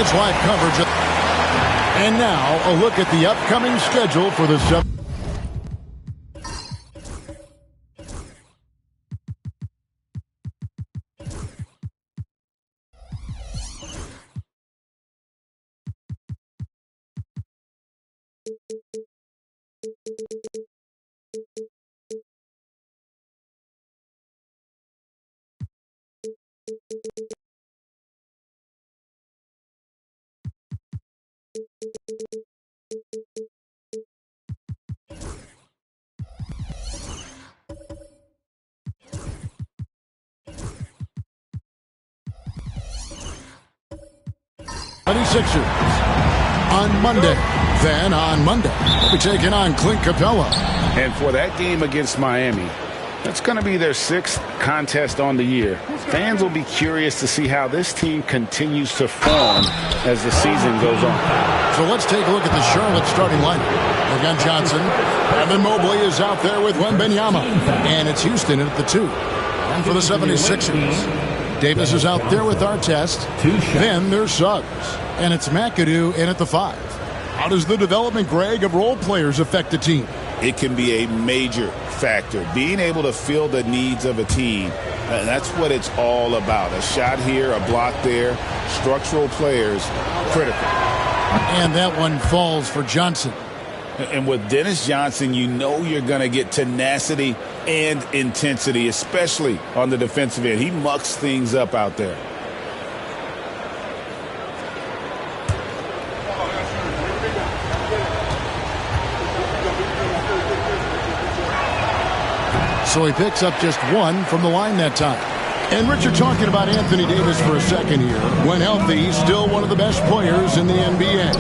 It's live coverage. And now a look at the upcoming schedule for the Sixers on Monday. Then on Monday, we'll be taking on Clint Capella. And for that game against Miami, that's going to be their 6th contest on the year. Fans will be curious to see how this team continues to form as the season goes on. So let's take a look at the Charlotte starting lineup. Again, Johnson. Evan Mobley is out there with Wembanyama. And it's Houston at the 2. And for the 76ers, Davis is out there with Artest. Then there's Suggs. And it's McAdoo in at the 5. How does the development, Greg, of role players affect the team? It can be a major factor. Being able to fill the needs of a team, and that's what it's all about. A shot here, a block there, structural players, critical. And that one falls for Johnson. And with Dennis Johnson, you know you're going to get tenacity and intensity, especially on the defensive end. He mucks things up out there. So he picks up just 1 from the line that time. And Richard, talking about Anthony Davis for a second here. When healthy, he's still one of the best players in the NBA.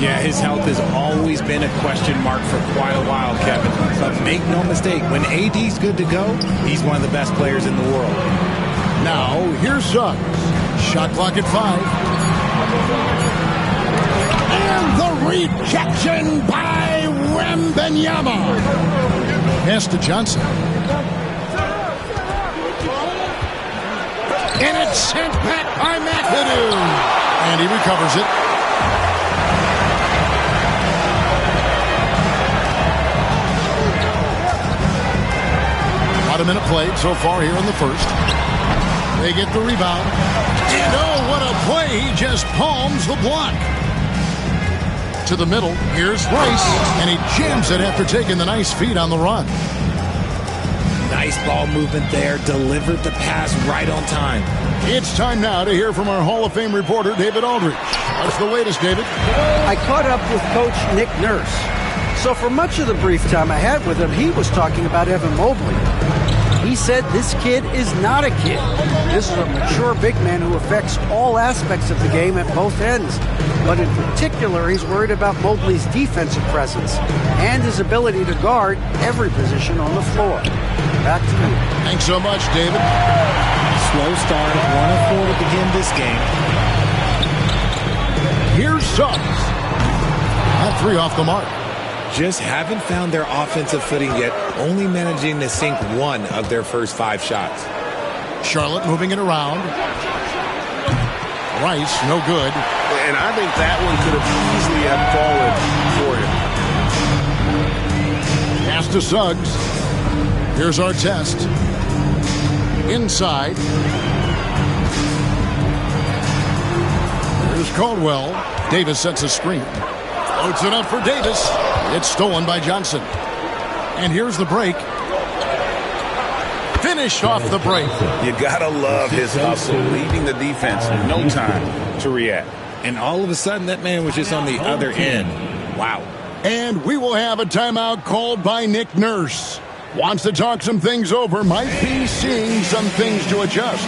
Yeah, his health has always been a question mark for quite a while, Kevin. But make no mistake, when AD's good to go, he's one of the best players in the world. Now, here's Suggs. Shot clock at 5. And the rejection by Wembanyama. Pass to Johnson. And it's sent back by McAdoo. And he recovers it. About a minute played so far here in the first. They get the rebound. And oh, what a play. He just palms the block. To the middle. Here's Rice. And he jams it after taking the nice feed on the run. Nice ball movement there. Delivered the pass right on time. It's time now to hear from our Hall of Fame reporter, David Aldridge. What's the latest, David? I caught up with Coach Nick Nurse. So for much of the brief time I had with him, he was talking about Evan Mobley. He said this kid is not a kid. This is a mature big man who affects all aspects of the game at both ends. But in particular, he's worried about Mobley's defensive presence and his ability to guard every position on the floor. Back to you. Thanks so much, David. Slow start, 1 of 4 to begin this game. Here's Suggs. That 3 off the mark. Just haven't found their offensive footing yet, only managing to sink 1 of their first 5 shots. Charlotte moving it around. Rice, no good. And I think that one could have easily have fallen for him. Pass to Suggs. Here's our test. Inside. Here's Caldwell. Davis sets a screen. Floats it up for Davis. It's stolen by Johnson. And here's the break. Finish off the break. You gotta love his hustle, leaving the defense no time to react. And all of a sudden, that man was just on the other end. Wow. And we will have a timeout called by Nick Nurse. Wants to talk some things over, might be seeing some things to adjust.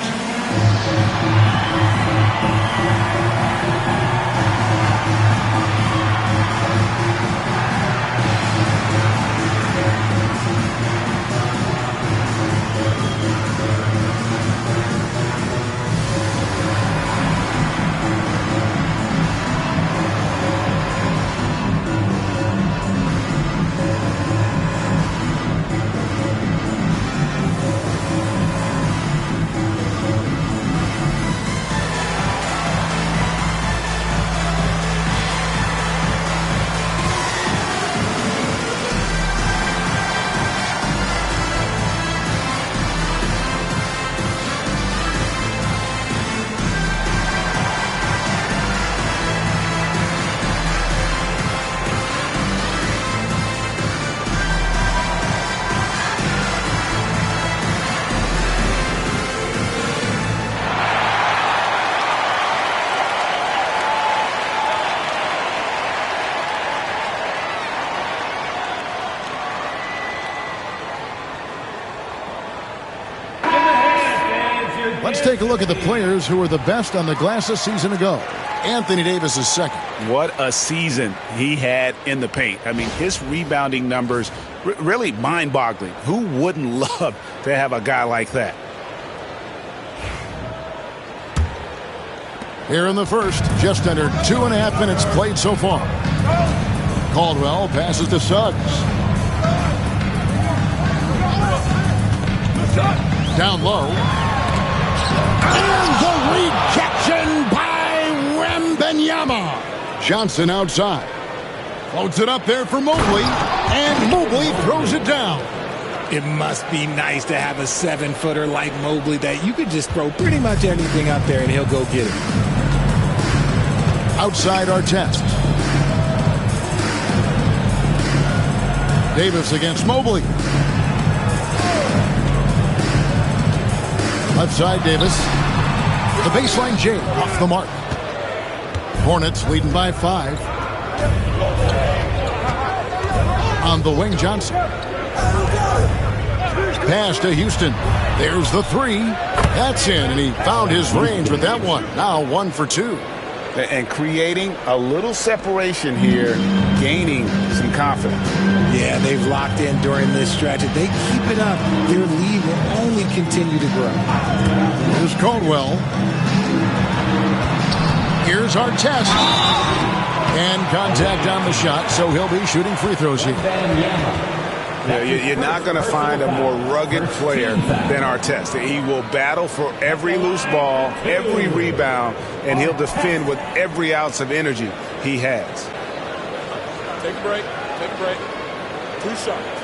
Let's take a look at the players who were the best on the glass a season ago. Anthony Davis is second. What a season he had in the paint. I mean, his rebounding numbers, really mind-boggling. Who wouldn't love to have a guy like that? Here in the first, just under 2.5 minutes played so far. Caldwell passes to Suggs. Down low. And the rejection by Wembanyama. Johnson outside. Floats it up there for Mobley. And Mobley throws it down. It must be nice to have a 7-footer like Mobley that you could just throw pretty much anything out there and he'll go get it. Outside our test. Davis against Mobley. Left side, Davis. The baseline J off the mark. Hornets leading by 5. On the wing, Johnson. Pass to Houston. There's the 3. That's in, and he found his range with that one. Now 1 for 2. And creating a little separation here, gaining some confidence. Yeah, they've locked in during this stretch. If they keep it up, their lead will only continue to grow. Here's Caldwell. Here's our test. And contact on the shot, so he'll be shooting free throws here. You're not going to find a more rugged player than Artest. He will battle for every loose ball, every rebound, and he'll defend with every ounce of energy he has. Take a break. Take a break. 2 shots.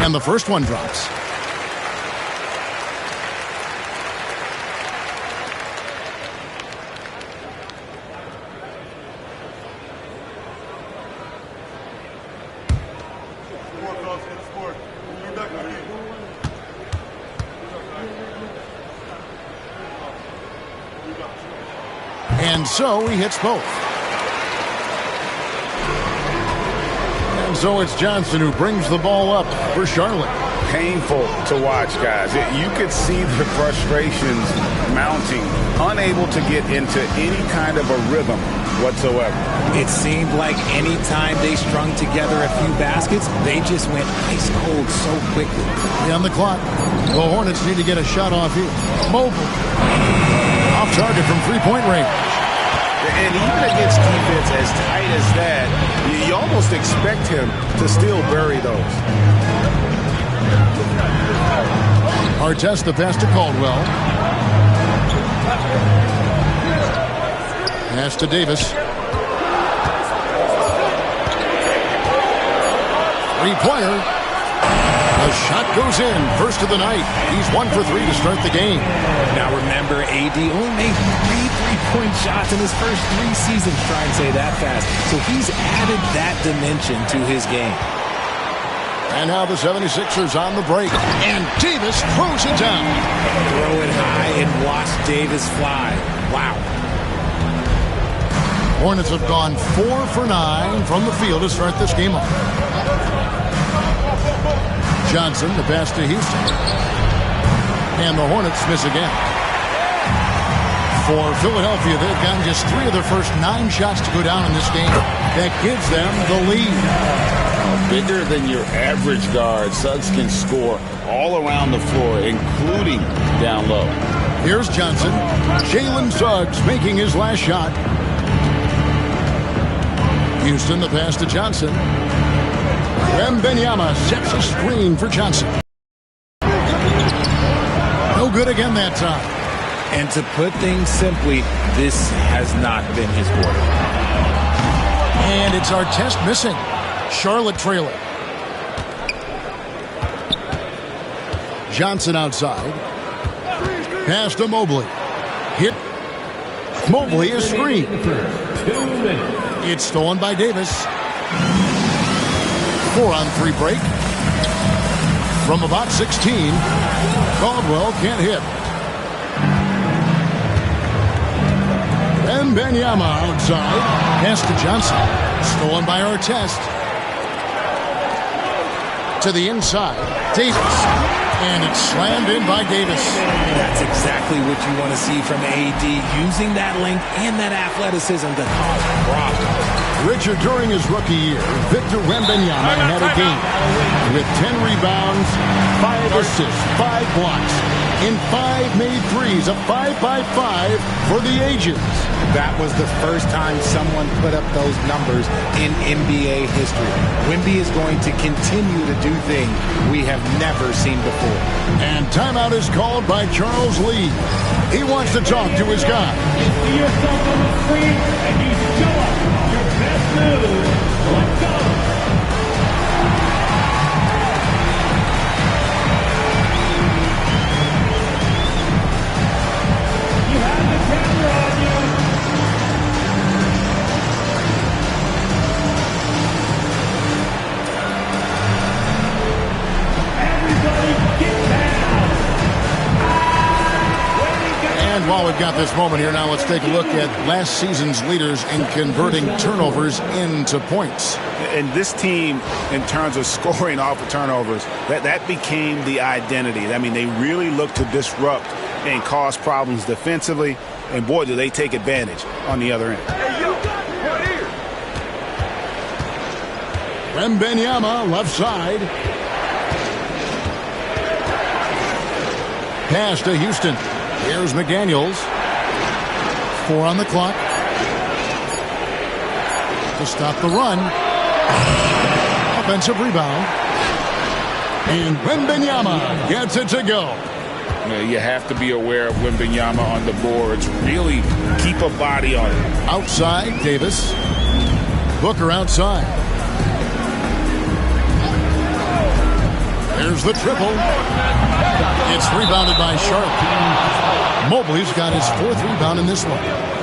And the first one drops. And so he hits both. And so it's Johnson who brings the ball up for Charlotte. Painful to watch, guys. You could see the frustrations mounting, unable to get into any kind of a rhythm whatsoever. It seemed like any time they strung together a few baskets, they just went ice cold so quickly. On the clock, the Hornets need to get a shot off here. Mobley, off target from three-point range. And even against defense as tight as that, you almost expect him to still bury those. Artest the pass to Caldwell. Pass to Davis. Three-pointer. The shot goes in. First of the night. He's 1 for 3 to start the game. Now remember, AD only made 3 three-point shots in his first 3 seasons. Try and say that fast. So he's added that dimension to his game. And now the 76ers on the break. And Davis throws it down. Throw it high and watch Davis fly. Wow. Hornets have gone 4 for 9 from the field to start this game off. Johnson, the pass to Houston. And the Hornets miss again. For Philadelphia, they've gotten just 3 of their first 9 shots to go down in this game. That gives them the lead. Bigger than your average guard, Suggs can score all around the floor, including down low. Here's Johnson. Jalen Suggs making his last shot. Houston, the pass to Johnson. Wembanyama sets a screen for Johnson. No good again that time. And to put things simply, this has not been his quarter. And it's Artest missing. Charlotte trailing. Johnson outside. Pass to Mobley. Hit. Mobley is screened. It's stolen by Davis. 4-on-3 break. From about 16. Caldwell can't hit. Wembanyama outside. Pass to Johnson. Stolen by Artest. To the inside. Davis. And it's slammed in by Davis. That's exactly what you want to see from AD, using that length and that athleticism to cause problems. Richard, during his rookie year, Victor Wembanyama had a game with 10 rebounds, 5 assists, 5 blocks, and 5 made threes, a 5-by-5 for the ages. That was the first time someone put up those numbers in NBA history. Wemby is going to continue to do things we have never seen before. And timeout is called by Charles Lee. He wants to talk to his guy. You see yourself on the screen and you show up your best move. Let's go. You have the camera on you. Everybody get down. And while we've got this moment here, now let's take a look at last season's leaders in converting turnovers into points. And this team, in terms of scoring off of turnovers, that became the identity. I mean, they really look to disrupt and cause problems defensively. And, boy, do they take advantage on the other end. Wembanyama, left side. Pass to Houston. Here's McDaniels. 4 on the clock. To stop the run. Offensive rebound. And Wembanyama gets it to go. You have to be aware of Wembanyama on the boards. Really keep a body on it. Outside, Davis. Booker outside. There's the triple. It's rebounded by Charlotte. Mobley's got his 4th rebound in this one.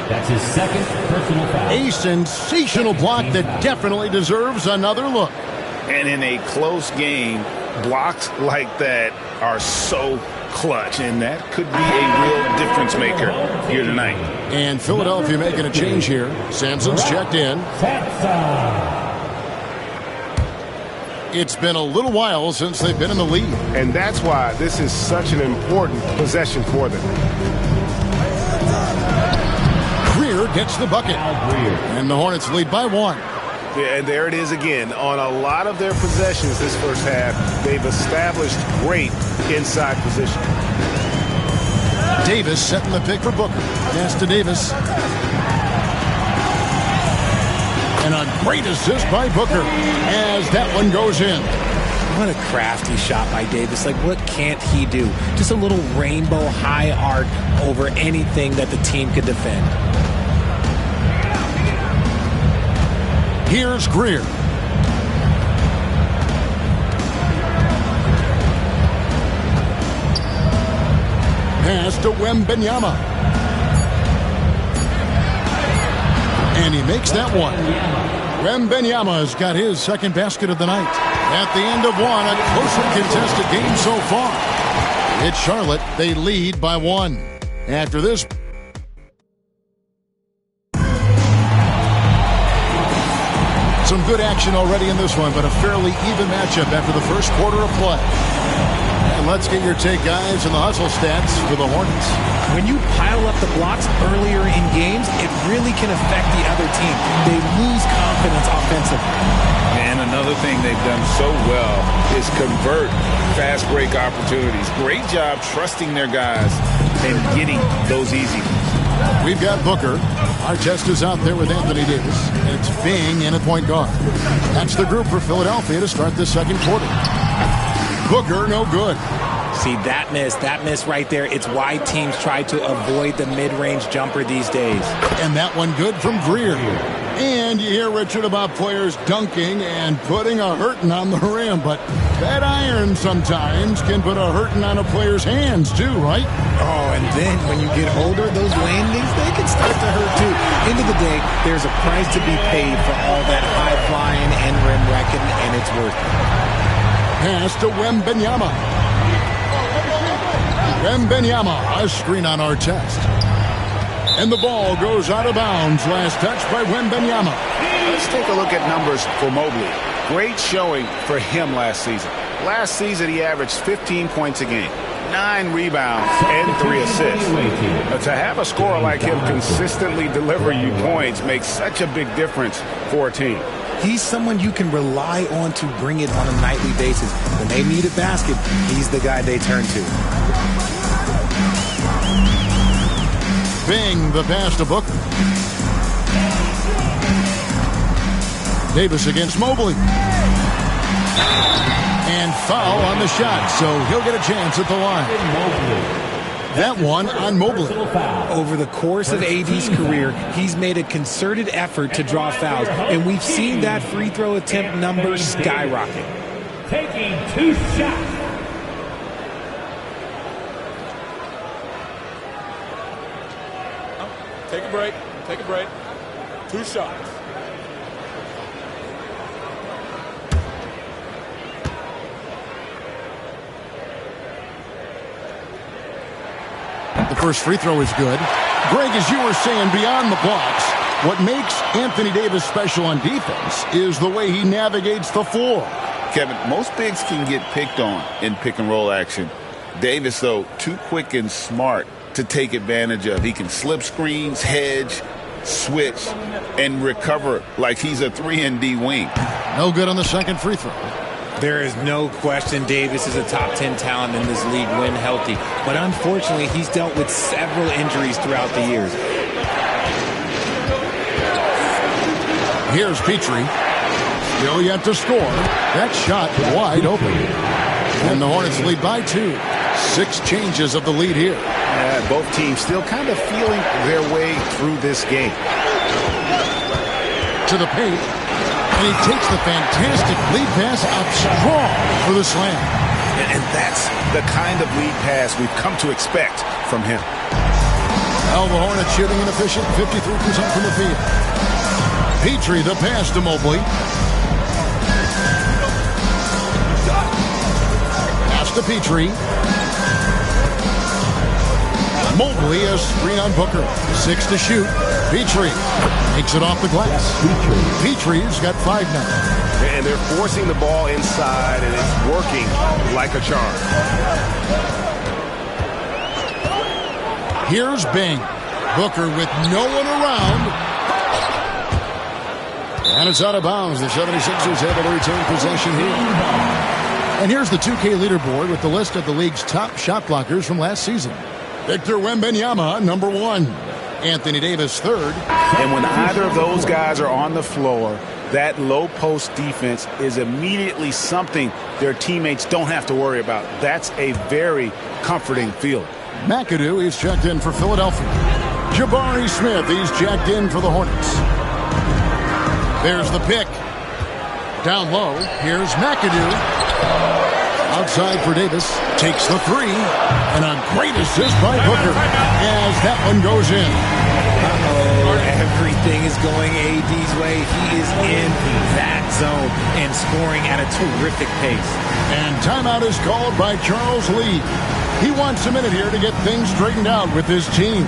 That's his 2nd personal foul. A sensational block that definitely deserves another look. And in a close game, blocks like that are so clutch, and that could be a real difference maker here tonight. And Philadelphia making a change here. Sampson's checked in. It's been a little while since they've been in the lead. And that's why this is such an important possession for them. Greer gets the bucket. And the Hornets lead by 1. Yeah, and there it is again. On a lot of their possessions this first half, they've established great inside position. Davis setting the pick for Booker. Pass to Davis. And a great assist by Booker as that one goes in. What a crafty shot by Davis. Like, what can't he do? Just a little rainbow high arc over anything that the team could defend. Here's Greer. Pass to Wembanyama. And he makes that one. Wembanyama's got his second basket of the night. At the end of one, a closely contested game so far. It's Charlotte. They lead by 1. After this, some good action already in this one, but a fairly even matchup after the first quarter of play. And let's get your take, guys, on the hustle stats for the Hornets. When you pile up the blocks earlier in games, it really can affect the other team. They lose confidence offensively. And another thing they've done so well is convert fast break opportunities. Great job trusting their guys and getting those easy ones. We've got Booker. Artest is out there with Anthony Davis. And it's Bing in at point guard. That's the group for Philadelphia to start the second quarter. Booker, no good. See, that miss right there, it's why teams try to avoid the mid-range jumper these days. And that one good from Greer. And you hear, Richard, about players dunking and putting a hurting on the rim, but that iron sometimes can put a hurting on a player's hands too, right? Oh, and then when you get older, those landings, they can start to hurt too. End of the day, there's a price to be paid for all that high-flying and rim wrecking, and it's worth it. Pass to Wembanyama. Wembanyama, a screen on Artest. And the ball goes out of bounds. Last touch by Wembanyama. Let's take a look at numbers for Mobley. Great showing for him last season. Last season, he averaged 15 points a game, 9 rebounds, and 3 assists. But to have a scorer like him consistently deliver you points makes such a big difference for a team. He's someone you can rely on to bring it on a nightly basis. When they need a basket, he's the guy they turn to. Bing, the pass to Booker. Davis against Mobley. And foul on the shot, so he'll get a chance at the line. That one on Mobley. Over the course of AD's career, he's made a concerted effort to draw fouls, and we've seen that free throw attempt number skyrocket. Taking 2 shots. Take a break. Take a break. 2 shots. The first free throw is good. Greg, as you were saying, beyond the blocks, what makes Anthony Davis special on defense is the way he navigates the floor. Kevin, most bigs can get picked on in pick-and-roll action. Davis, though, too quick and smart to take advantage of. He can slip screens, hedge, switch, and recover like he's a 3-and-D wing. No good on the second free throw. There is no question Davis is a top 10 talent in this league when healthy. But unfortunately, he's dealt with several injuries throughout the years. Here's Petrie. Still yet to score. That shot wide open. And the Hornets lead by 2. 6 changes of the lead here. Both teams still kind of feeling their way through this game. To the paint. And he takes the fantastic lead pass up strong for the slam. And that's the kind of lead pass we've come to expect from him. Well, the Hornets shooting an efficient 53% from the field. Petrie, the pass to Mobley. Pass to Petrie. Mobley a screen on Booker. 6 to shoot. Petrie takes it off the glass. Petrie's got 5 now. And they're forcing the ball inside, and it's working like a charm. Here's Bing. Booker with no one around. And it's out of bounds. The 76ers able to retain possession here. And here's the 2K leaderboard with the list of the league's top shot blockers from last season. Victor Wembanyama, number 1. Anthony Davis, 3rd. And when either of those guys are on the floor, that low post defense is immediately something their teammates don't have to worry about. That's a very comforting feeling. McAdoo is checked in for Philadelphia. Jabari Smith, he's checked in for the Hornets. There's the pick. Down low, here's McAdoo. Outside for Davis. Takes the 3. And a great assist by Booker as that one goes in. Everything is going AD's way. He is in that zone and scoring at a terrific pace. And timeout is called by Charles Lee. He wants a minute here to get things straightened out with his team.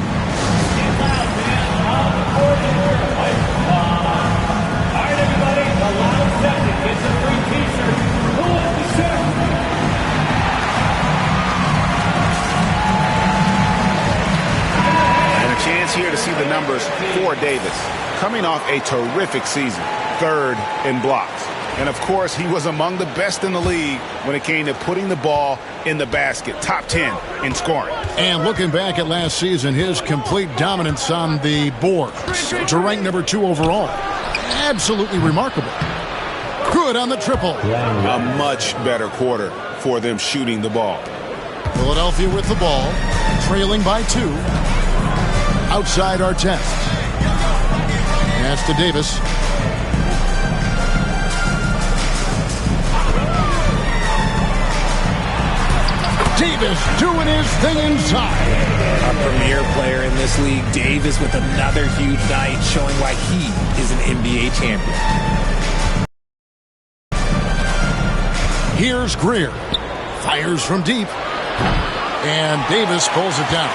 Chance here to see the numbers for Davis. Coming off a terrific season, 3rd in blocks. And, of course, he was among the best in the league when it came to putting the ball in the basket. Top 10 in scoring. And looking back at last season, his complete dominance on the board to rank number 2 overall. Absolutely remarkable. Good on the triple. A much better quarter for them shooting the ball. Philadelphia with the ball, trailing by 2. Outside our test. Pass to Davis. Davis doing his thing inside. A premier player in this league, Davis with another huge night, showing why he is an NBA champion. Here's Greer. Fires from deep. And Davis pulls it down.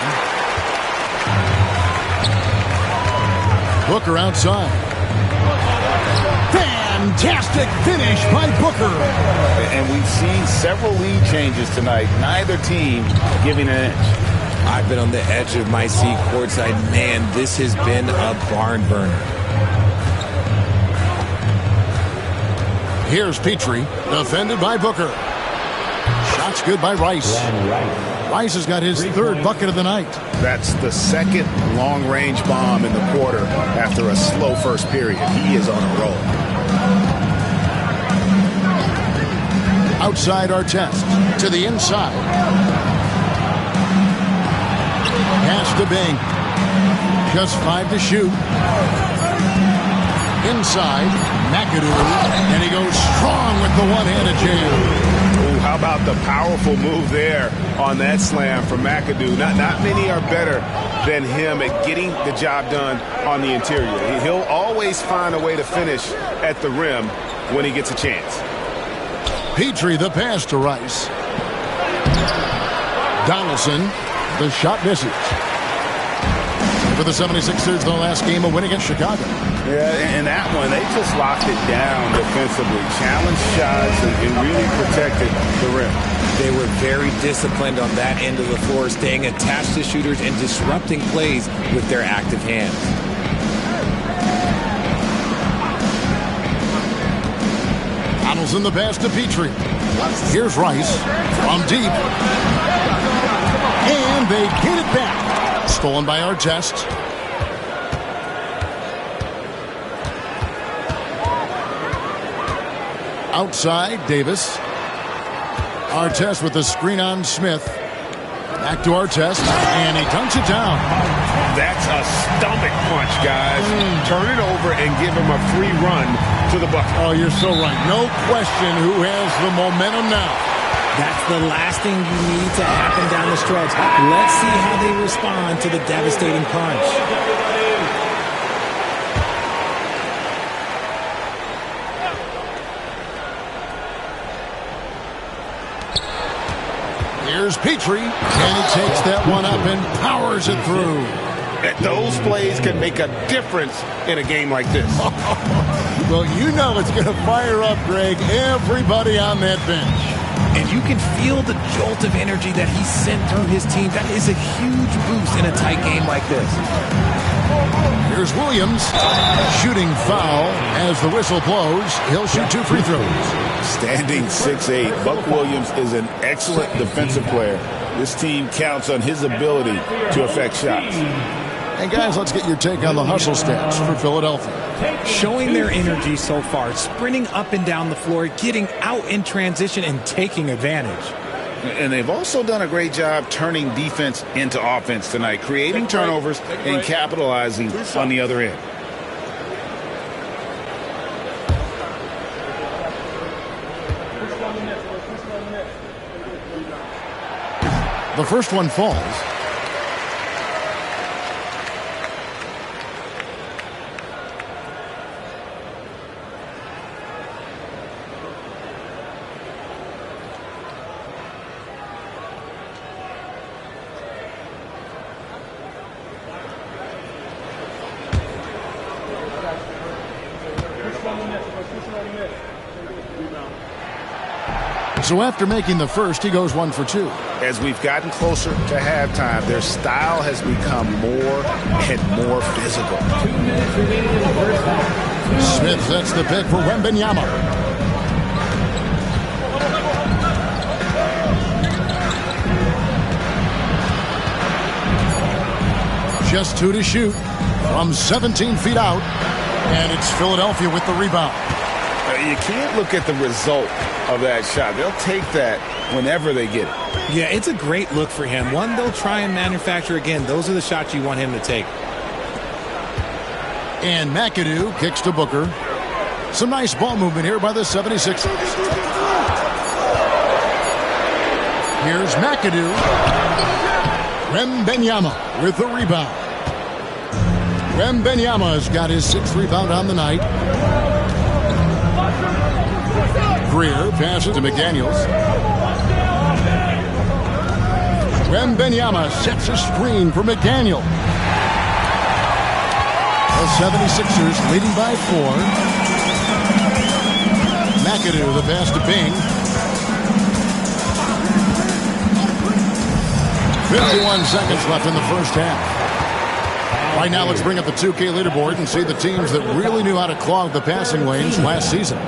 Booker outside. Fantastic finish by Booker. And we've seen several lead changes tonight. Neither team giving an inch. I've been on the edge of my seat courtside. Man, this has been a barn burner. Here's Petrie, defended by Booker. Shots good by Rice. Rice has got his 3rd bucket of the night. That's the 2nd long-range bomb in the quarter after a slow first period. He is on a roll. Outside our test. To the inside. Pass to Bing. Just 5 to shoot. Inside. McAdoo. And he goes strong with the one-handed jam. Ooh, how about the powerful move there on that slam from McAdoo? Not many are better than him at getting the job done on the interior. He'll always find a way to finish at the rim when he gets a chance. Petrie, the pass to Rice. Donaldson, the shot misses. For the 76ers, the last game, a win against Chicago. Yeah, and that one, they just locked it down defensively. Challenged shots and really protected the rim. They were very disciplined on that end of the floor, staying attached to shooters and disrupting plays with their active hands. Donaldson the pass to Petrie. Here's Rice from deep. And they get it back. Stolen by Artest. Outside, Davis. Artest with the screen on Smith. Back to Artest, and he dunks it down. That's a stomach punch, guys. Turn it over and give him a free run to the bucket. Oh, you're so right. No question who has the momentum now. That's the last thing you need to happen down the stretch. Let's see how they respond to the devastating punch. Here's Petrie, and he takes that one up and powers it through. Those plays can make a difference in a game like this. Well, you know it's going to fire up, Greg, everybody on that bench. And you can feel the jolt of energy that he sent through his team. That is a huge boost in a tight game like this. Here's Williams, shooting foul as the whistle blows. He'll shoot 2 free throws. Standing 6'8", Buck Williams is an excellent defensive player. This team counts on his ability to affect shots. And guys, let's get your take on the hustle stats for Philadelphia. Showing their energy so far, sprinting up and down the floor, getting out in transition and taking advantage. And they've also done a great job turning defense into offense tonight, creating turnovers and capitalizing on the other end. The first one falls. So after making the first, he goes 1 for 2. As we've gotten closer to halftime, their style has become more and more physical. 2 minutes remaining in the first half. Smith sets the pick for Wembanyama. Just 2 to shoot from 17 feet out. And it's Philadelphia with the rebound. You can't look at the result of that shot. They'll take that whenever they get it. Yeah, it's a great look for him. One they'll try and manufacture again. Those are the shots you want him to take. And McAdoo kicks to Booker. Some nice ball movement here by the 76ers. Here's McAdoo. Wembanyama with the rebound. Wembanyama's got his 6th rebound on the night. Greer passes to McDaniels. Wembanyama sets a screen for McDaniel. The 76ers leading by 4. McAdoo, the pass to Bing. 51 seconds left in the first half. Right now, let's bring up the 2K leaderboard and see the teams that really knew how to clog the passing lanes last season.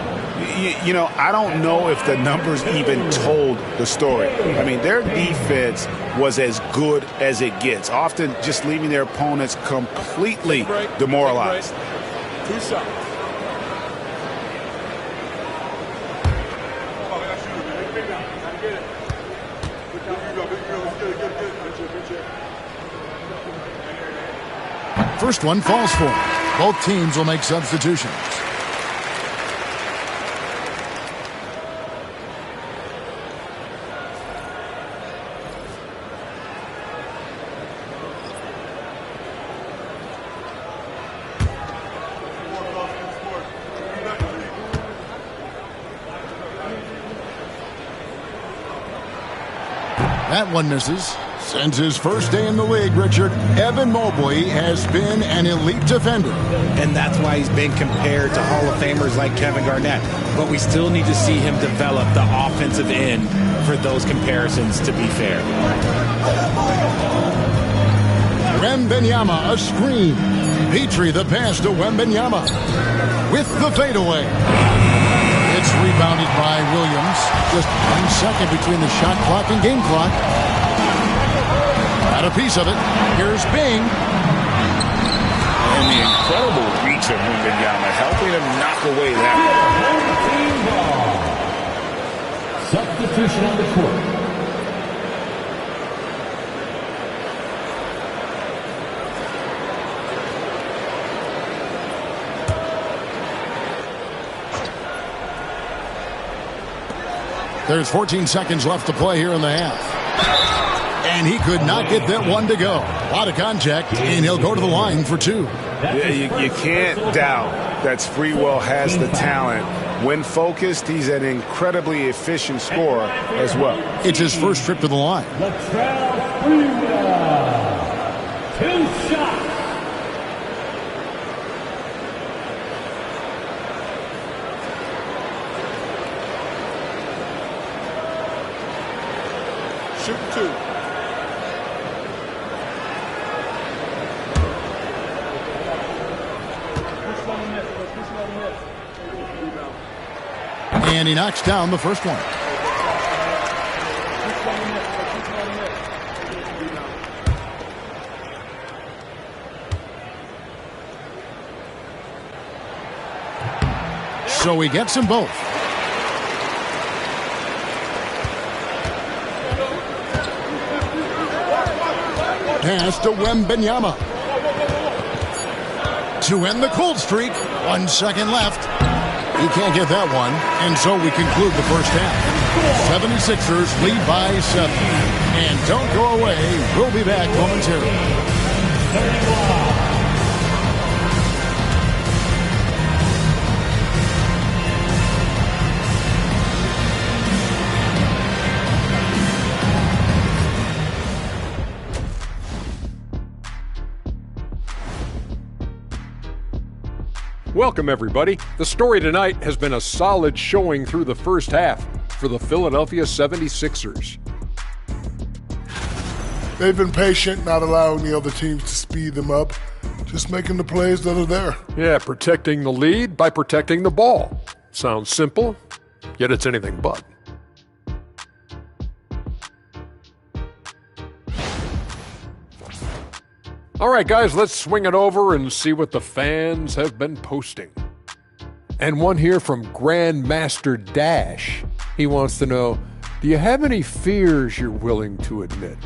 You know, I don't know if the numbers even told the story. I mean, their defense was as good as it gets, often just leaving their opponents completely demoralized. 2 shots. First one falls for him. Both teams will make substitutions. That one misses. Since his first day in the league, Richard, Evan Mobley has been an elite defender. And that's why he's been compared to Hall of Famers like Kevin Garnett. But we still need to see him develop the offensive end for those comparisons to be fair. Wembanyama, a screen. Petrie, the pass to Wembanyama. With the fadeaway. It's rebounded by Williams. Just 1 second between the shot clock and game clock. Got a piece of it. Here's Bing. And the incredible reach of Wembanyama, helping him knock away that one. Substitution on the court. There's 14 seconds left to play here in the half. And he could not get that one to go. A lot of contact, and he'll go to the line for 2. Yeah, you can't doubt that Sprewell has the talent When focused, he's an incredibly efficient scorer as well. It's his first trip to the line. Two shots. Shoot two. And he knocks down the first one. So he gets them both. Pass to Wembanyama. To end the cold streak. 1 second left. He can't get that one. And so we conclude the first half. 76ers lead by 7. And don't go away. We'll be back momentarily. Welcome, everybody. The story tonight has been a solid showing through the first half for the Philadelphia 76ers. They've been patient, not allowing the other teams to speed them up, just making the plays that are there. Yeah, protecting the lead by protecting the ball. Sounds simple, yet it's anything but. All right, guys, let's swing it over and see what the fans have been posting. And one here from Grandmaster Dash. He wants to know, do you have any fears you're willing to admit?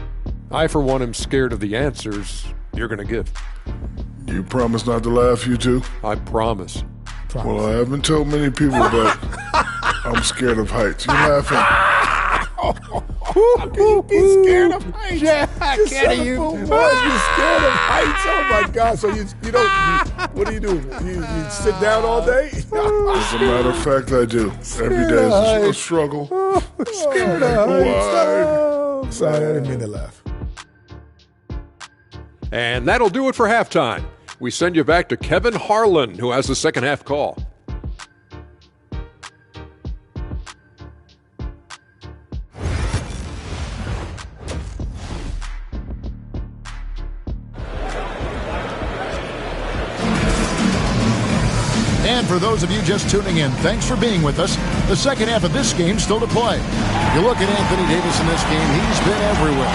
I, for one, am scared of the answers you're going to give. You promise not to laugh, you two? I promise. Well, I haven't told many people, but I'm scared of heights. You laughing? How can you be scared of heights? Yeah, I can't you. You're scared of heights? Oh my God! So you don't? What do? You sit down all day? As a matter of fact, I do. Every day is a struggle. Scared of heights. Sorry, I didn't mean to laugh. And that'll do it for halftime. We send you back to Kevin Harlan, who has the second half call. And for those of you just tuning in, thanks for being with us. The second half of this game still to play. You look at Anthony Davis in this game, he's been everywhere.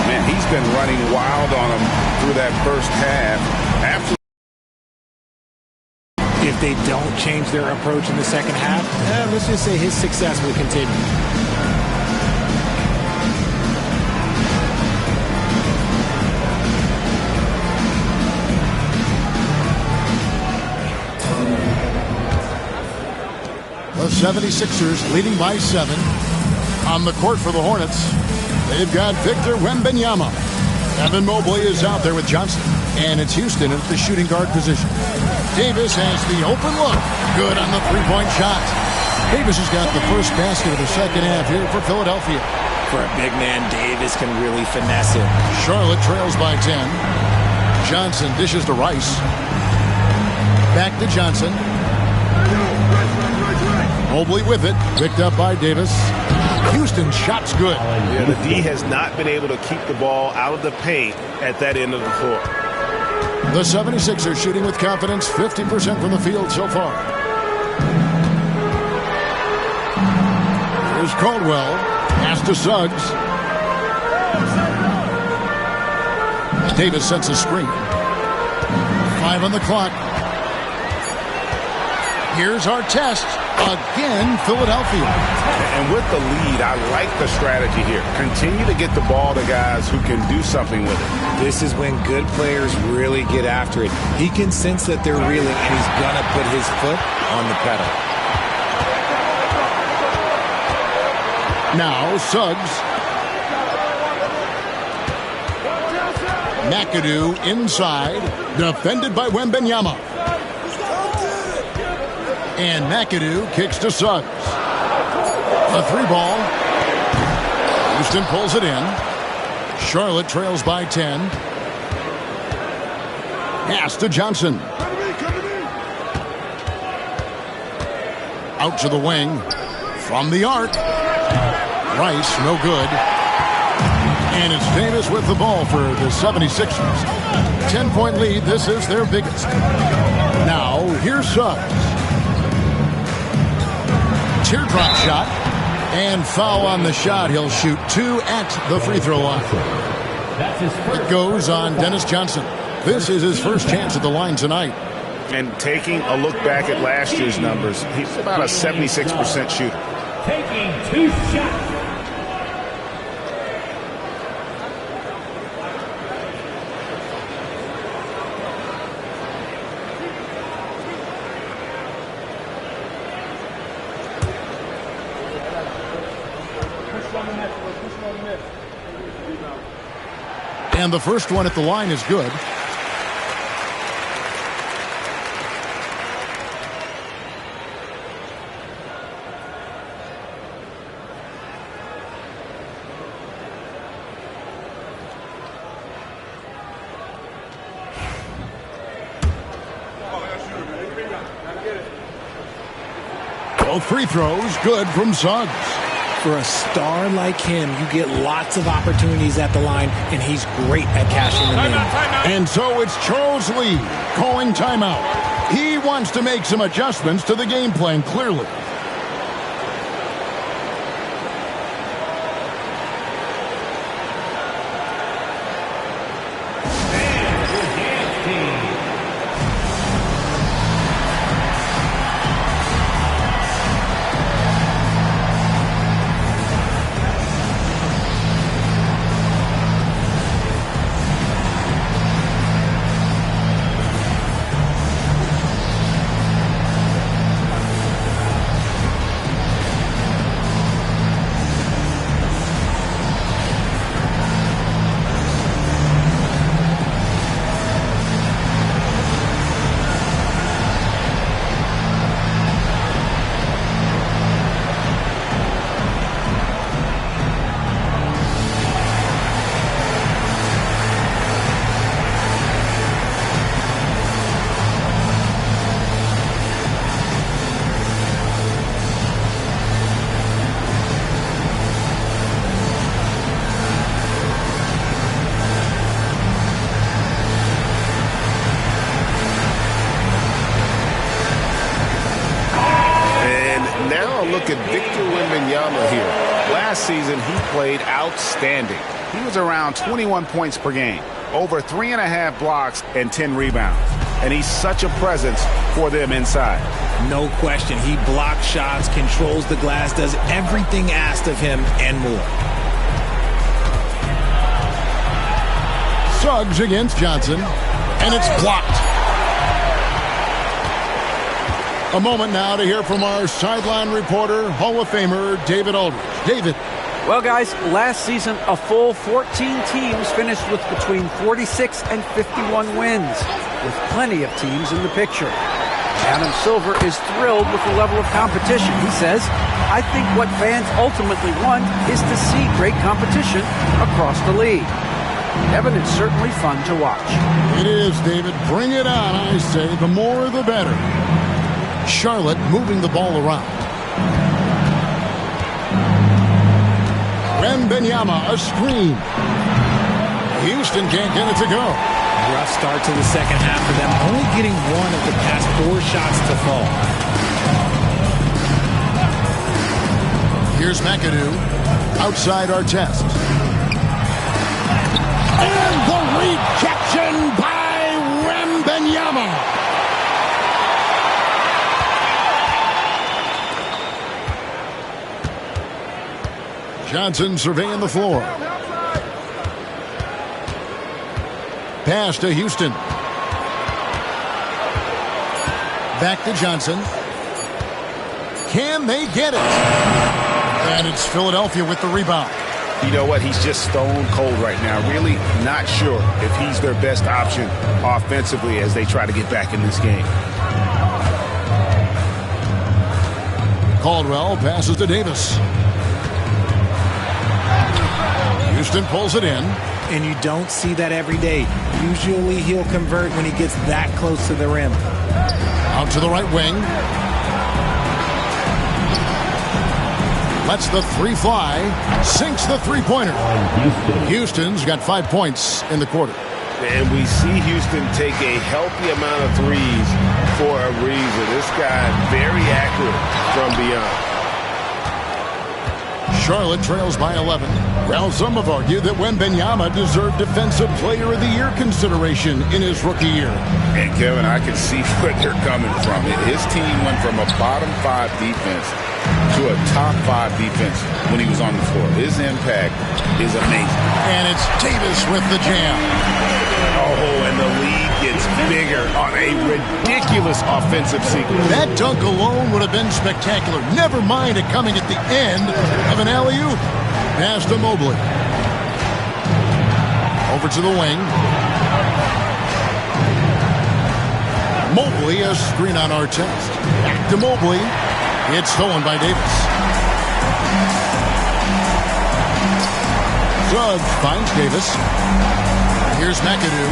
Man, he's been running wild on him through that first half. Absolutely. If they don't change their approach in the second half, let's just say his success will continue. The 76ers leading by 7. On the court for the Hornets, they've got Victor Wembanyama. Evan Mobley is out there with Johnson. And it's Houston at the shooting guard position. Davis has the open look. Good on the three-point shot. Davis has got the first basket of the second half here for Philadelphia. For a big man, Davis can really finesse it. Charlotte trails by 10. Johnson dishes to Rice. Back to Johnson. Mobley with it. Picked up by Davis. Houston shot's good. Yeah, the D has not been able to keep the ball out of the paint at that end of the floor. The 76ers shooting with confidence, 50% from the field so far. Here's Caldwell. Pass to Suggs. Davis sets a screen. 5 on the clock. Here's our test. Again, Philadelphia. And with the lead, I like the strategy here. Continue to get the ball to guys who can do something with it. This is when good players really get after it. He can sense that they're reeling, and he's going to put his foot on the pedal. Now, Suggs. McAdoo inside. Defended by Wembanyama. And McAdoo kicks to Suggs. A 3-ball. Houston pulls it in. Charlotte trails by 10. Pass to Johnson. Out to the wing. From the arc. Rice, no good. And it's Davis with the ball for the 76ers. 10-point lead. This is their biggest. Now, here's Suggs. Teardrop shot. And foul on the shot. He'll shoot 2 at the free throw line. It goes on Dennis Johnson. This is his first chance at the line tonight. And taking a look back at last year's numbers, he's about a 76% shooter. Taking 2 shots. And the first one at the line is good. Both free throws good from Suggs. For a star like him, you get lots of opportunities at the line, and he's great at cashing them in. And so it's Charles Lee calling timeout. He wants to make some adjustments to the game plan, clearly. Look at Victor Wembanyama here. Last season, he played outstanding. He was around 21 points per game, over 3.5 blocks and 10 rebounds. And he's such a presence for them inside. No question. He blocks shots, controls the glass, does everything asked of him and more. Suggs against Johnson, and it's blocked. A moment now to hear from our sideline reporter, Hall of Famer David Aldridge. David. Well, guys, last season, a full 14 teams finished with between 46 and 51 wins, with plenty of teams in the picture. Adam Silver is thrilled with the level of competition. He says, I think what fans ultimately want is to see great competition across the league. Evan, it's certainly fun to watch. It is, David. Bring it on, I say. The more, the better. Charlotte moving the ball around. Wembanyama, a screen. Houston can't get it to go. Rough start to the second half for them, only getting one of the past 4 shots to fall. Here's McAdoo, outside our test. And the rejection by Wembanyama. Johnson surveying the floor. Pass to Houston. Back to Johnson. Can they get it? And it's Philadelphia with the rebound. You know what? He's just stone cold right now. Really not sure if he's their best option offensively as they try to get back in this game. Caldwell passes to Davis. Houston pulls it in. And you don't see that every day. Usually he'll convert when he gets that close to the rim. Out to the right wing. Lets the three fly. Sinks the three-pointer. Houston's got 5 points in the quarter. And we see Houston take a healthy amount of threes for a reason. This guy very accurate from beyond. Charlotte trails by 11. Well, some have argued that Wembanyama deserved Defensive Player of the Year consideration in his rookie year. And Kevin, I can see where they're coming from. His team went from a bottom 5 defense to a top 5 defense when he was on the floor. His impact is amazing. And it's Davis with the jam. Oh, and the lead gets bigger on a ridiculous offensive sequence. That dunk alone would have been spectacular. Never mind it coming at the end of an alley-oop. Pass to Mobley. Over to the wing. Mobley, a screen on Artest. Back to Mobley. It's stolen by Davis. Suggs finds Davis. Here's McAdoo.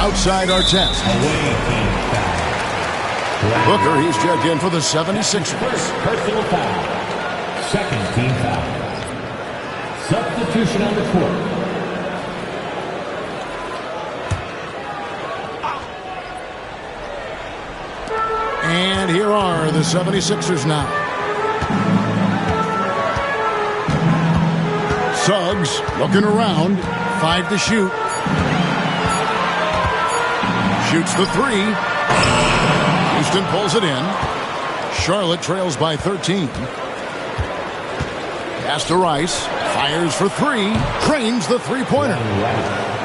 Outside Artest. Booker, he's checked in for the 76ers. Personal foul. Second team foul. Substitution on the court. And here are the 76ers now. Suggs looking around. 5 to shoot. Shoots the 3. Houston pulls it in. Charlotte trails by 13. Pass to Rice. Fires for 3. Cranes the three-pointer.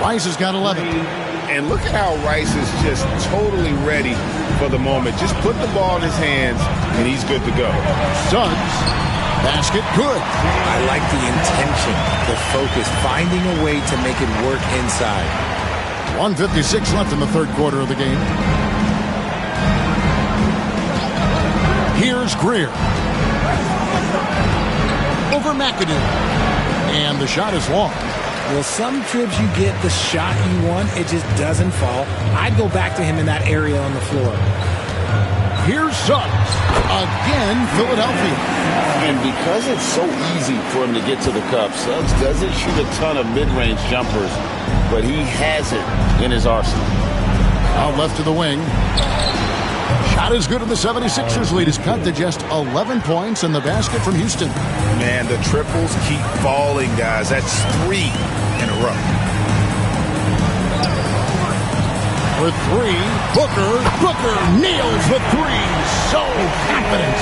Rice has got 11. And look at how Rice is just totally ready for the moment. Just put the ball in his hands, and he's good to go. Suggs. Basket good. I like the intention, the focus, finding a way to make it work inside. 1:56 left in the third quarter of the game. Here's Greer. Over McAdoo. And the shot is long. Well, some trips you get the shot you want, it just doesn't fall. I'd go back to him in that area on the floor. Here's Suggs. Again, Philadelphia. And because it's so easy for him to get to the cup, Suggs doesn't shoot a ton of mid-range jumpers, but he has it in his arsenal. Out left to the wing. Shot is good, and the 76ers lead is cut to just 11 points in the basket from Houston. Man, the triples keep falling, guys. That's 3 in a row. For 3, Booker nails the 3. So confident.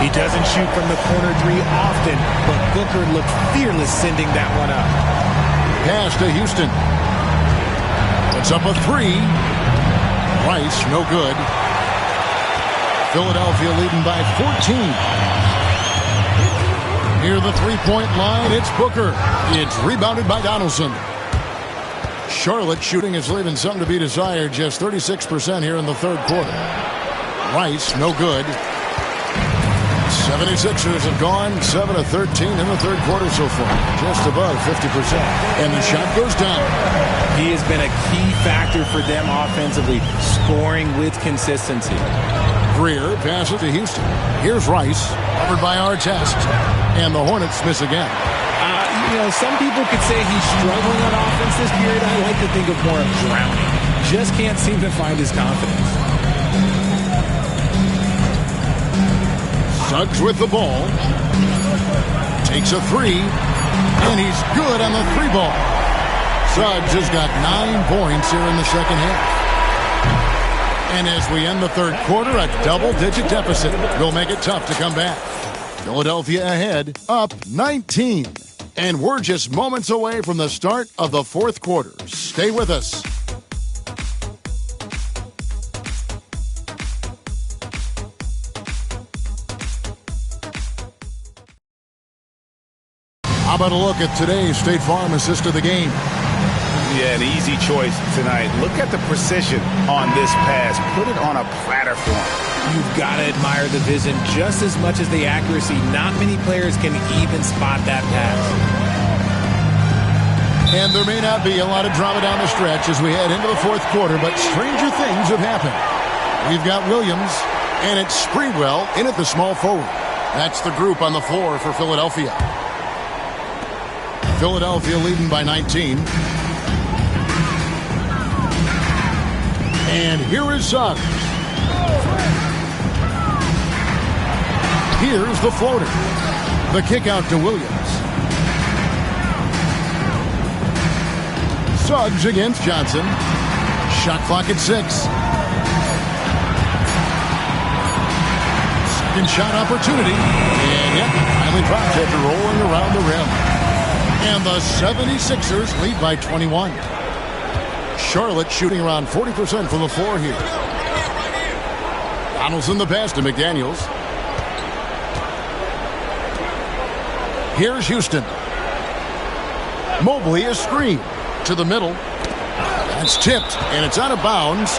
He doesn't shoot from the corner 3 often, but Booker looked fearless sending that one up. Pass to Houston. Puts up a 3. Rice, no good. Philadelphia leading by 14. Near the three-point line, it's Booker. It's rebounded by Donaldson. Charlotte shooting is leaving something to be desired. Just 36% here in the third quarter. Rice, no good. 76ers have gone 7 of 13 in the third quarter so far. Just above 50%. And the shot goes down. He has been a key factor for them offensively, scoring with consistency. Greer passes to Houston. Here's Rice, covered by Artest. And the Hornets miss again. Some people could say he's struggling on offense this period. I like to think of more of drowning. Just can't seem to find his confidence. Suggs with the ball. Takes a 3. And he's good on the 3 ball. Suggs has got 9 points here in the second half. And as we end the third quarter, a double-digit deficit will make it tough to come back. Philadelphia ahead, up 19. And we're just moments away from the start of the fourth quarter. Stay with us. How about a look at today's State Farm assist of the game? Yeah, an easy choice tonight. Look at the precision on this pass. Put it on a platter for him. You've got to admire the vision just as much as the accuracy. Not many players can even spot that pass. And there may not be a lot of drama down the stretch as we head into the fourth quarter, but stranger things have happened. We've got Williams, and it's Sprewell in at the small forward. That's the group on the floor for Philadelphia. Philadelphia leading by 19. And here is Suggs. Here's the floater. The kick out to Williams. Suggs against Johnson. Shot clock at 6. Second shot opportunity. And yep, finally dropped after rolling around the rim. And the 76ers lead by 21. Charlotte shooting around 40% from the floor here. Donaldson the pass to McDaniels. Here's Houston. Mobley a screen to the middle. That's tipped, and it's out of bounds.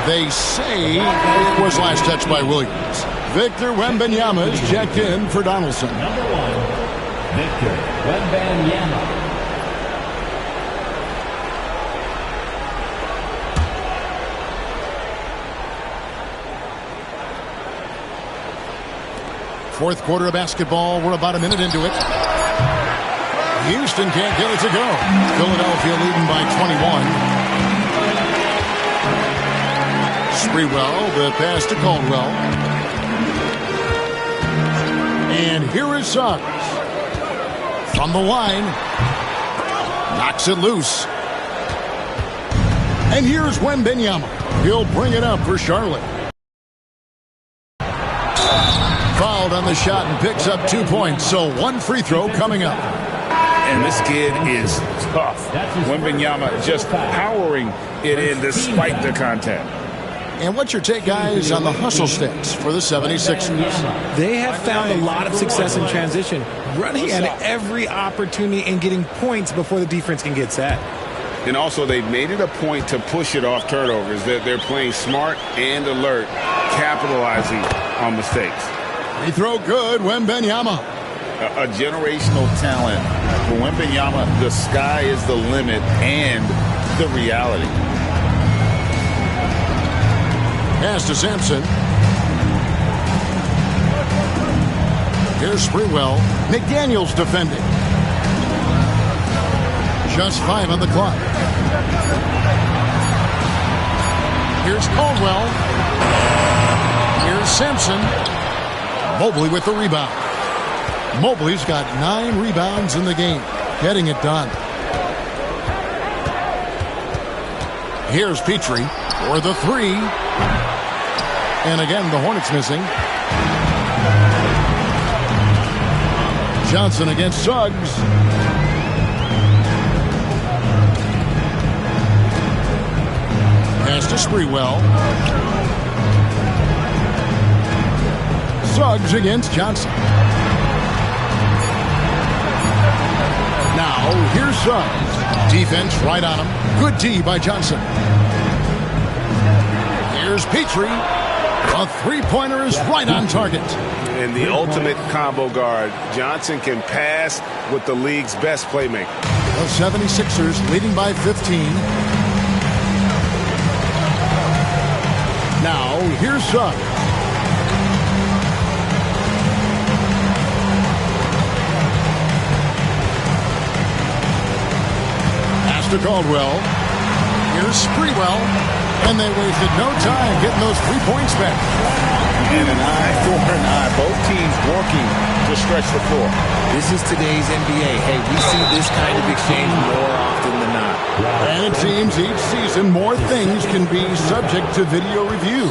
They say it was last touched by Williams. Victor Wembanyama is checked in for Donaldson. Number 1, Victor Wembanyama. Fourth quarter of basketball. We're about a minute into it. Houston can't get it to go. Philadelphia leading by 21. Sprewell, the pass to Caldwell. And here is Suggs. From the line. Knocks it loose. And here's Wembanyama. He'll bring it up for Charlotte. Fouled on the shot and picks up 2 points. So one free throw coming up. And this kid is tough. Wembanyama just powering it in despite the contact. And what's your take, guys, on the hustle sticks for the 76ers? They have found a lot of success in transition, running at every opportunity and getting points before the defense can get set. And also, they've made it a point to push it off turnovers. They're playing smart and alert, capitalizing on mistakes. They throw good, Wembanyama. A generational talent. For Wembanyama, the sky is the limit and the reality. Pass to Sampson. Here's Sprewell. McDaniels defending. Just 5 on the clock. Here's Caldwell. Here's Sampson. Mobley with the rebound. Mobley's got 9 rebounds in the game. Getting it done. Here's Petrie for the 3. And again, the Hornets missing. Johnson against Suggs. Pass to Sprewell. Suggs against Johnson. Now, here's Suggs. Defense right on him. Good D by Johnson. Here's Petrie. A three-pointer is right on target. And the ultimate combo guard. Johnson can pass with the league's best playmaker. The 76ers leading by 15. Now, here's Suggs. Pass to Caldwell. Here's Sprewell. And they wasted no time getting those 3 points back. And an eye for an eye. Both teams working to stretch the floor. This is today's NBA. Hey, we see this kind of exchange more often than not. And it seems each season more things can be subject to video review.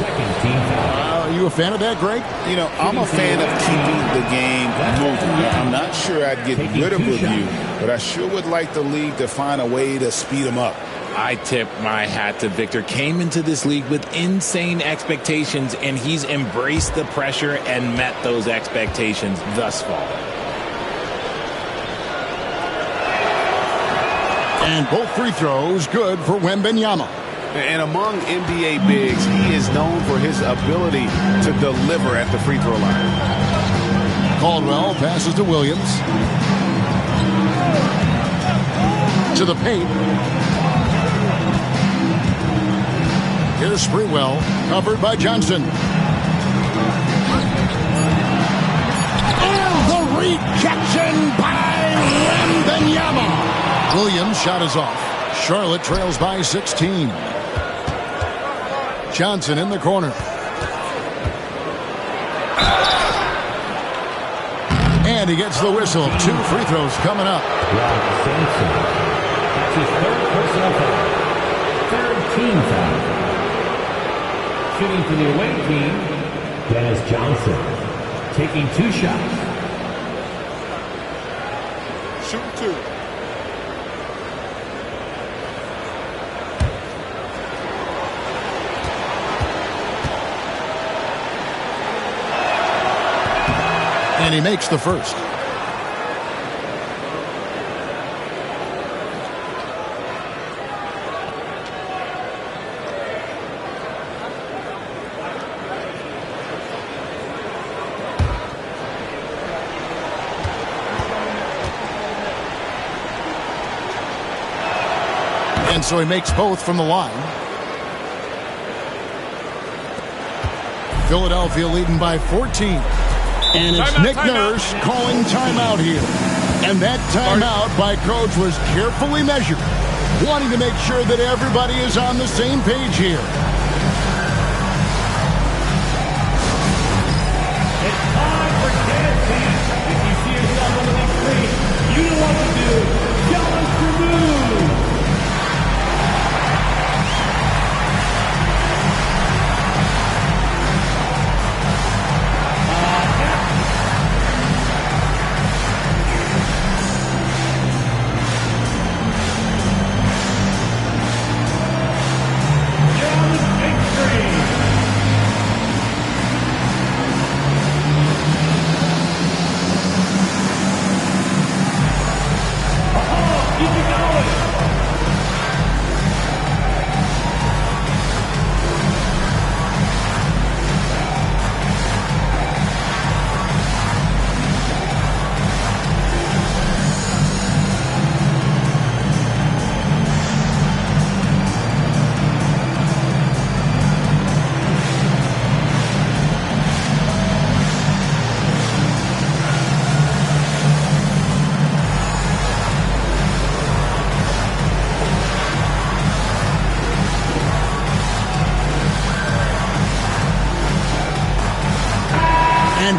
You a fan of that, Greg? You know, I'm a fan of keeping the game moving. I'm not sure I'd get rid of review, but I sure would like the league to find a way to speed them up. I tip my hat to Victor. Came into this league with insane expectations, and he's embraced the pressure and met those expectations thus far. And both free throws good for Wembanyama. And among NBA bigs, he is known for his ability to deliver at the free throw line. Caldwell passes to Williams. To the paint. Here's Sprewell, covered by Johnson. And the rejection by Wembanyama. Williams' shot is off. Charlotte trails by 16. Johnson in the corner. And he gets the whistle. 2 free throws coming up. That's his third personal foul. Third team foul. Shooting for the away team, Dennis Johnson. Taking 2 shots. Shoot 2. And he makes the first. And so he makes both from the line. Philadelphia leading by 14. And it's Nick Nurse calling timeout here. And that timeout by Coach was carefully measured, wanting to make sure that everybody is on the same page here. It's time for dancing. If you see yourself on the big screen, you know what to do. Challenge your move.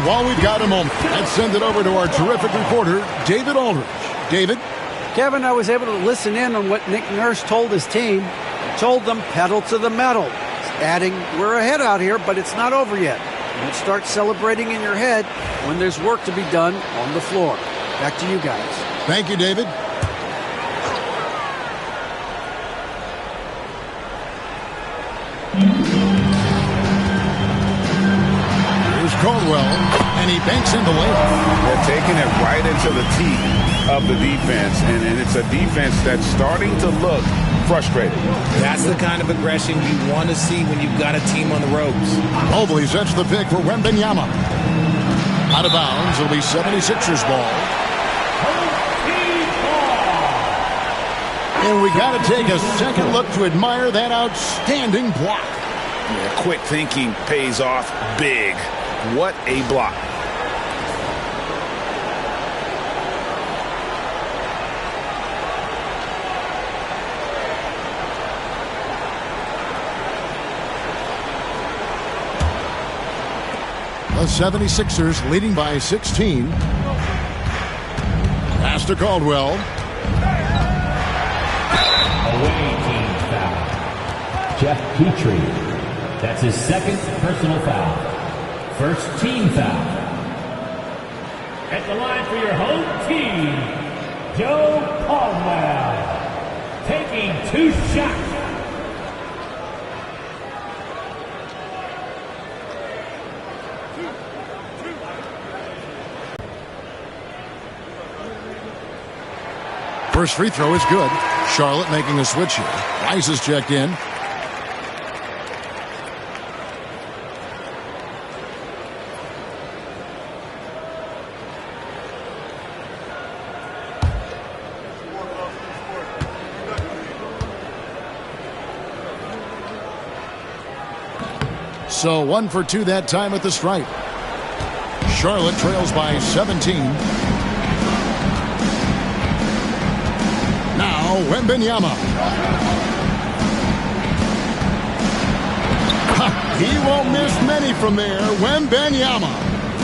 While we've got a moment, let's send it over to our terrific reporter, David Aldridge. David? Kevin, I was able to listen in on what Nick Nurse told his team. He told them pedal to the metal, adding, we're ahead out here, but it's not over yet. Don't start celebrating in your head when there's work to be done on the floor. Back to you guys. Thank you, David. Caldwell, and he banks in the layup. They're taking it right into the teeth of the defense, and it's a defense that's starting to look frustrated. That's the kind of aggression you want to see when you've got a team on the ropes. Mobley sets the pick for Wembanyama. Out of bounds, it'll be 76ers ball. And we got to take a second look to admire that outstanding block. Yeah, quick thinking pays off big. What a block. The 76ers leading by 16. Pass to Caldwell. Away team foul. Jeff Petrie. That's his second personal foul. First team foul. At the line for your home team, Joe Caldwell. Taking 2 shots. First free throw is good. Charlotte making a switch here. Rice is checked in. So 1 for 2 that time at the stripe. Charlotte trails by 17. Now Wembanyama. He won't miss many from there. Wembanyama.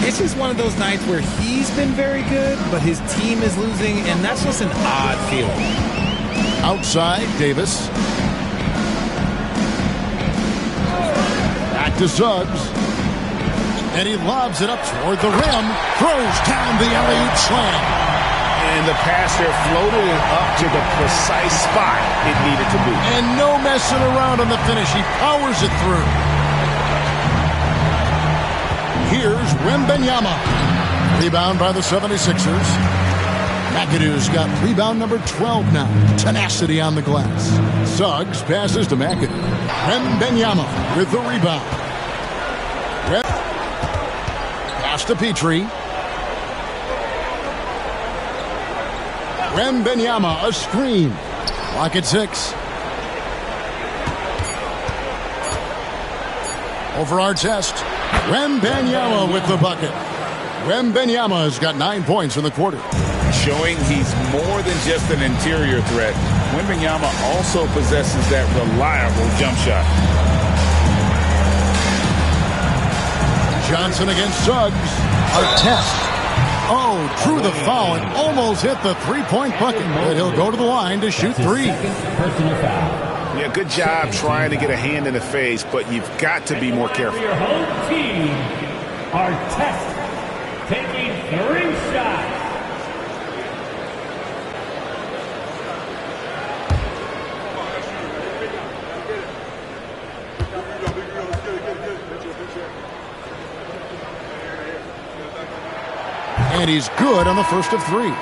It's just one of those nights where he's been very good, but his team is losing, and that's just an odd feeling. Outside, Davis. Back to Suggs. And he lobs it up toward the rim. Throws down the alley-oop slam. And the pass there floated it up to the precise spot it needed to be. And no messing around on the finish. He powers it through. Here's Wembanyama. Rebound by the 76ers. McAdoo's got rebound number 12 now. Tenacity on the glass. Suggs passes to McAdoo. Wembanyama with the rebound. Pass to Petrie. Wembanyama, a screen. Clock at 6. Over Artest. Wembanyama with the bucket. Wembanyama has got 9 points in the quarter. Showing he's more than just an interior threat. Wembanyama also possesses that reliable jump shot. Johnson against Suggs. Artest. Oh, drew the foul and almost hit the three-point bucket. But he'll go to the line to shoot 3. Yeah, good job trying to get a hand in the face, but you've got to be more careful. Your home team, Artest, taking 3 shots. And he's good on the first of 3.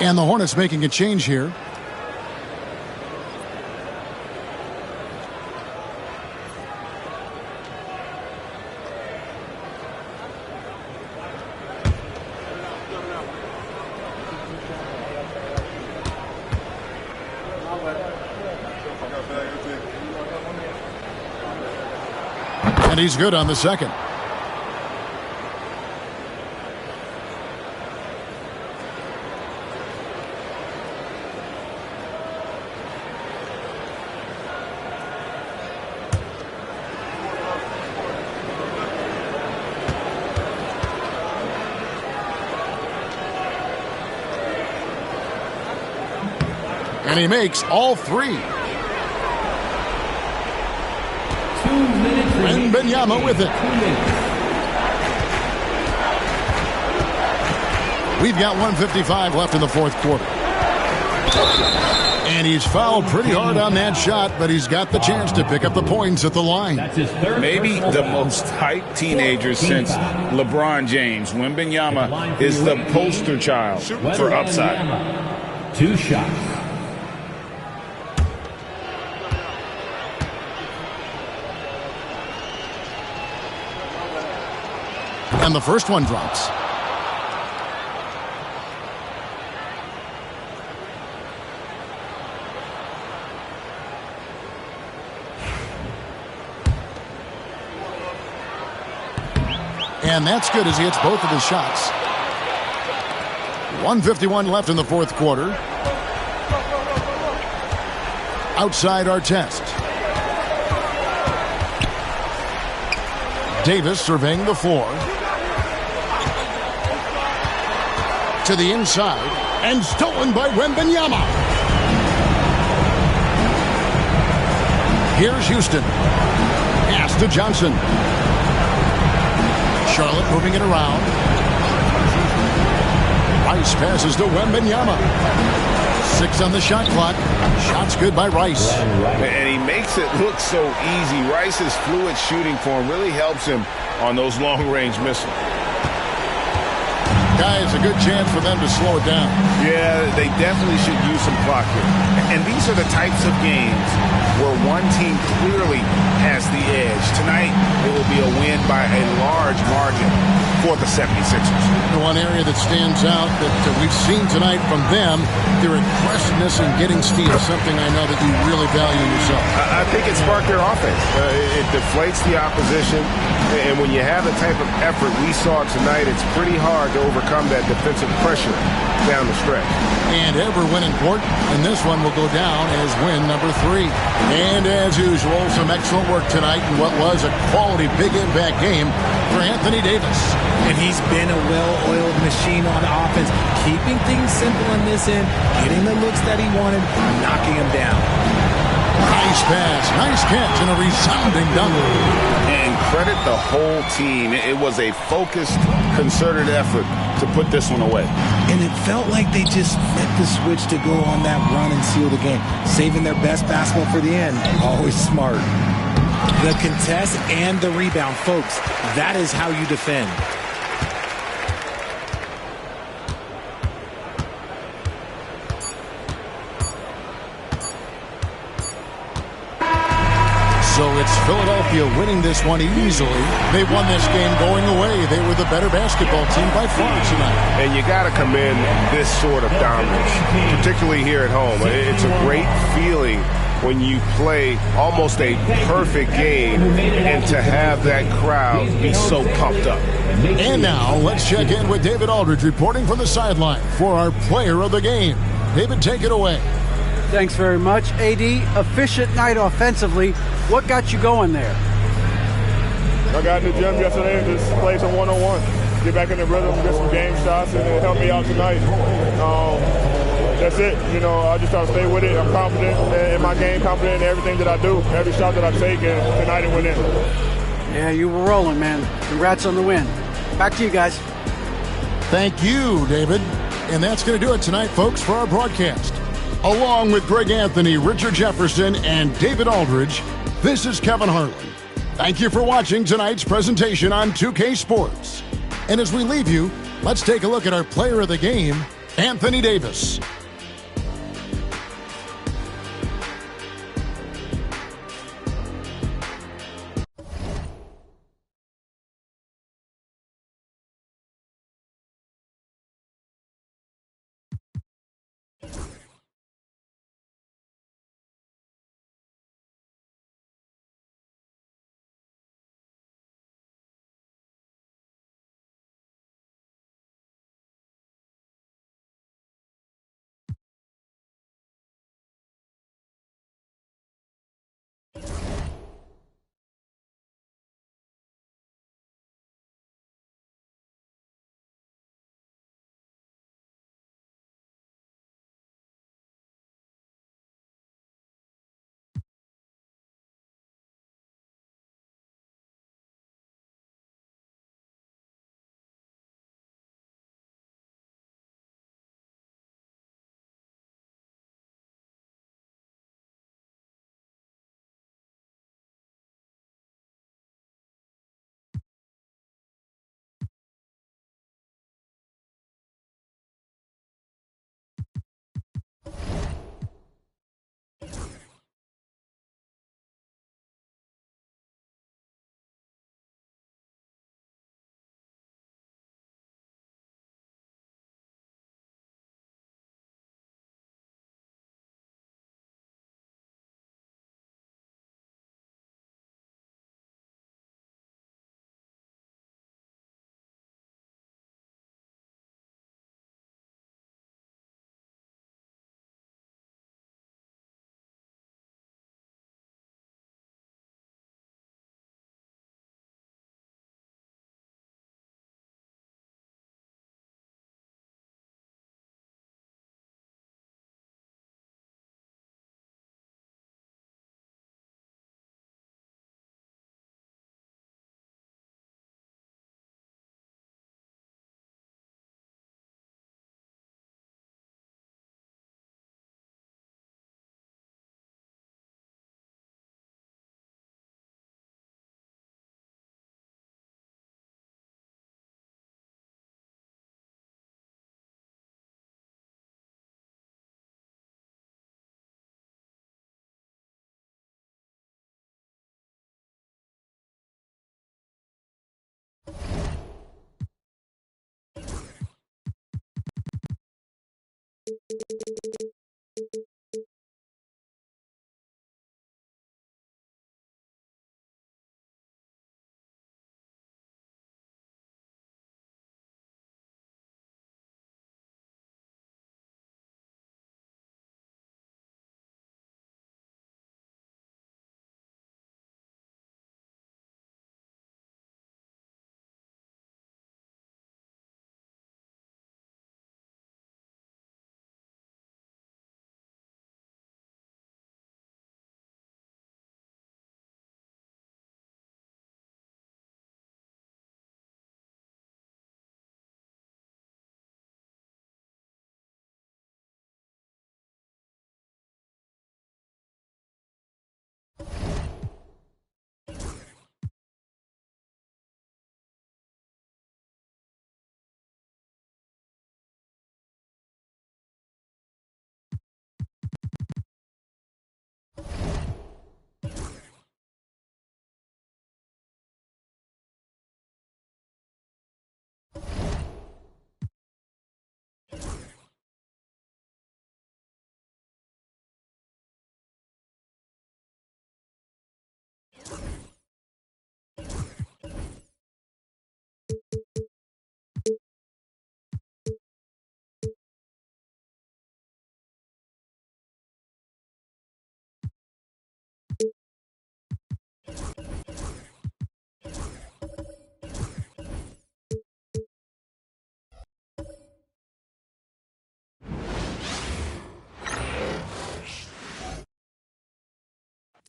And the Hornets making a change here. And he's good on the second. And he makes all 3. Wembanyama with it. We've got 1:55 left in the fourth quarter. And he's fouled pretty hard on that shot, but he's got the chance to pick up the points at the line. Maybe the most hyped teenager since LeBron James. Wembanyama is the poster child for upside. 2 shots. And the first one drops. And that's good as he hits both of his shots. 1:51 left in the fourth quarter. Outside Artest. Davis surveying the floor. To the inside, and stolen by Wembanyama. Here's Houston. Pass to Johnson. Charlotte moving it around. Rice passes to Wembanyama. 6 on the shot clock. Shots good by Rice. And he makes it look so easy. Rice's fluid shooting form really helps him on those long-range missiles. Guys, a good chance for them to slow it down. Yeah, they definitely should use some clock here. And these are the types of games where one team clearly has the edge. Tonight, it will be a win by a large margin for the 76ers. The one area that stands out that we've seen tonight from them, their aggressiveness in getting steals, something I know that you really value yourself. I think it sparked their offense. It deflates the opposition. And when you have the type of effort we saw tonight, it's pretty hard to overcome that defensive pressure down the stretch. And ever win important, and this one will go down as win number 3. And as usual, some excellent work tonight in what was a quality big impact game for Anthony Davis. And he's been a well-oiled machine on offense, keeping things simple on this end, getting the looks that he wanted, knocking them down. Nice pass, nice catch, and a resounding dunk. And credit the whole team. It was a focused, concerted effort to put this one away. And it felt like they just flipped the switch to go on that run and seal the game, saving their best basketball for the end. Always smart. The contest and the rebound, folks. That is how you defend. So it's Philadelphia winning this one easily. They won this game going away. They were the better basketball team by far tonight. And you got to commend this sort of dominance, particularly here at home. It's a great feeling when you play almost a perfect game and to have that crowd be so pumped up. And now let's check in with David Aldridge reporting from the sideline for our player of the game. David, take it away. Thanks very much, AD. Efficient night offensively. What got you going there? I got in the gym yesterday and just played some one-on-one. Get back in the rhythm, get some game shots, and it helped me out tonight. That's it. You know, I just try to stay with it. I'm confident in my game, confident in everything that I do, every shot that I take, and tonight it went in. Yeah, you were rolling, man. Congrats on the win. Back to you guys. Thank you, David. And that's going to do it tonight, folks, for our broadcast. Along with Greg Anthony, Richard Jefferson, and David Aldridge, this is Kevin Harlan. Thank you for watching tonight's presentation on 2K Sports. And as we leave you, let's take a look at our player of the game, Anthony Davis.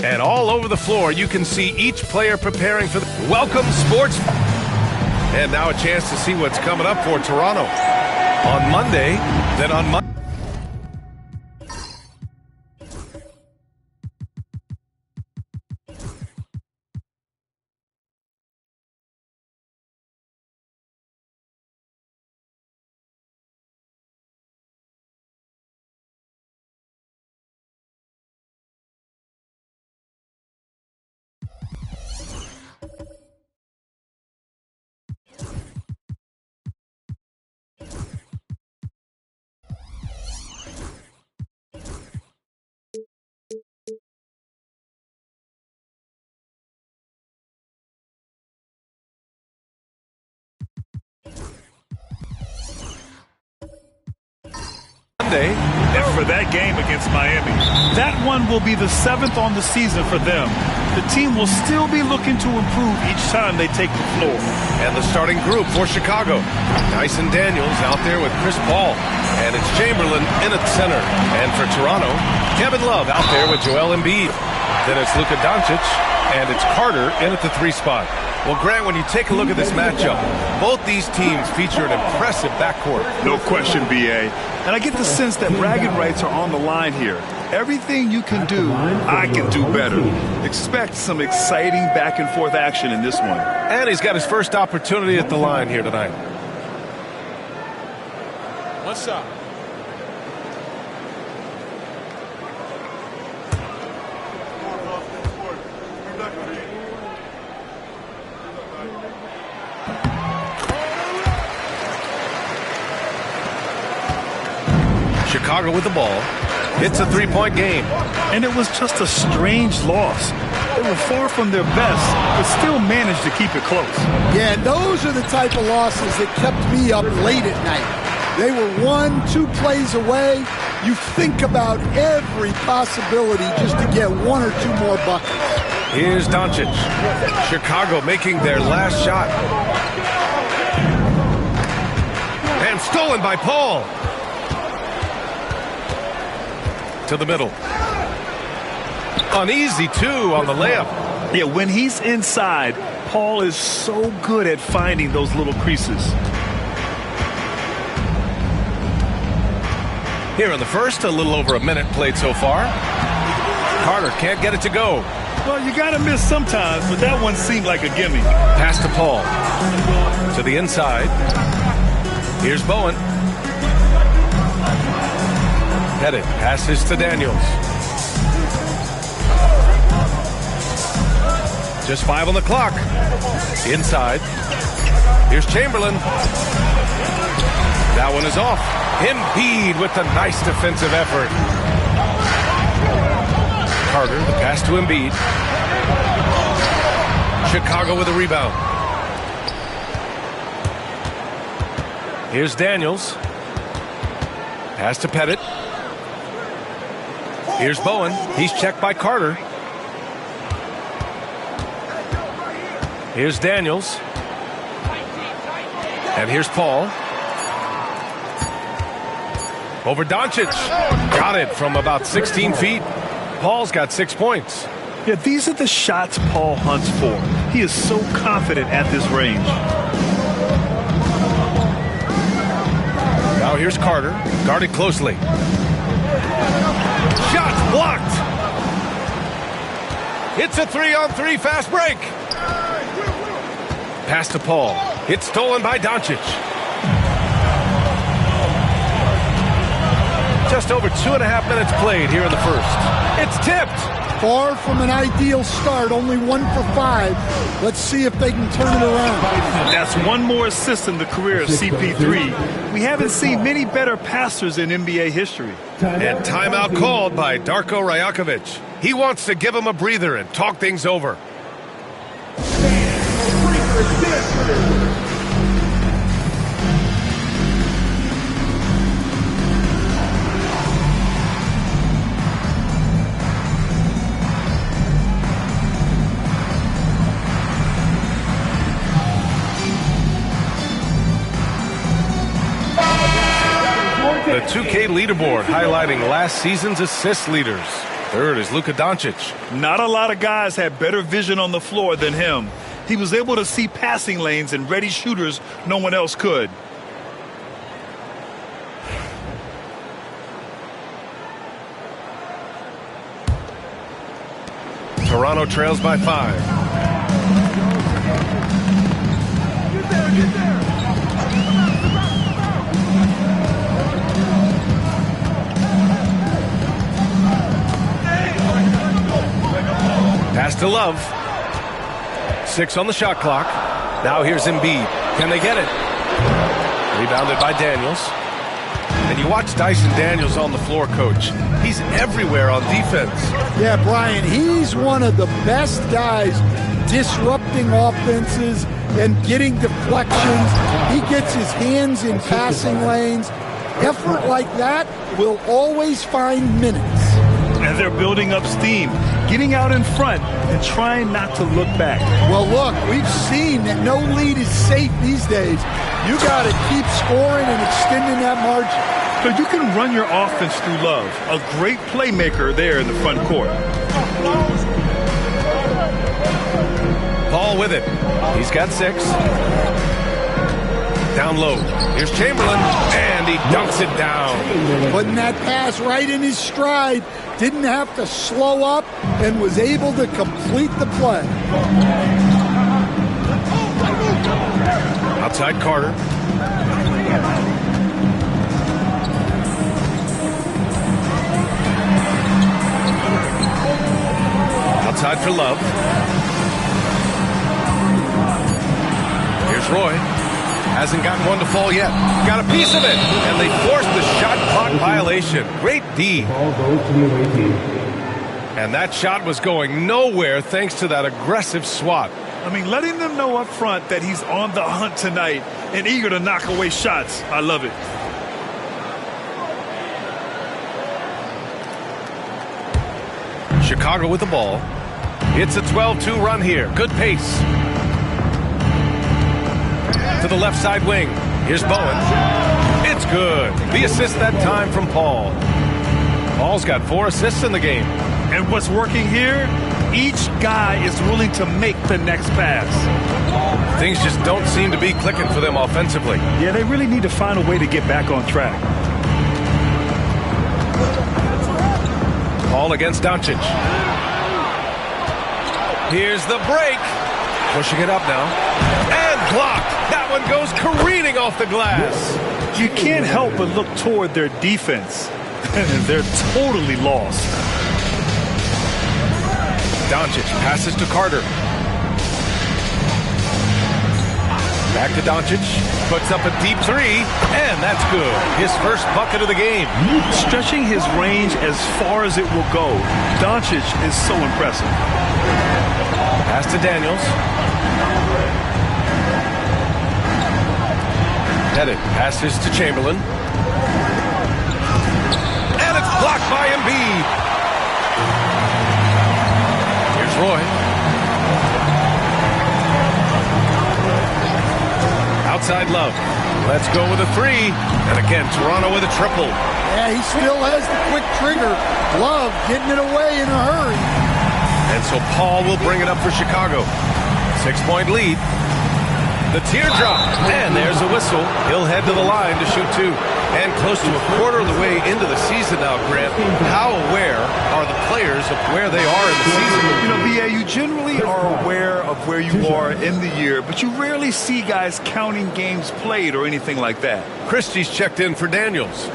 And all over the floor, you can see each player preparing for the Welcome Sports. And now a chance to see what's coming up for Toronto on Monday. Then on Monday. And for that game against Miami, that one will be the 7th on the season for them. The team will still be looking to improve each time they take the floor. And the starting group for Chicago. Dyson Daniels out there with Chris Paul. And it's Chamberlain in at center. And for Toronto, Kevin Love out there with Joel Embiid. Then it's Luka Doncic. And it's Carter in at the 3 spot. Well, Grant, when you take a look at this matchup, both these teams feature an impressive backcourt. No question, B.A. And I get the sense that bragging rights are on the line here. Everything you can do, I can do better. Expect some exciting back-and-forth action in this one. And he's got his first opportunity at the line here tonight. What's up? Chicago with the ball. It's a 3-point game. And it was just a strange loss. They were far from their best, but still managed to keep it close. Yeah, those are the type of losses that kept me up late at night. They were 1-2 plays away. You think about every possibility just to get 1 or 2 more buckets. Here's Doncic. Chicago making their last shot. And stolen by Paul. To the middle. Uneasy, too, on the layup. Yeah, when he's inside, Paul is so good at finding those little creases. Here in the first, a little over a minute played so far. Carter can't get it to go. Well, you got to miss sometimes, but that one seemed like a gimme. Pass to Paul. To the inside. Here's Bowen. Pettit passes to Daniels. Just 5 on the clock. Inside. Here's Chamberlain. That one is off. Embiid with the nice defensive effort. Carter, the pass to Embiid. Chicago with a rebound. Here's Daniels. Pass to Pettit. Here's Bowen. He's checked by Carter. Here's Daniels. And here's Paul. Over Doncic. Got it from about 16 feet. Paul's got 6 points. Yeah, these are the shots Paul hunts for. He is so confident at this range. Now here's Carter. Guarded closely. Shots blocked. It's a 3-on-3 fast break. Pass to Paul. It's stolen by Doncic. Just over 2.5 minutes played here in the first. It's tipped. Far from an ideal start, only 1 for 5. Let's see if they can turn it around. That's one more assist in the career of CP3. We haven't seen many better passers in NBA history. And timeout called by Darko Rajakovic. He wants to give him a breather and talk things over. The 2K leaderboard highlighting last season's assist leaders. Third is Luka Doncic. Not a lot of guys had better vision on the floor than him. He was able to see passing lanes and ready shooters no one else could. Toronto trails by 5. Pass to Love. 6 on the shot clock. Now here's Embiid. Can they get it? Rebounded by Daniels. And you watch Dyson Daniels on the floor, Coach. He's everywhere on defense. Yeah, Brian, he's one of the best guys disrupting offenses and getting deflections. He gets his hands in passing lanes. Effort like that will always find minutes. And they're building up steam, getting out in front and trying not to look back. Well, look, we've seen that no lead is safe these days. You got to keep scoring and extending that margin. So you can run your offense through Love, a great playmaker there in the front court. Paul with it. He's got 6. Down low. Here's Chamberlain, and he dunks it down. Putting that pass right in his stride. Didn't have to slow up and was able to complete the play. Outside Carter. Outside for Love. Here's Roy. Hasn't gotten one to fall yet. Got a piece of it. And they forced the shot clock violation. Great D. And that shot was going nowhere thanks to that aggressive swat. I mean, letting them know up front that he's on the hunt tonight and eager to knock away shots. I love it. Chicago with the ball. It's a 12-2 run here. Good pace. To the left side wing. Here's Bowen. It's good. The assist that time from Paul. Paul's got 4 assists in the game. And what's working here? Each guy is willing to make the next pass. Things just don't seem to be clicking for them offensively. Yeah, they really need to find a way to get back on track. Paul against Doncic. Here's the break. Pushing it up now. And blocked. That one goes careening off the glass. You can't help but look toward their defense. And they're totally lost. Doncic passes to Carter. Back to Doncic. Puts up a deep 3. And that's good. His first bucket of the game. Stretching his range as far as it will go. Doncic is so impressive. Pass to Daniels. Headed. Passes to Chamberlain. And it's blocked by Embiid. Here's Roy. Outside Love. Let's go with a 3. And again, Toronto with a triple. Yeah, he still has the quick trigger. Love getting it away in a hurry. And so Paul will bring it up for Chicago. 6-point lead. The teardrop. And there's a whistle. He'll head to the line to shoot 2. And close to a quarter of the way into the season now, Grant. How aware are the players of where they are in the season? You know, B.A., you generally are aware of where you are in the year, but you rarely see guys counting games played or anything like that. Christie's checked in for Daniels.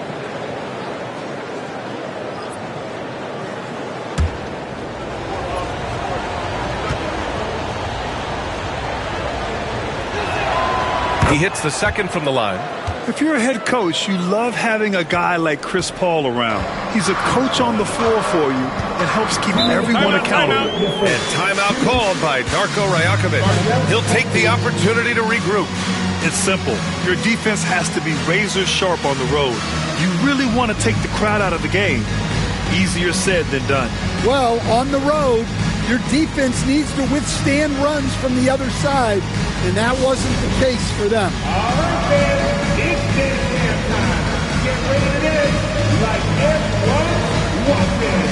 He hits the second from the line. If you're a head coach, you love having a guy like Chris Paul around. He's a coach on the floor for you and helps keep everyone accountable. And timeout called by Darko Rajakovic. He'll take the opportunity to regroup. It's simple. Your defense has to be razor sharp on the road. You really want to take the crowd out of the game. Easier said than done. Well, on the road, your defense needs to withstand runs from the other side, and that wasn't the case for them. All right, fans, it's dance time. Get ready to dance like everyone wants it.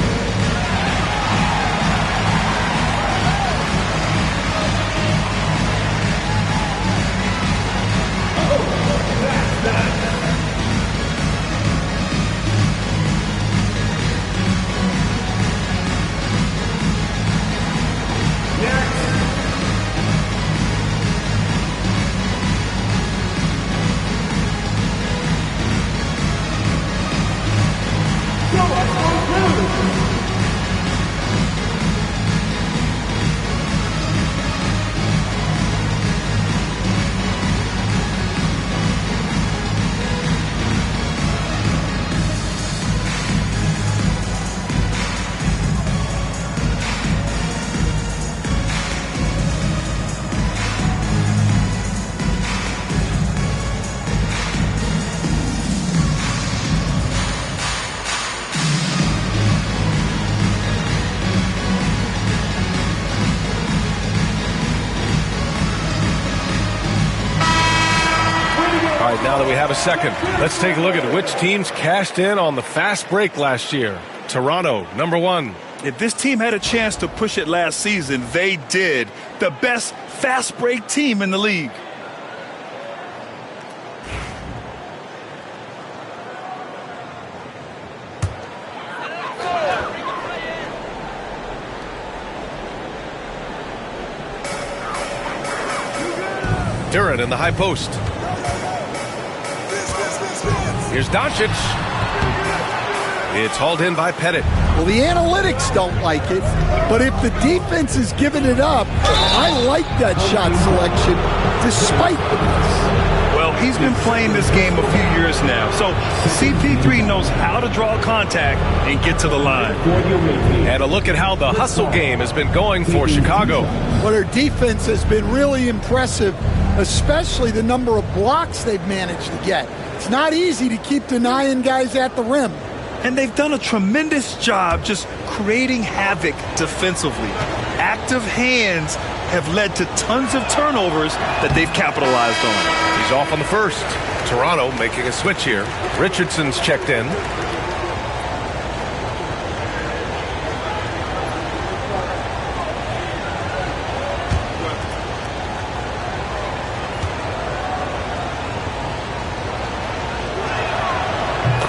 Now that we have a second, let's take a look at which teams cashed in on the fast break last year. Toronto, number 1. If this team had a chance to push it last season, they did. The best fast break team in the league. Duran in the high post. Here's Doncic. It's hauled in by Pettit. Well, the analytics don't like it, but if the defense is giving it up, I like that shot selection despite the miss. Well, he's been playing this game a few years now, so CP3 knows how to draw contact and get to the line. And a look at how the hustle game has been going for Chicago. Well, their defense has been really impressive, especially the number of blocks they've managed to get. It's not easy to keep denying guys at the rim. And they've done a tremendous job just creating havoc defensively. Active hands have led to tons of turnovers that they've capitalized on. He's off on the first. Toronto making a switch here. Richardson's checked in.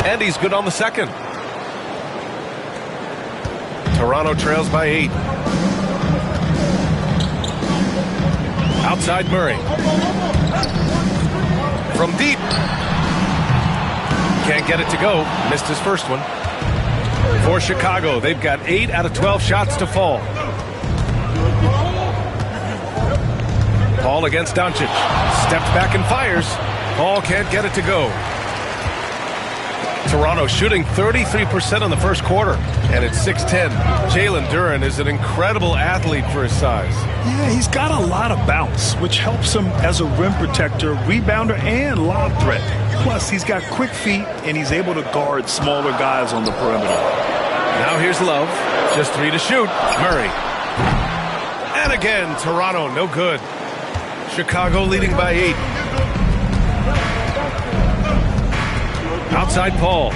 And he's good on the second. Toronto trails by 8. Outside Murray. From deep. Can't get it to go. Missed his first one. For Chicago, they've got 8 out of 12 shots to fall. Paul against Doncic. Steps back and fires. Paul can't get it to go. Toronto shooting 33% in the first quarter, and it's 6-10. Jalen Duran is an incredible athlete for his size. Yeah, he's got a lot of bounce, which helps him as a rim protector, rebounder, and lob threat. Plus, he's got quick feet, and he's able to guard smaller guys on the perimeter. Now here's Love. Just 3 to shoot. Murray. And again, Toronto, no good. Chicago leading by 8. Outside Paul.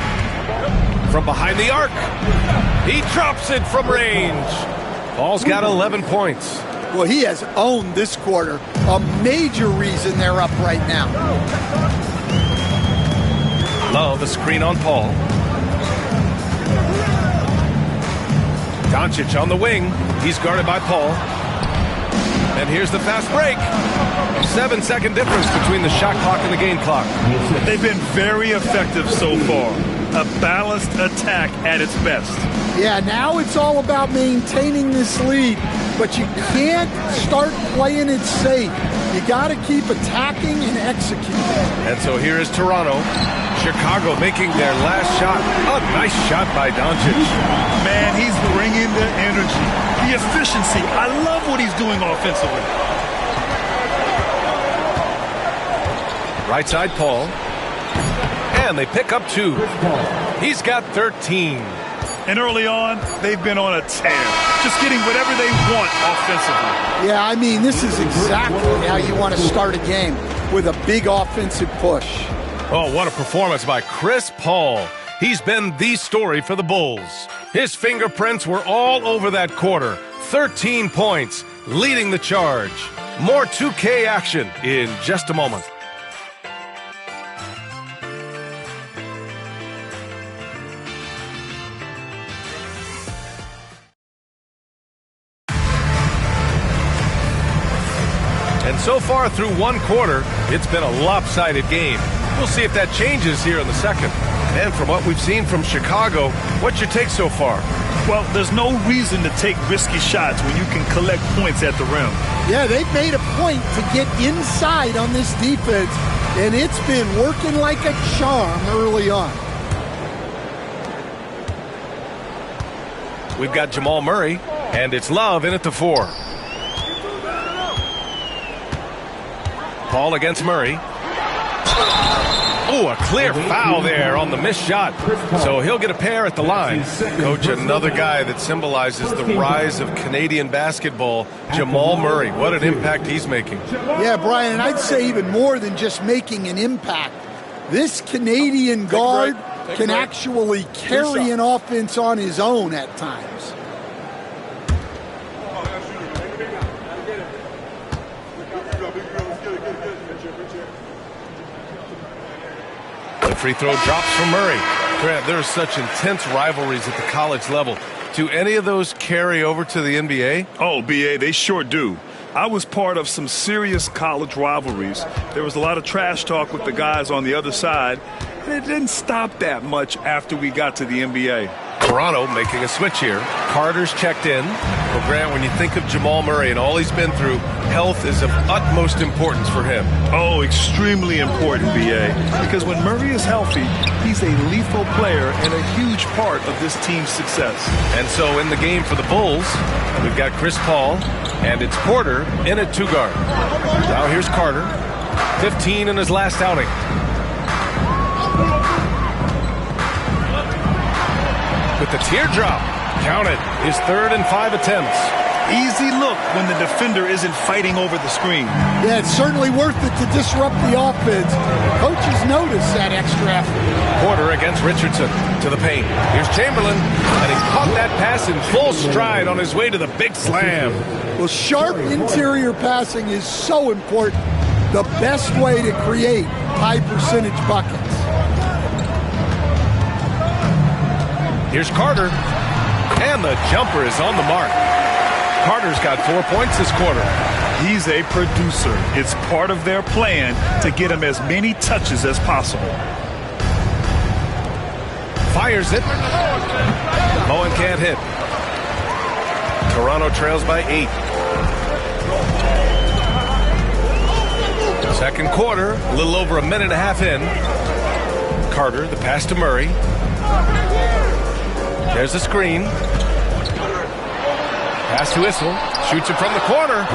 From behind the arc. He drops it from range. Paul's got 11 points. Well, he has owned this quarter. A major reason they're up right now. Love, a screen on Paul. Doncic on the wing. He's guarded by Paul. And here's the fast break. 7-second difference between the shot clock and the game clock. They've been very effective so far. A balanced attack at its best. Yeah, now it's all about maintaining this lead, but you can't start playing it safe. You got to keep attacking and executing. And so here is Toronto. Chicago making their last shot. A nice shot by Doncic. Man, he's bringing the energy, the efficiency. I love what he's doing offensively. Right side Paul. And they pick up 2. He's got 13. And early on, they've been on a tear. Just getting whatever they want offensively. Yeah, I mean, this is exactly how you want to start a game, with a big offensive push. Oh, what a performance by Chris Paul. He's been the story for the Bulls. His fingerprints were all over that quarter. 13 points, leading the charge. More 2K action in just a moment. And so far through one quarter, it's been a lopsided game. We'll see if that changes here in the second. And from what we've seen from Chicago, what's your take so far? Well, there's no reason to take risky shots when you can collect points at the rim. Yeah, they've made a point to get inside on this defense, and it's been working like a charm early on. We've got Jamal Murray, and it's Love in at the 4. Paul against Murray. Oh, a clear foul there on the missed shot. So he'll get a pair at the line. Coach, another guy that symbolizes the rise of Canadian basketball, Jamal Murray. What an impact he's making. Yeah, Brian, and I'd say even more than just making an impact. This Canadian guard can actually carry an offense on his own at times. The free throw drops from Murray. Grant, there are such intense rivalries at the college level. Do any of those carry over to the NBA? Oh, BA, they sure do. I was part of some serious college rivalries. There was a lot of trash talk with the guys on the other side, and it didn't stop that much after we got to the NBA. Toronto making a switch here. Carter's checked in. Well, Grant, when you think of Jamal Murray and all he's been through, health is of utmost importance for him. Oh, extremely important, BA. Because when Murray is healthy, he's a lethal player and a huge part of this team's success. And so in the game for the Bulls, we've got Chris Paul, and it's Porter in at 2 guard. Now here's Carter, 15 in his last outing. With the teardrop, counted, his 3rd and 5 attempts. Easy look when the defender isn't fighting over the screen. Yeah, it's certainly worth it to disrupt the offense. Coaches notice that extra effort. Porter against Richardson to the paint. Here's Chamberlain, and he caught that pass in full stride on his way to the big slam. Well, sharp interior passing is so important. The best way to create high percentage buckets. Here's Carter, and the jumper is on the mark. Carter's got 4 points this quarter. He's a producer. It's part of their plan to get him as many touches as possible. Fires it. Bowen can't hit. Toronto trails by 8. Second quarter, a little over a minute and a half in. Carter, the pass to Murray. There's the screen. Pass to Issel. Shoots it from the corner.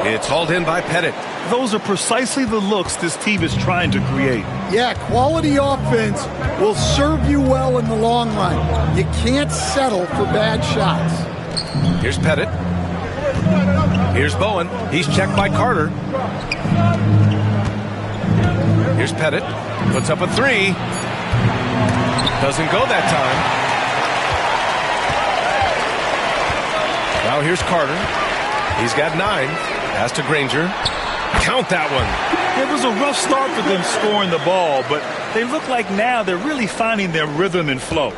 It's hauled in by Pettit. Those are precisely the looks this team is trying to create. Yeah, quality offense will serve you well in the long run. You can't settle for bad shots. Here's Pettit. Here's Bowen. He's checked by Carter. Here's Pettit. Puts up a 3. Doesn't go that time. Now here's Carter. He's got 9. Pass to Granger. Count that one. It was a rough start for them scoring the ball, but they look like now they're really finding their rhythm and flow.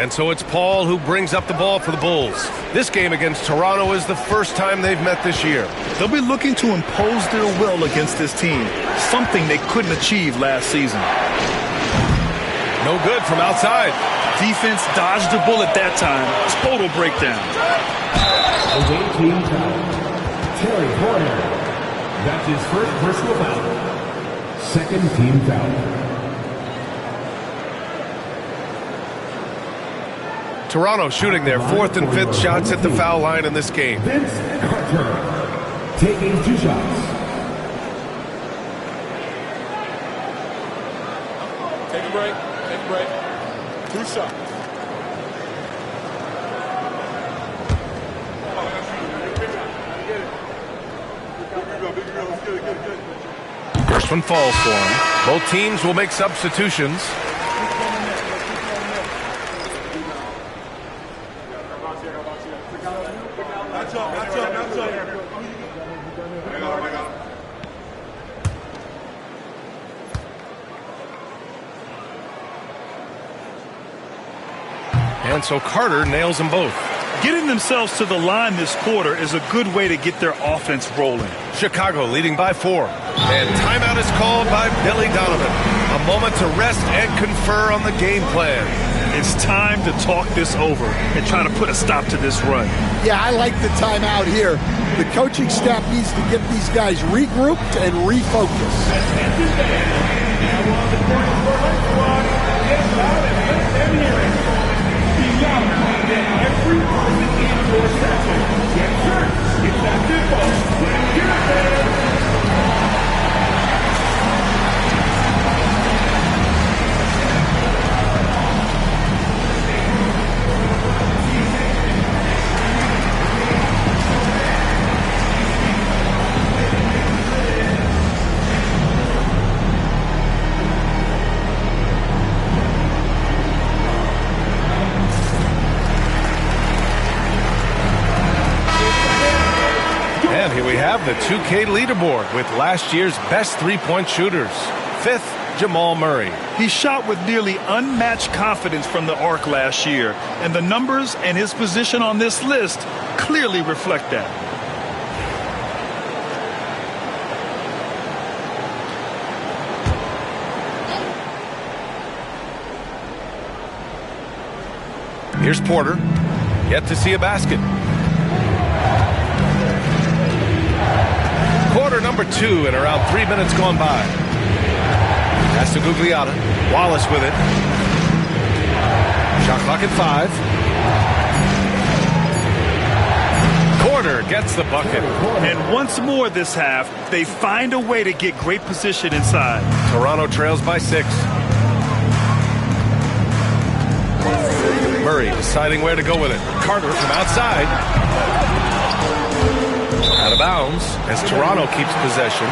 And so it's Paul who brings up the ball for the Bulls. This game against Toronto is the first time they've met this year. They'll be looking to impose their will against this team, something they couldn't achieve last season. No good from outside. Defense dodged a bullet that time. Total breakdown. Away team foul. Terry Porter. That's his first personal foul. Second team foul. Toronto shooting their 4th and 5th shots at the foul line in this game. Vince Carter taking 2 shots. Take a break. Take a break. 2 shots. First one falls for him. Both teams will make substitutions. And so Carter nails them both. Getting themselves to the line this quarter is a good way to get their offense rolling. Chicago leading by 4. And timeout is called by Billy Donovan. A moment to rest and confer on the game plan. It's time to talk this over and try to put a stop to this run. Yeah, I like the timeout here. The coaching staff needs to get these guys regrouped and refocused. Every person in your section. Get shirts. It's that simple. Get your And here we have the 2K leaderboard with last year's best three-point shooters. 5th, Jamal Murray. He shot with nearly unmatched confidence from the arc last year, and the numbers and his position on this list clearly reflect that. Here's Porter. Yet to see a basket. Quarter number 2 and around 3 minutes gone by. Pass to Gugliotta. Wallace with it. Shot clock at 5. Porter gets the bucket. And once more this half, they find a way to get great position inside. Toronto trails by 6. Murray deciding where to go with it. Carter from outside. Out of bounds as Toronto keeps possession.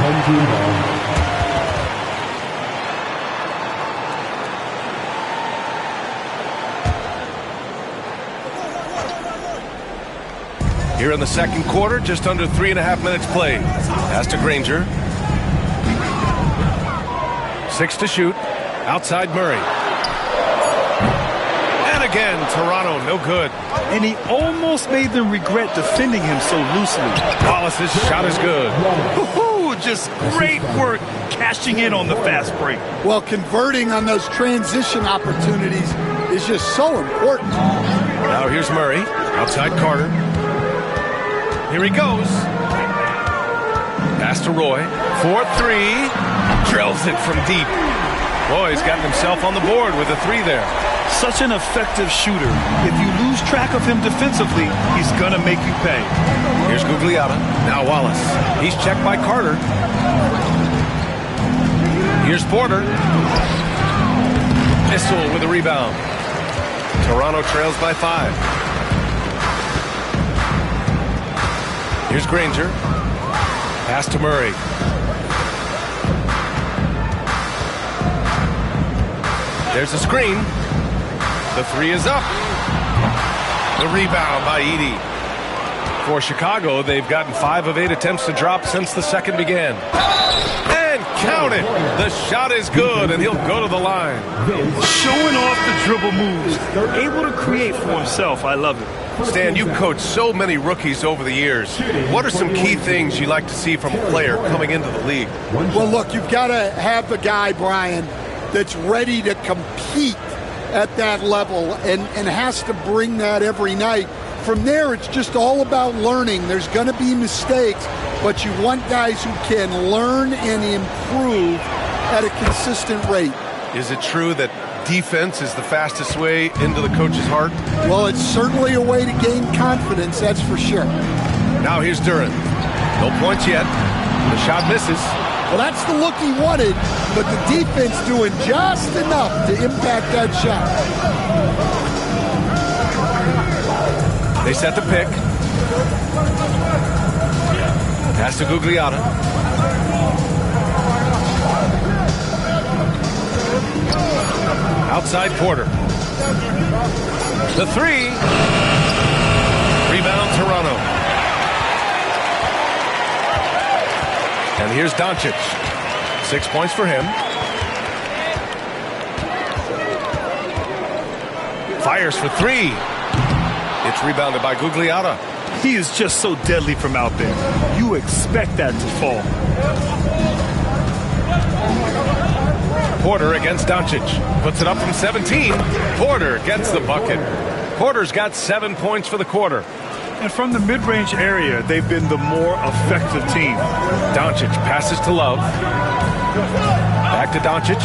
Here in the second quarter, just under 3.5 minutes played. Pass to Granger. 6 to shoot. Outside Murray. And again, Toronto, no good. And he almost made them regret defending him so loosely. Wallace's shot is good. Woo-hoo, just great work cashing in on the fast break. Well, converting on those transition opportunities is just so important. Now here's Murray. Outside Carter. Here he goes. Pass to Roy. 4-3. Drills it from deep. Roy's gotten himself on the board with a 3 there. Such an effective shooter. If you lose track of him defensively, he's going to make you pay. Here's Gugliotta. Now Wallace. He's checked by Carter. Here's Porter. Missile with a rebound. Toronto trails by 5. Here's Granger. Pass to Murray. There's a screen. The 3 is up. The rebound by Edey. For Chicago, they've gotten 5 of 8 attempts to drop since the second began. And count it. The shot is good, and he'll go to the line. Showing off the dribble moves. Able to create for himself. I love it. Stan, you've coached so many rookies over the years. What are some key things you like to see from a player coming into the league? Well, look, you've got to have the guy, Brian, that's ready to compete at that level and has to bring that every night. From there, it's just all about learning. There's going to be mistakes, but you want guys who can learn and improve at a consistent rate. Is it true that defense is the fastest way into the coach's heart? Well, it's certainly a way to gain confidence, that's for sure. Now here's Duren. No points yet. The shot misses. Well, that's the look he wanted, but the defense doing just enough to impact that shot. They set the pick. Pass to Gugliotta. Outside Porter. The 3. Rebound Toronto. And here's Doncic. 6 points for him. Fires for 3. It's rebounded by Gugliotta. He is just so deadly from out there. You expect that to fall. Porter against Doncic. Puts it up from 17. Porter gets the bucket. Porter's got 7 points for the quarter. And from the mid-range area, they've been the more effective team. Doncic passes to Love. Back to Doncic.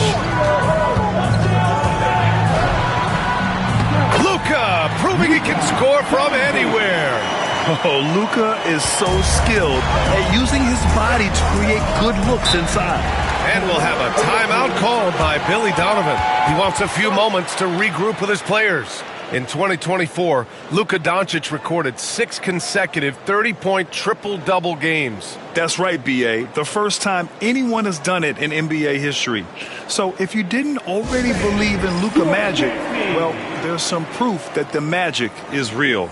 Luka proving he can score from anywhere. Oh, Luka is so skilled at using his body to create good looks inside. And we'll have a timeout called by Billy Donovan. He wants a few moments to regroup with his players. In 2024, Luka Doncic recorded 6 consecutive 30-point triple-double games. That's right, B.A. The first time anyone has done it in NBA history. So if you didn't already believe in Luka magic, well, there's some proof that the magic is real.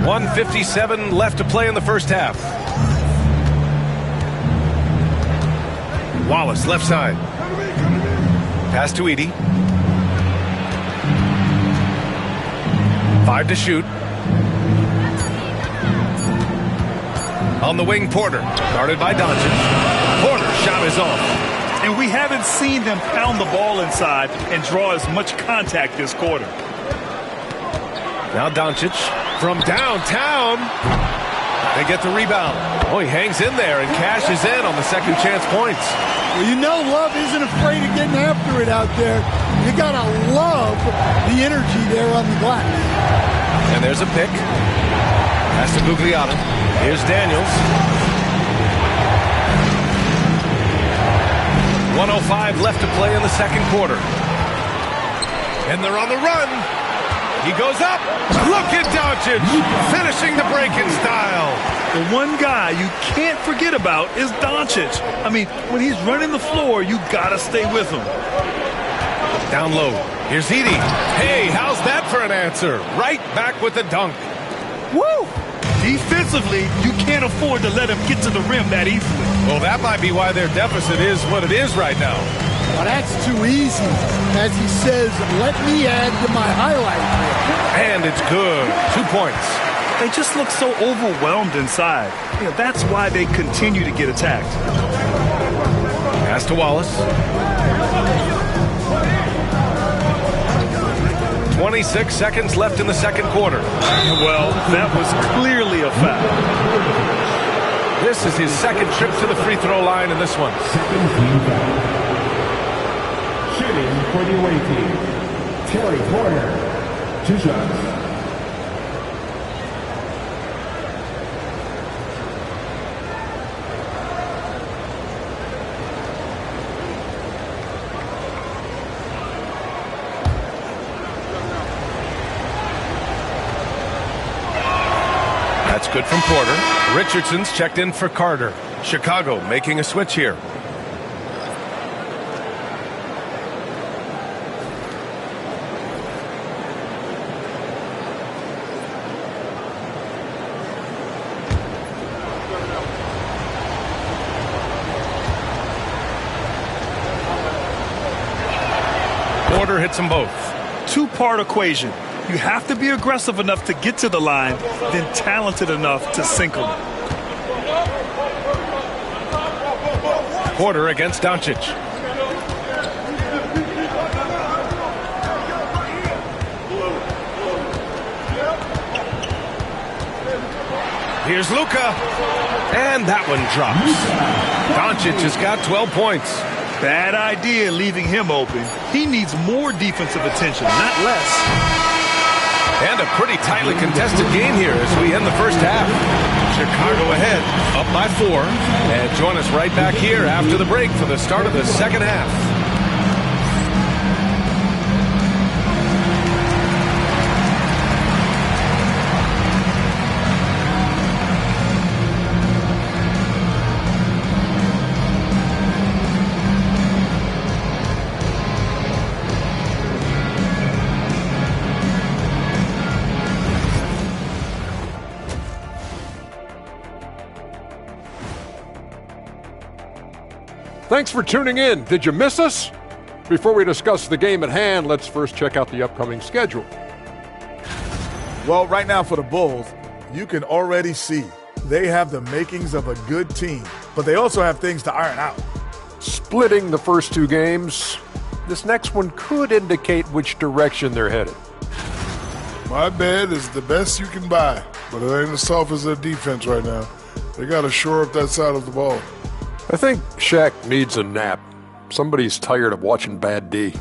1:57 left to play in the first half. Wallace, left side. Pass to Edie. 5 to shoot. On the wing, Porter. Guarded by Doncic. Porter's shot is off. And we haven't seen them pound the ball inside and draw as much contact this quarter. Now Doncic from downtown. They get the rebound. Oh, he hangs in there and cashes in on the second chance points. Well, you know Love isn't afraid of getting after it out there. You got to love the energy there on the glass. And there's a pick. Pass to Gugliotta. Here's Daniels. 1:05 left to play in the second quarter. And they're on the run. He goes up. Look at Doncic finishing the break in style. The one guy you can't forget about is Doncic. I mean, when he's running the floor, you got to stay with him. Down low. Here's Edie. Hey, how's that for an answer? Right back with the dunk. Woo! Defensively, you can't afford to let him get to the rim that easily. Well, that might be why their deficit is what it is right now. Well, that's too easy. As he says, let me add to my highlight reel. And it's good. 2 points. They just look so overwhelmed inside. You know, that's why they continue to get attacked. Pass to Wallace. 26 seconds left in the second quarter. Well, that was clearly a foul. This is his second trip to the free throw line in this one. Second team foul. Shooting for the away team, Terry Porter. 2 shots. That's good from Porter. Richardson's checked in for Carter. Chicago making a switch here. Porter hits them both. Two-part equation. You have to be aggressive enough to get to the line, then talented enough to sink them. Porter against Doncic. Here's Luka. And that one drops. Doncic has got 12 points. Bad idea leaving him open. He needs more defensive attention, not less. And a pretty tightly contested game here as we end the first half. Chicago ahead, up by 4. And join us right back here after the break for the start of the second half. Thanks for tuning in. Did you miss us? Before we discuss the game at hand, let's first check out the upcoming schedule. Well, right now for the Bulls, you can already see they have the makings of a good team, but they also have things to iron out. Splitting the first 2 games, this next one could indicate which direction they're headed. My bed is the best you can buy, but it ain't as soft as their defense right now. They got to shore up that side of the ball. I think Shaq needs a nap. Somebody's tired of watching Bad D.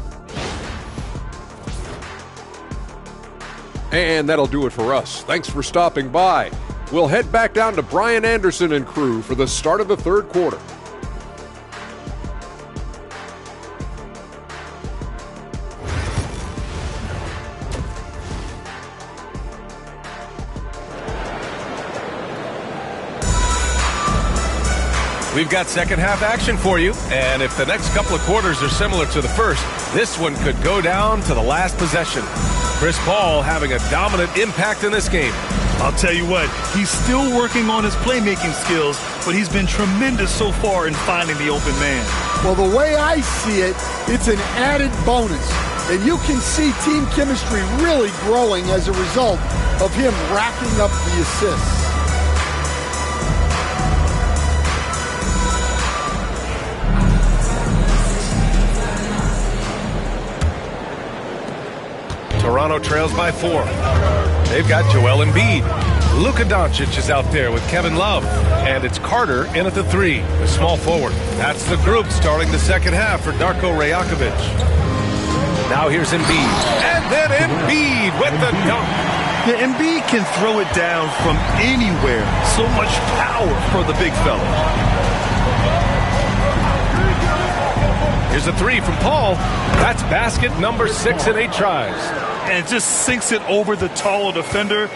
And that'll do it for us. Thanks for stopping by. We'll head back down to Brian Anderson and crew for the start of the third quarter. We've got second half action for you, and if the next couple of quarters are similar to the first, this one could go down to the last possession. Chris Paul having a dominant impact in this game. I'll tell you what, he's still working on his playmaking skills, but he's been tremendous so far in finding the open man. Well, the way I see it, it's an added bonus. And you can see team chemistry really growing as a result of him racking up the assists. Toronto trails by 4. They've got Joel Embiid. Luka Doncic is out there with Kevin Love. And it's Carter in at the 3, the small forward. That's the group starting the second half for Darko Rajakovic. Now here's Embiid. And then Embiid with the dunk. Yeah, Embiid can throw it down from anywhere. So much power for the big fella. Here's a 3 from Paul. That's basket number 6 in 8 tries. And just sinks it over the taller defender.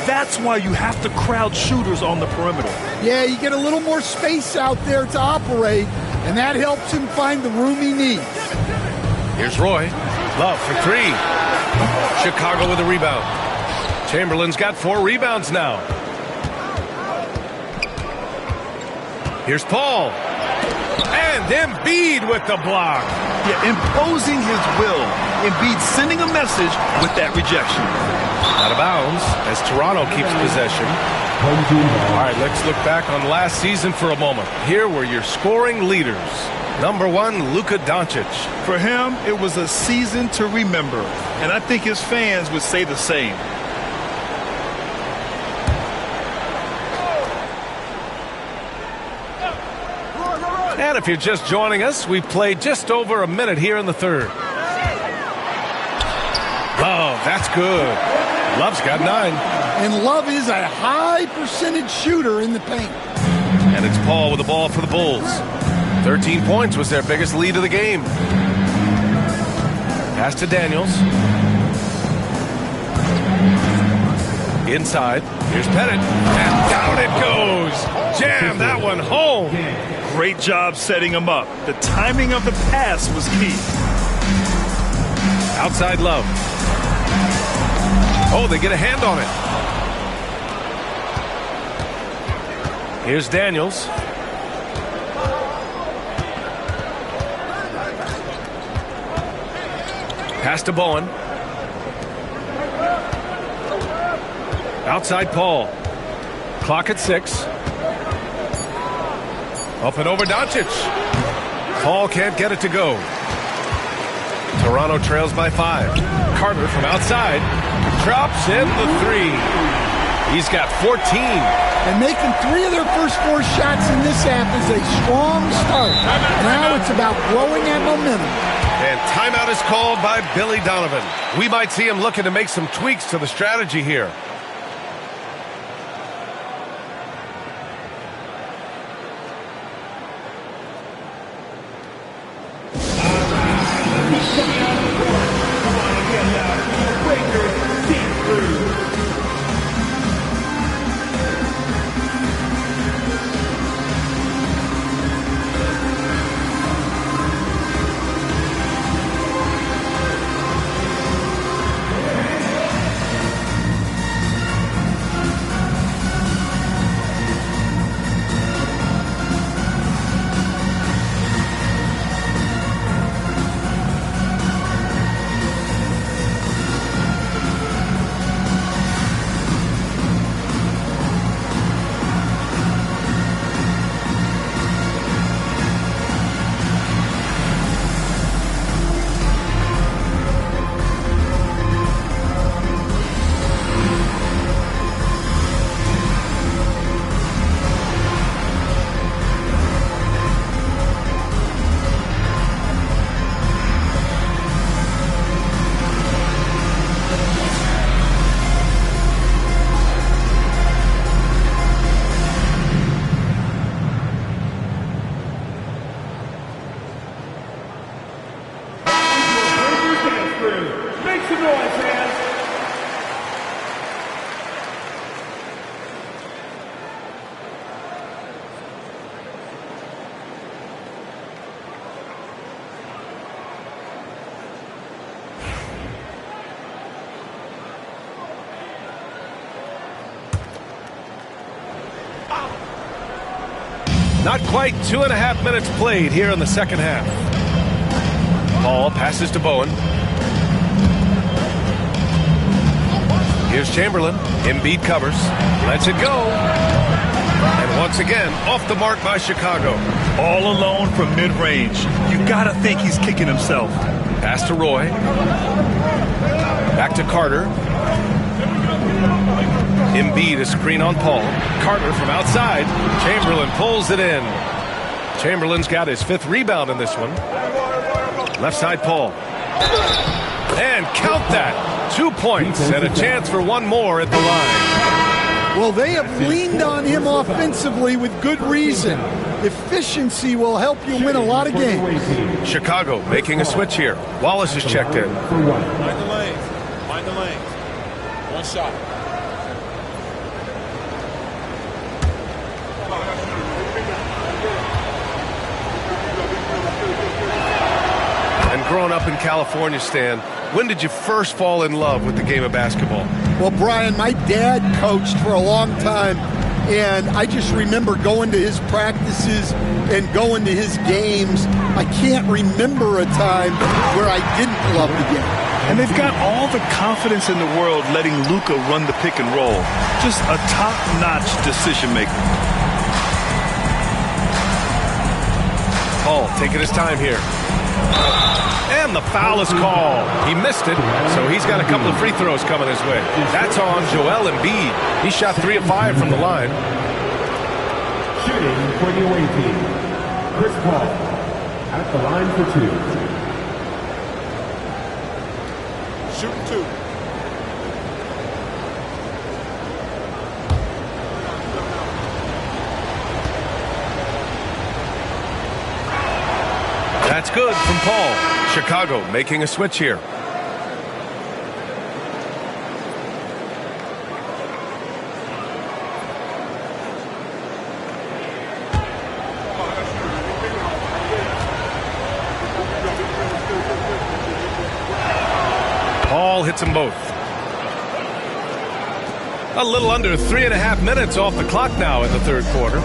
That's why you have to crowd shooters on the perimeter. Yeah, you get a little more space out there to operate, and that helps him find the room he needs. Here's Roy. Love for 3. Chicago with a rebound. Chamberlain's got 4 rebounds now. Here's Paul. And Embiid with the block. Yeah, imposing his will. Embiid sending a message with that rejection. Out of bounds as Toronto keeps possession. All right, let's look back on last season for a moment. Here were your scoring leaders. Number 1, Luka Doncic. For him, it was a season to remember. And I think his fans would say the same. And if you're just joining us, we've played just over a minute here in the third. Love, that's good. Love's got 9. And Love is a high percentage shooter in the paint. And it's Paul with the ball for the Bulls. 13 points was their biggest lead of the game. Pass to Daniels. Inside. Here's Pettit. And down it goes. Jam that one home. Great job setting him up. The timing of the pass was key. Outside Love. Oh, they get a hand on it. Here's Daniels. Pass to Bowen. Outside Paul. Clock at 6. Up and over Doncic. Paul can't get it to go. Toronto trails by 5. Carter from outside. Drops in the 3. He's got 14. And making 3 of their first 4 shots in this half is a strong start. Now it's about growing that momentum. And timeout is called by Billy Donovan. We might see him looking to make some tweaks to the strategy here. Not quite 2.5 minutes played here in the second half. Paul passes to Bowen. Here's Chamberlain. Embiid covers. Lets it go. And once again, off the mark by Chicago. All alone from mid-range. You got to think he's kicking himself. Pass to Roy. Back to Carter. Embiid a screen on Paul. Carter from outside. Chamberlain pulls it in. Chamberlain's got his 5th rebound in this one. Left side Paul. And count that. 2 points and a chance for one more at the line. Well, they have leaned on him offensively with good reason. Efficiency will help you win a lot of games. Chicago making a switch here. Wallace is checked in. Mind the lanes. Mind the lanes. One shot. And growing up in California, Stan, when did you first fall in love with the game of basketball? Well, Brian, my dad coached for a long time, and I just remember going to his practices and going to his games. I can't remember a time where I didn't love the game. And they've got all the confidence in the world letting Luka run the pick and roll. Just a top-notch decision maker. Paul taking his time here. And the foul is called. He missed it, so he's got a couple of free throws coming his way. That's on Joel Embiid. He shot 3 of 5 from the line. Shooting for the away team, Chris Paul at the line for 2. Shoot 2. That's good from Paul. Chicago making a switch here. Paul hits them both. A little under 3.5 minutes off the clock now in the third quarter.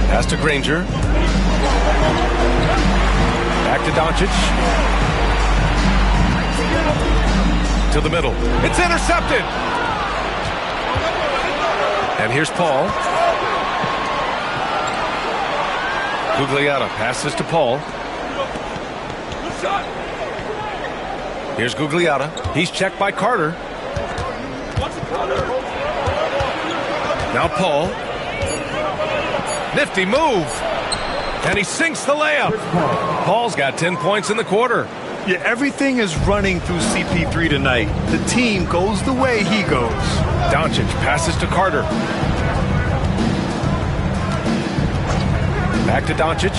Pass to Granger. Back to Doncic. To the middle. It's intercepted. And here's Paul. Gugliotta passes to Paul. Here's Gugliotta. He's checked by Carter. Now Paul. Nifty move. And he sinks the layup. Paul's got 10 points in the quarter. Yeah, everything is running through CP3 tonight. The team goes the way he goes. Doncic passes to Carter. Back to Doncic.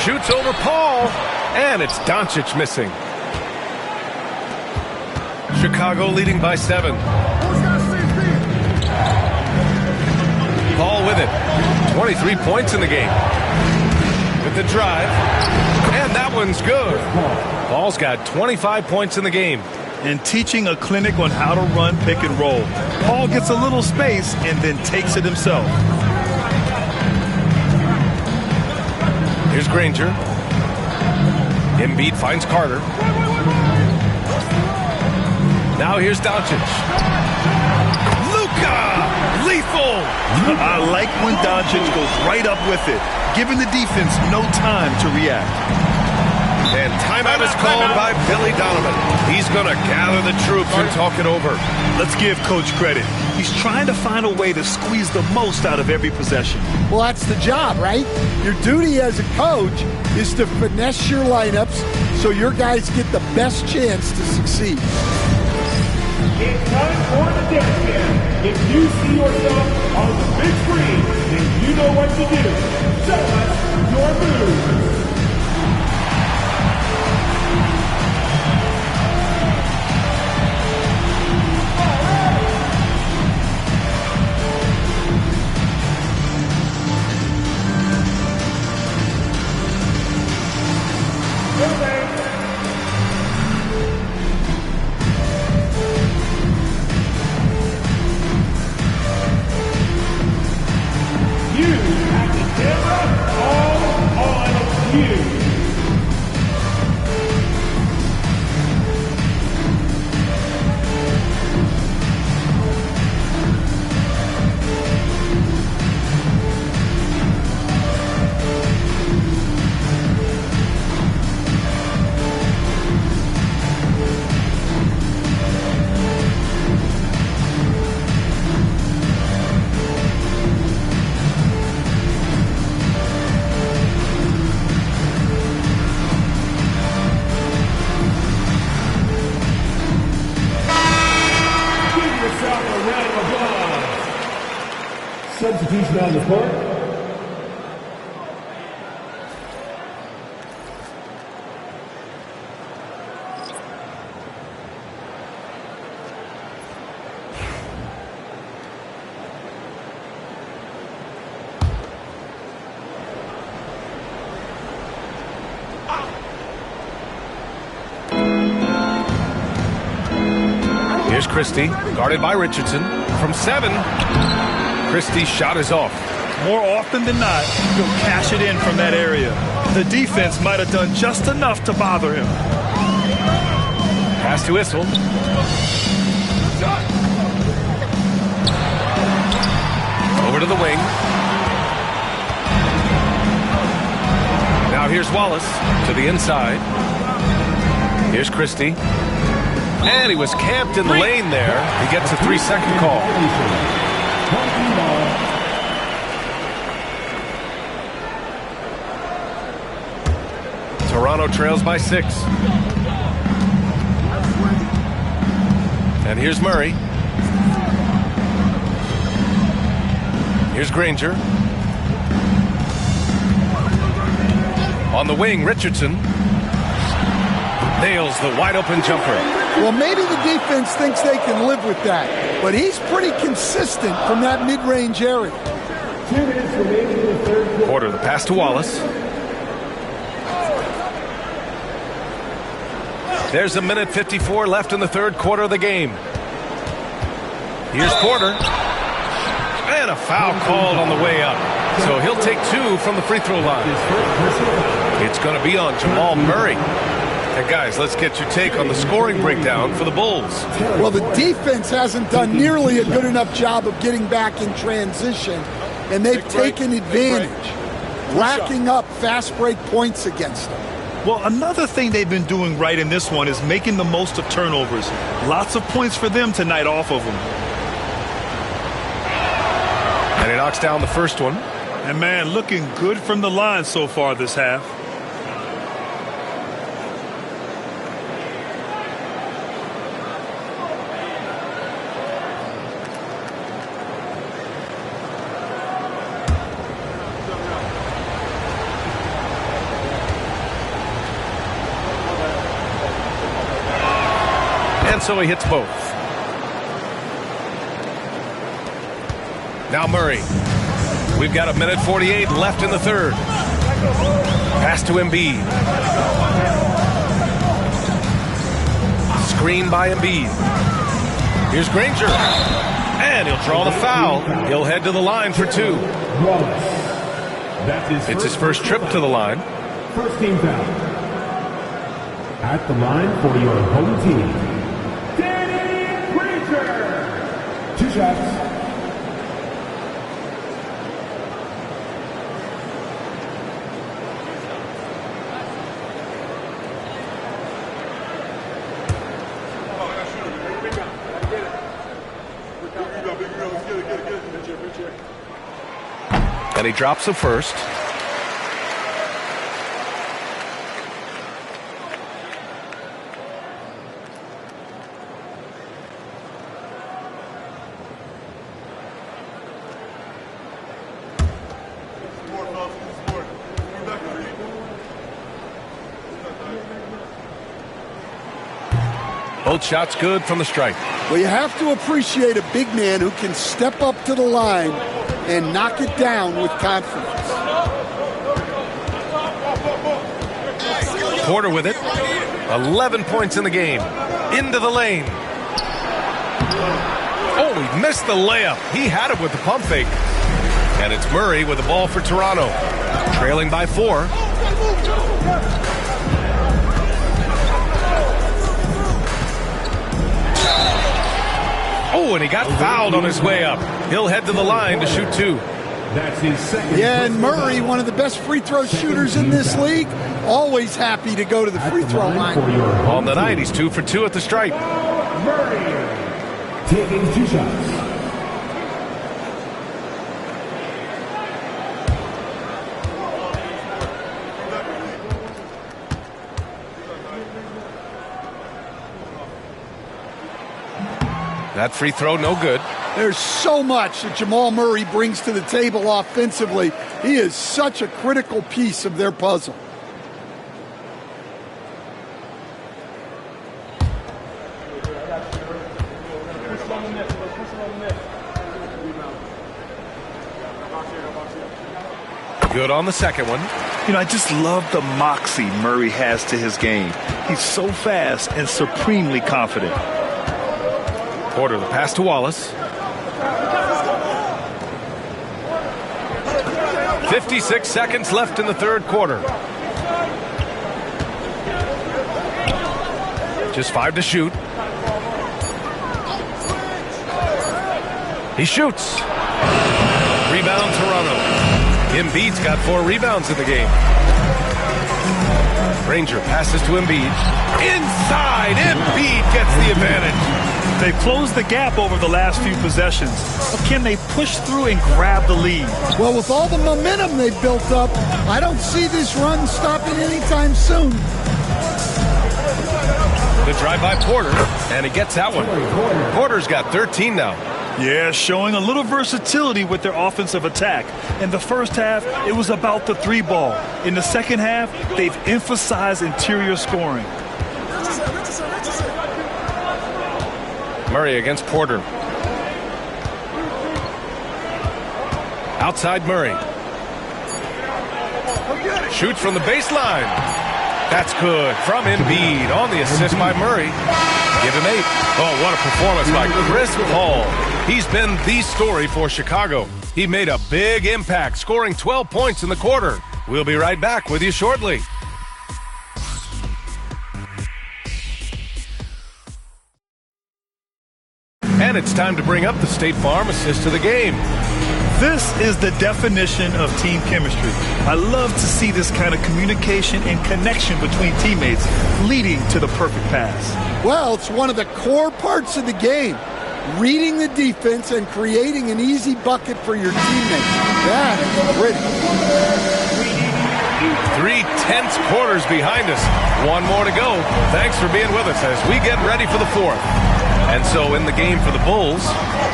Shoots over Paul. And it's Doncic missing. Chicago leading by 7. Paul with it. 23 points in the game. With the drive. And that one's good. Paul's got 25 points in the game. And teaching a clinic on how to run pick and roll. Paul gets a little space and then takes it himself. Here's Granger. Embiid finds Carter. Now here's Doncic. Lethal! I like when Doncic goes right up with it, giving the defense no time to react. And timeout is called by Billy Donovan. He's going to gather the troops and talk it over. Let's give Coach credit. He's trying to find a way to squeeze the most out of every possession. Well, that's the job, right? Your duty as a coach is to finesse your lineups so your guys get the best chance to succeed. It's time for the dance game. If you see yourself on the big screen, then you know what to do. Show us your moves. Hughes. Substitution on the court. Here's Christie, guarded by Richardson. From 7, Christie's shot is off. More often than not, he'll cash it in from that area. The defense might have done just enough to bother him. Pass to Issel. Over to the wing. Now here's Wallace to the inside. Here's Christie. And he was camped in the lane there. He gets a 3-second call. Toronto trails by 6. And here's Murray. Here's Granger. On the wing, Richardson nails the wide-open jumper. Well, maybe the defense thinks they can live with that, but he's pretty consistent from that mid-range area. 2 minutes remaining in the third quarter. Porter, the pass to Wallace. There's 1:54 left in the third quarter of the game. Here's Porter. And a foul called on the way up. So he'll take 2 from the free throw line. It's going to be on Jamal Murray. And guys, let's get your take on the scoring breakdown for the Bulls. Well, the defense hasn't done nearly a good enough job of getting back in transition, and they've taken advantage, racking up fast break points against them. Well, another thing they've been doing right in this one is making the most of turnovers. Lots of points for them tonight off of them. And he knocks down the first one. And man, looking good from the line so far this half. And so he hits both. Now Murray. We've got 1:48 left in the third. Pass to Embiid. Screen by Embiid. Here's Granger. And he'll draw the foul. He'll head to the line for 2. It's his first trip to the line. First team foul. At the line for your home team, Danny Granger. 2 shots. And he drops the first. Both shots good from the stripe. Well, you have to appreciate a big man who can step up to the line and knock it down with confidence. Porter with it. 11 points in the game. Into the lane. Oh, he missed the layup. He had it with the pump fake. And it's Murray with the ball for Toronto. Trailing by 4. Oh, and he got fouled on his way up. He'll head to the line to shoot 2. That's his second. Yeah, and Murray, one of the best free throw shooters in this league, always happy to go to the free throw line. On the night, he's 2 for 2 at the stripe. Murray taking 2 shots. That free throw, no good. There's so much that Jamal Murray brings to the table offensively. He is such a critical piece of their puzzle. Good on the second one. You know, I just love the moxie Murray has to his game. He's so fast and supremely confident. Porter, the pass to Wallace. 56 seconds left in the third quarter. Just 5 to shoot. He shoots. Rebound, Toronto. Embiid's got 4 rebounds in the game. Ranger passes to Embiid. Inside, Embiid gets the advantage. They've closed the gap over the last few possessions. But can they push through and grab the lead? Well, with all the momentum they've built up, I don't see this run stopping anytime soon. Good drive by Porter, and he gets that one. Porter's got 13 now. Yeah, showing a little versatility with their offensive attack. In the first half, it was about the 3 ball. In the second half, they've emphasized interior scoring. Murray against Porter. Outside Murray. Shoots from the baseline. That's good from Embiid on the assist by Murray. Give him 8. Oh, what a performance by Chris Paul. He's been the story for Chicago. He made a big impact, scoring 12 points in the quarter. We'll be right back with you shortly. And it's time to bring up the State Farm assist to the game. This is the definition of team chemistry. I love to see this kind of communication and connection between teammates leading to the perfect pass. Well, it's one of the core parts of the game. Reading the defense and creating an easy bucket for your teammates. That is pretty. 3 tense quarters behind us. 1 more to go. Thanks for being with us as we get ready for the 4th. And so in the game for the Bulls,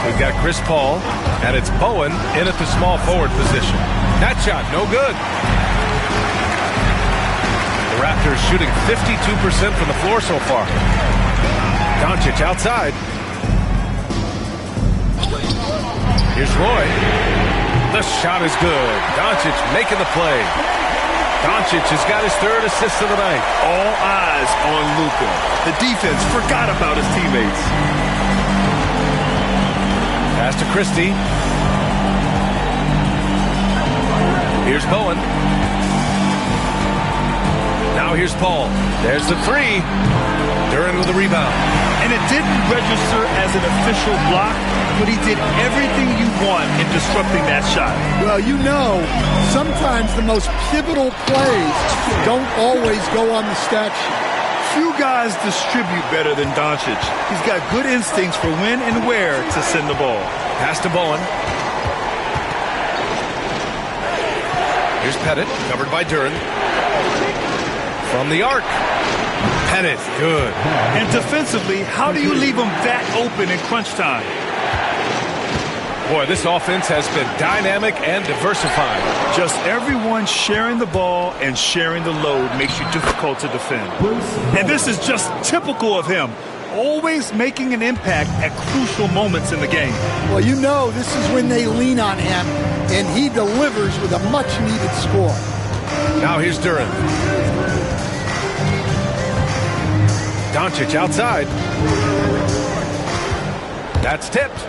we've got Chris Paul, and it's Bowen in at the small forward position. That shot, no good. The Raptors shooting 52% from the floor so far. Doncic outside. Here's Roy. The shot is good. Doncic making the play. Doncic has got his 3rd assist of the night. All eyes on Luka. The defense forgot about his teammates. Pass to Christie. Here's Bowen. Now here's Paul. There's the 3. Duran with the rebound. And it didn't register as an official block, but he did everything you want in disrupting that shot. Well, you know, sometimes the most pivotal plays don't always go on the stat sheet. Few guys distribute better than Doncic. He's got good instincts for when and where to send the ball. Pass to Bowen. Here's Pettit, covered by Duran. From the arc. Pettit, good. And defensively, how do you leave them that open in crunch time? Boy, this offense has been dynamic and diversified. Just everyone sharing the ball and sharing the load makes you difficult to defend. And this is just typical of him. Always making an impact at crucial moments in the game. Well, you know this is when they lean on him, and he delivers with a much-needed score. Now here's Duran. Doncic outside. That's tipped.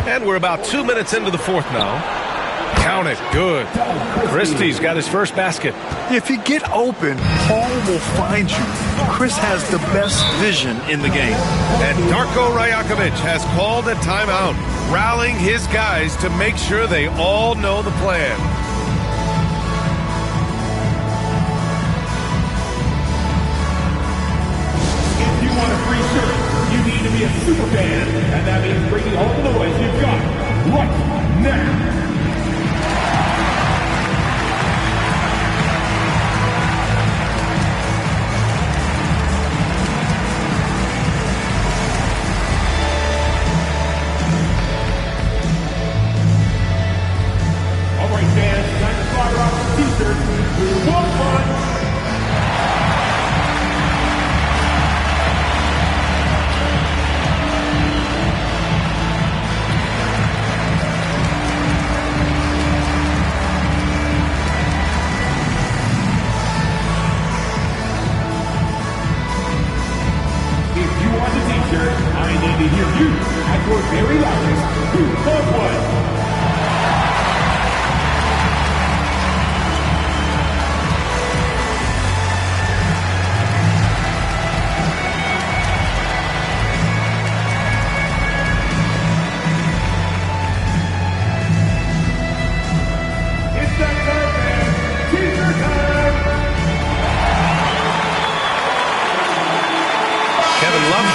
And we're about 2 minutes into the 4th now. Count it. Good. Christie's got his first basket. If you get open, Paul will find you. Chris has the best vision in the game. And Darko Rajakovic has called a timeout, rallying his guys to make sure they all know the plan. If you want a free shirt, you need to be a super fan, and that means bringing all the noise you've got right now.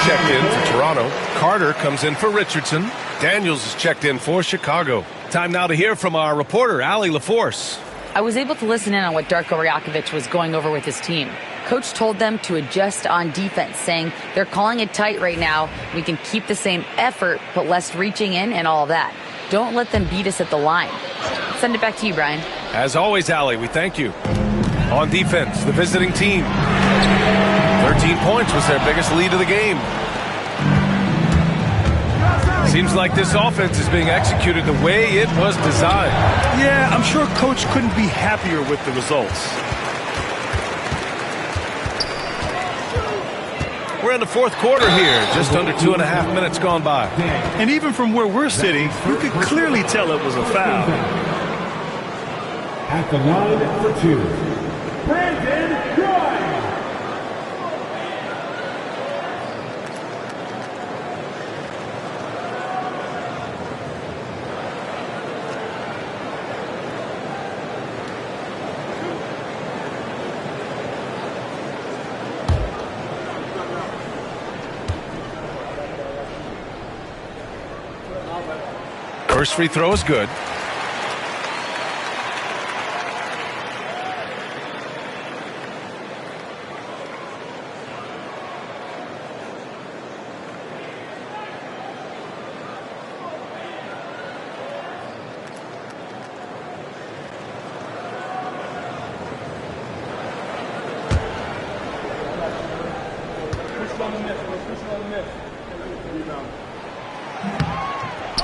Checked in for Toronto. Carter comes in for Richardson. Daniels is checked in for Chicago. Time now to hear from our reporter, Allie LaForce. I was able to listen in on what Darko Rajakovic was going over with his team. Coach told them to adjust on defense, saying they're calling it tight right now. We can keep the same effort, but less reaching in and all of that. Don't let them beat us at the line. Send it back to you, Brian. As always, Allie, we thank you. On defense, the visiting team. 13 points was their biggest lead of the game. Seems like this offense is being executed the way it was designed. Yeah, I'm sure Coach couldn't be happier with the results. We're in the fourth quarter here, just under 2.5 minutes gone by. And even from where we're sitting, you could clearly tell it was a foul. At the line for two, Brandon Grimes. First free throw is good.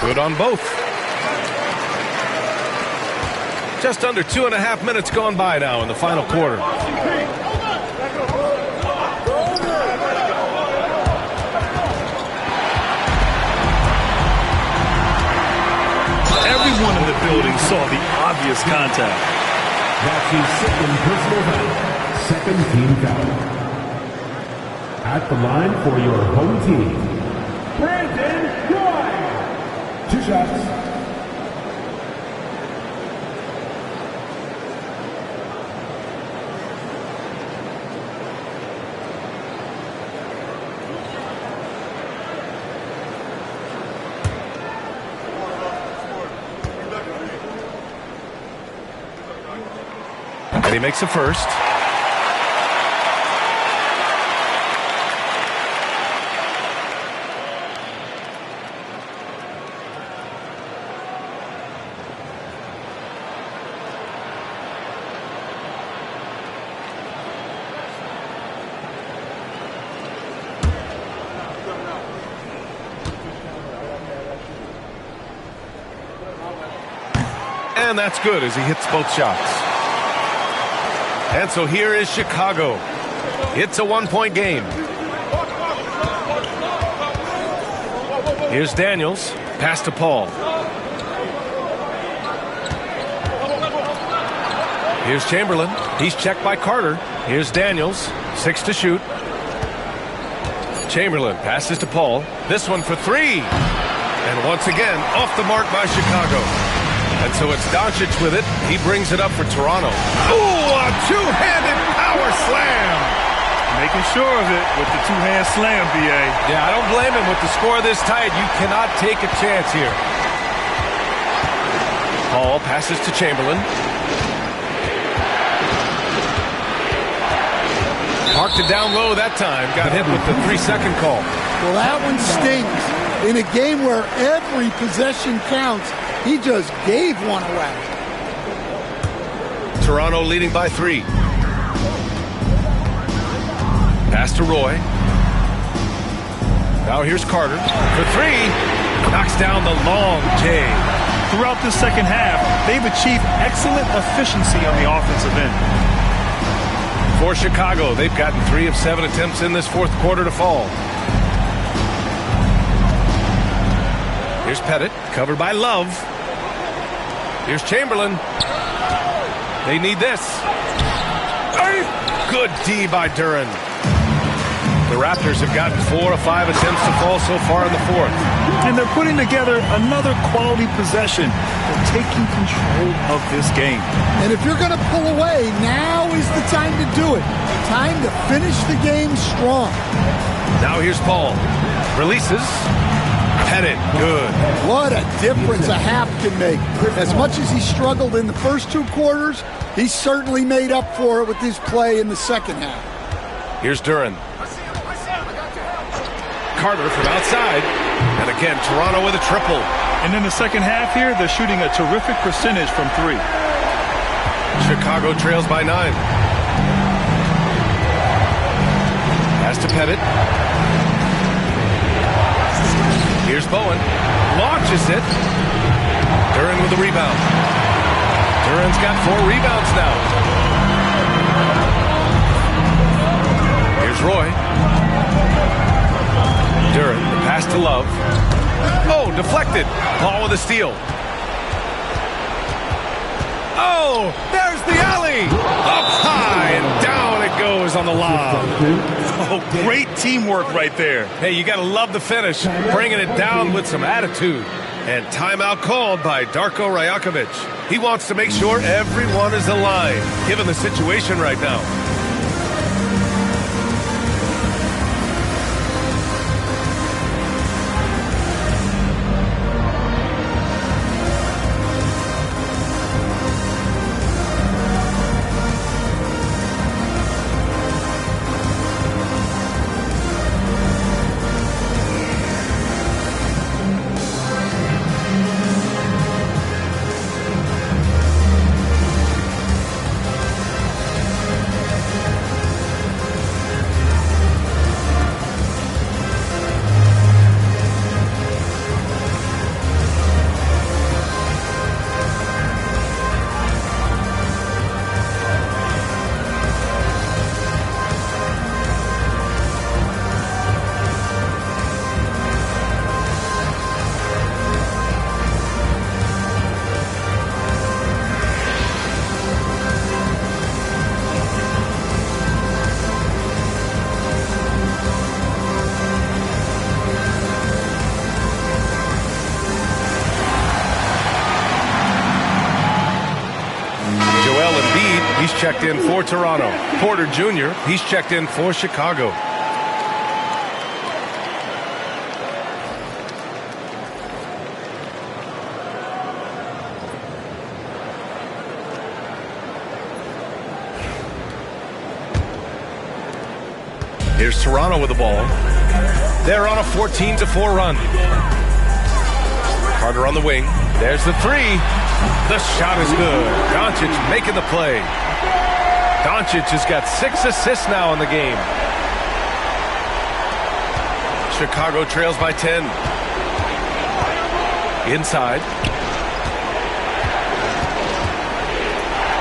Good on both. Just under 2.5 minutes gone by now in the final quarter. Everyone in the building saw the obvious contact. That's his second personal foul. Second team foul. At the line for your home team, Brandon Grimes. 2 shots. And he makes the first. And that's good as he hits both shots. And so here is Chicago. It's a 1-point game. Here's Daniels. Pass to Paul. Here's Chamberlain. He's checked by Carter. Here's Daniels. 6 to shoot. Chamberlain passes to Paul. This one for 3. And once again, off the mark by Chicago. And so it's Doncic with it. He brings it up for Toronto. Ooh, a two-handed power slam. Making sure of it with the two-hand slam, B.A. Yeah, I don't blame him. With the score this tight, you cannot take a chance here. Paul passes to Chamberlain. Parked it down low that time. Got hit with the 3-second call. Well, that one stings. In a game where every possession counts, he just gave one away. Toronto leading by 3. Pass to Roy. Now here's Carter for 3. Knocks down the long J. Throughout this second half, they've achieved excellent efficiency on the offensive end. For Chicago, they've gotten 3 of 7 attempts in this fourth quarter to fall. Here's Pettit, covered by Love. Here's Chamberlain. They need this. Good D by Duren. The Raptors have gotten 4 of 5 attempts to fall so far in the fourth. And they're putting together another quality possession. They're taking control of this game. And if you're going to pull away, now is the time to do it. Time to finish the game strong. Now here's Paul. Releases. Pettit, good. What a difference a half can make. As much as he struggled in the first 2 quarters, he certainly made up for it with his play in the second half. Here's Duren. Carter from outside. And again, Toronto with a triple. And in the second half here, they're shooting a terrific percentage from 3. Chicago trails by 9. Pass to Pettit. Here's Bowen. Launches it. Duren with the rebound. Duren's got 4 rebounds now. Here's Roy. Duren, the pass to Love. Oh, deflected. Paul with a steal. Oh, there's the alley. Up high and down it goes on the lob. Oh, great teamwork right there. Hey, you got to love the finish. Bringing it down with some attitude. And timeout called by Darko Rajakovic. He wants to make sure everyone is aligned, given the situation right now. He's checked in for Toronto. Porter Jr., he's checked in for Chicago. Here's Toronto with the ball. They're on a 14-4 run. Carter on the wing. There's the 3. The shot is good. Doncic making the play. Doncic has got 6 assists now in the game. Chicago trails by 10. Inside.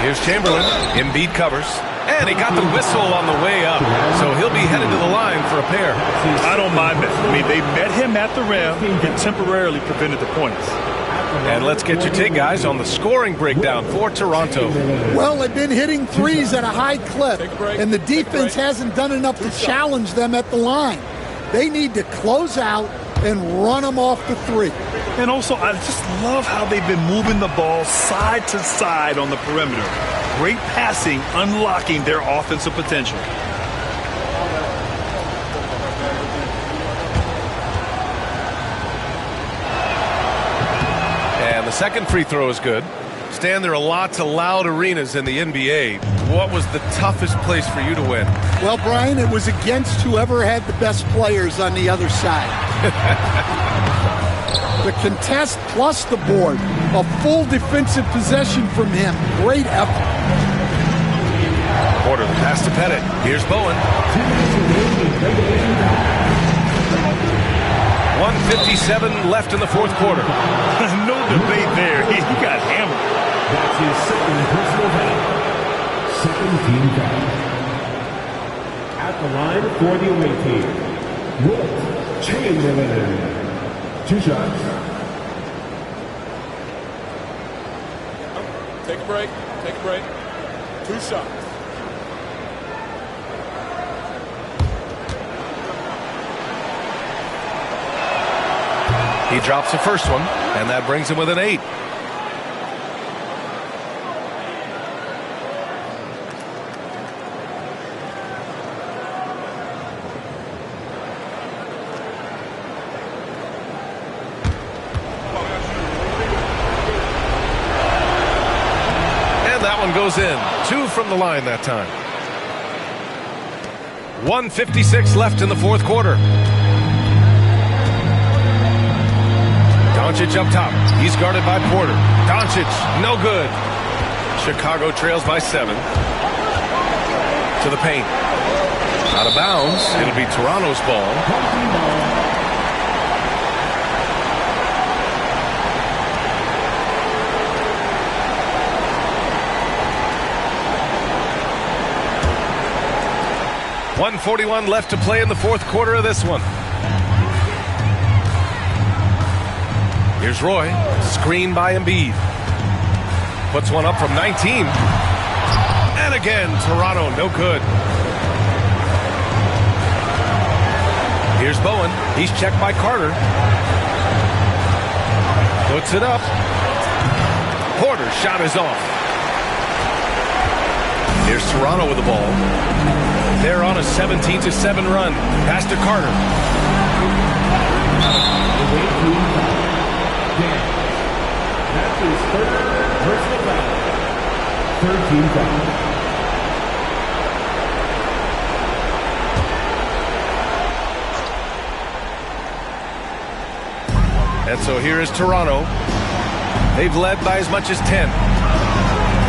Here's Chamberlain. Embiid covers. And he got the whistle on the way up. So he'll be headed to the line for a pair. I don't mind that. I mean, they met him at the rim and temporarily prevented the points. And let's get your take, guys, on the scoring breakdown for Toronto. Well, they've been hitting threes at a high clip, and the defense hasn't done enough to challenge them at the line. They need to close out and run them off the three. And also, I just love how they've been moving the ball side to side on the perimeter. Great passing, unlocking their offensive potential. And the second free throw is good. Stan, there are lots of loud arenas in the NBA. What was the toughest place for you to win? Well, Brian, it was against whoever had the best players on the other side. The contest plus the board. A full defensive possession from him. Great effort. Porter, the pass to Pettit. Here's Bowen. 1:57 left in the fourth quarter. No debate there. He got hammered. That's his second personal foul. Second team foul. At the line for the away team, Wilt Chamberlain. 2 shots. Take a break. Take a break. 2 shots. He drops the first one, and that brings him with an 8. Goes in. 2 from the line that time. 1:56 left in the fourth quarter. Doncic up top. He's guarded by Porter. Doncic, no good. Chicago trails by 7. To the paint. Out of bounds. It'll be Toronto's ball. .141 left to play in the fourth quarter of this one. Here's Roy. Screen by Embiid. Puts one up from 19. And again, Toronto, no good. Here's Bowen. He's checked by Carter. Puts it up. Porter's shot is off. Here's Toronto with the ball. They're on a 17-7 run. Pass to Carter. That's his third personal foul. Third team foul. And so here is Toronto. They've led by as much as 10.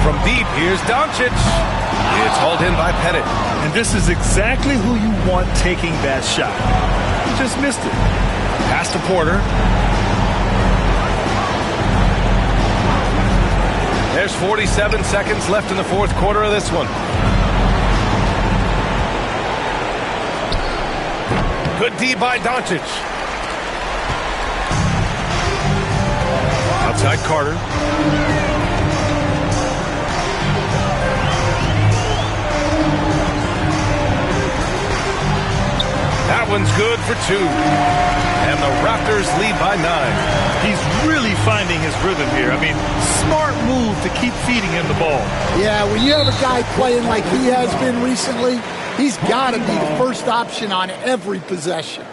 From deep, here's Doncic. It's hauled in by Pettit. And this is exactly who you want taking that shot. He just missed it. Pass to Porter. There's 47 seconds left in the fourth quarter of this one. Good D by Doncic. Outside Carter. That one's good for 2. And the Raptors lead by 9. He's really finding his rhythm here. I mean, smart move to keep feeding him the ball. Yeah, when you have a guy playing like he has been recently, he's got to be the first option on every possession.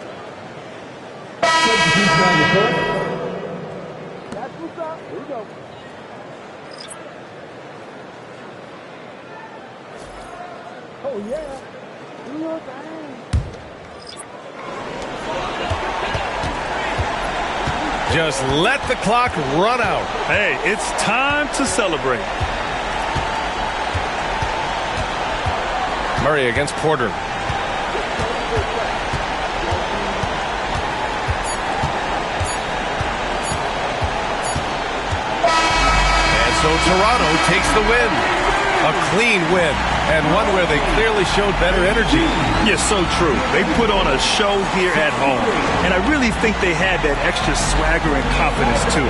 Oh, yeah. Just let the clock run out. Hey, it's time to celebrate. Murray against Porter. And so Toronto takes the win. A clean win. and one where they clearly showed better energy. Yeah, so true. They put on a show here at home, and I really think they had that extra swagger and confidence, too.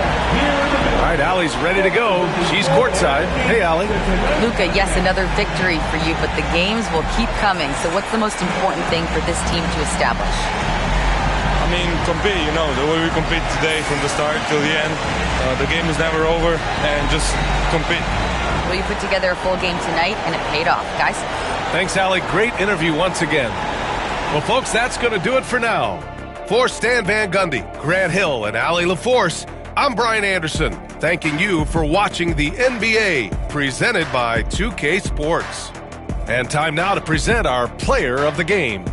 All right, Allie's ready to go. She's courtside. Hey, Allie. Luka, yes, another victory for you, but the games will keep coming. So what's the most important thing for this team to establish? I mean, compete, the way we compete today from the start till the end. The game is never over, and just compete. Well, you put together a full game tonight, and it paid off, guys. Thanks, Allie. Great interview once again. Well, folks, that's going to do it for now. For Stan Van Gundy, Grant Hill, and Allie LaForce, I'm Brian Anderson, thanking you for watching the NBA, presented by 2K Sports. And time now to present our player of the game.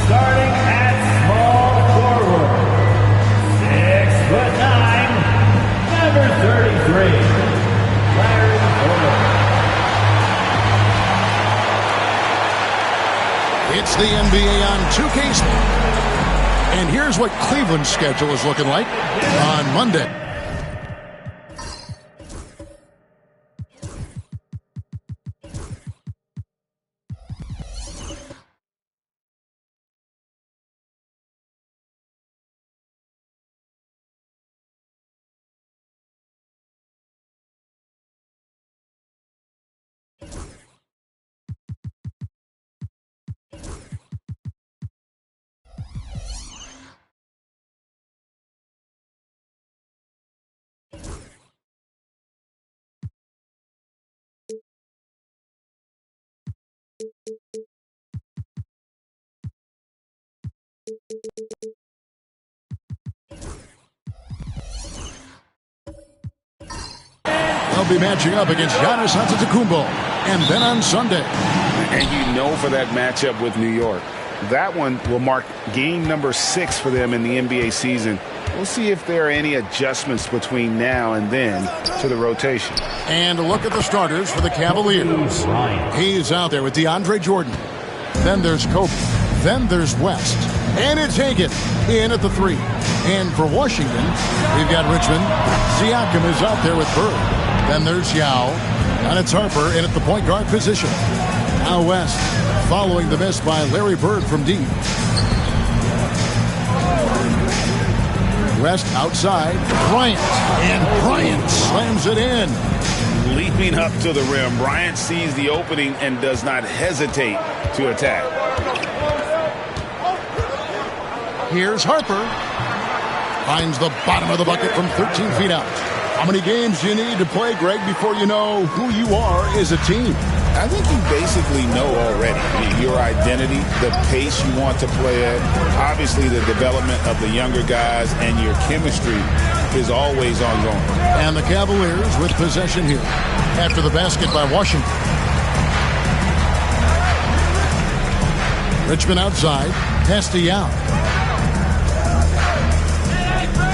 Starting at small forward, 6'9", number 33, Larry Fuller. It's the NBA on 2K Sports. And here's what Cleveland's schedule is looking like on Monday. They'll be matching up against Giannis Antetokounmpo. And then on Sunday. And you know for that matchup with New York, that one will mark game number 6 for them in the NBA season. We'll see if there are any adjustments between now and then to the rotation. And a look at the starters for the Cavaliers. He's out there with DeAndre Jordan. Then there's Kobe. Then there's West. And it's Hagan in at the 3. And for Washington, we've got Richmond. Siakam is out there with Bird. Then there's Yao. And it's Harper in at the point guard position. Now West, following the miss by Larry Bird from deep. West outside. Bryant. And Bryant slams it in. Leaping up to the rim, Bryant sees the opening and does not hesitate to attack. Here's Harper. Finds the bottom of the bucket from 13 feet out. How many games do you need to play, Greg, before you know who you are as a team? I think you basically know already. I mean, your identity, the pace you want to play at, obviously the development of the younger guys, and your chemistry is always ongoing. And the Cavaliers with possession here after the basket by Washington. Richmond outside. Pass to Yao.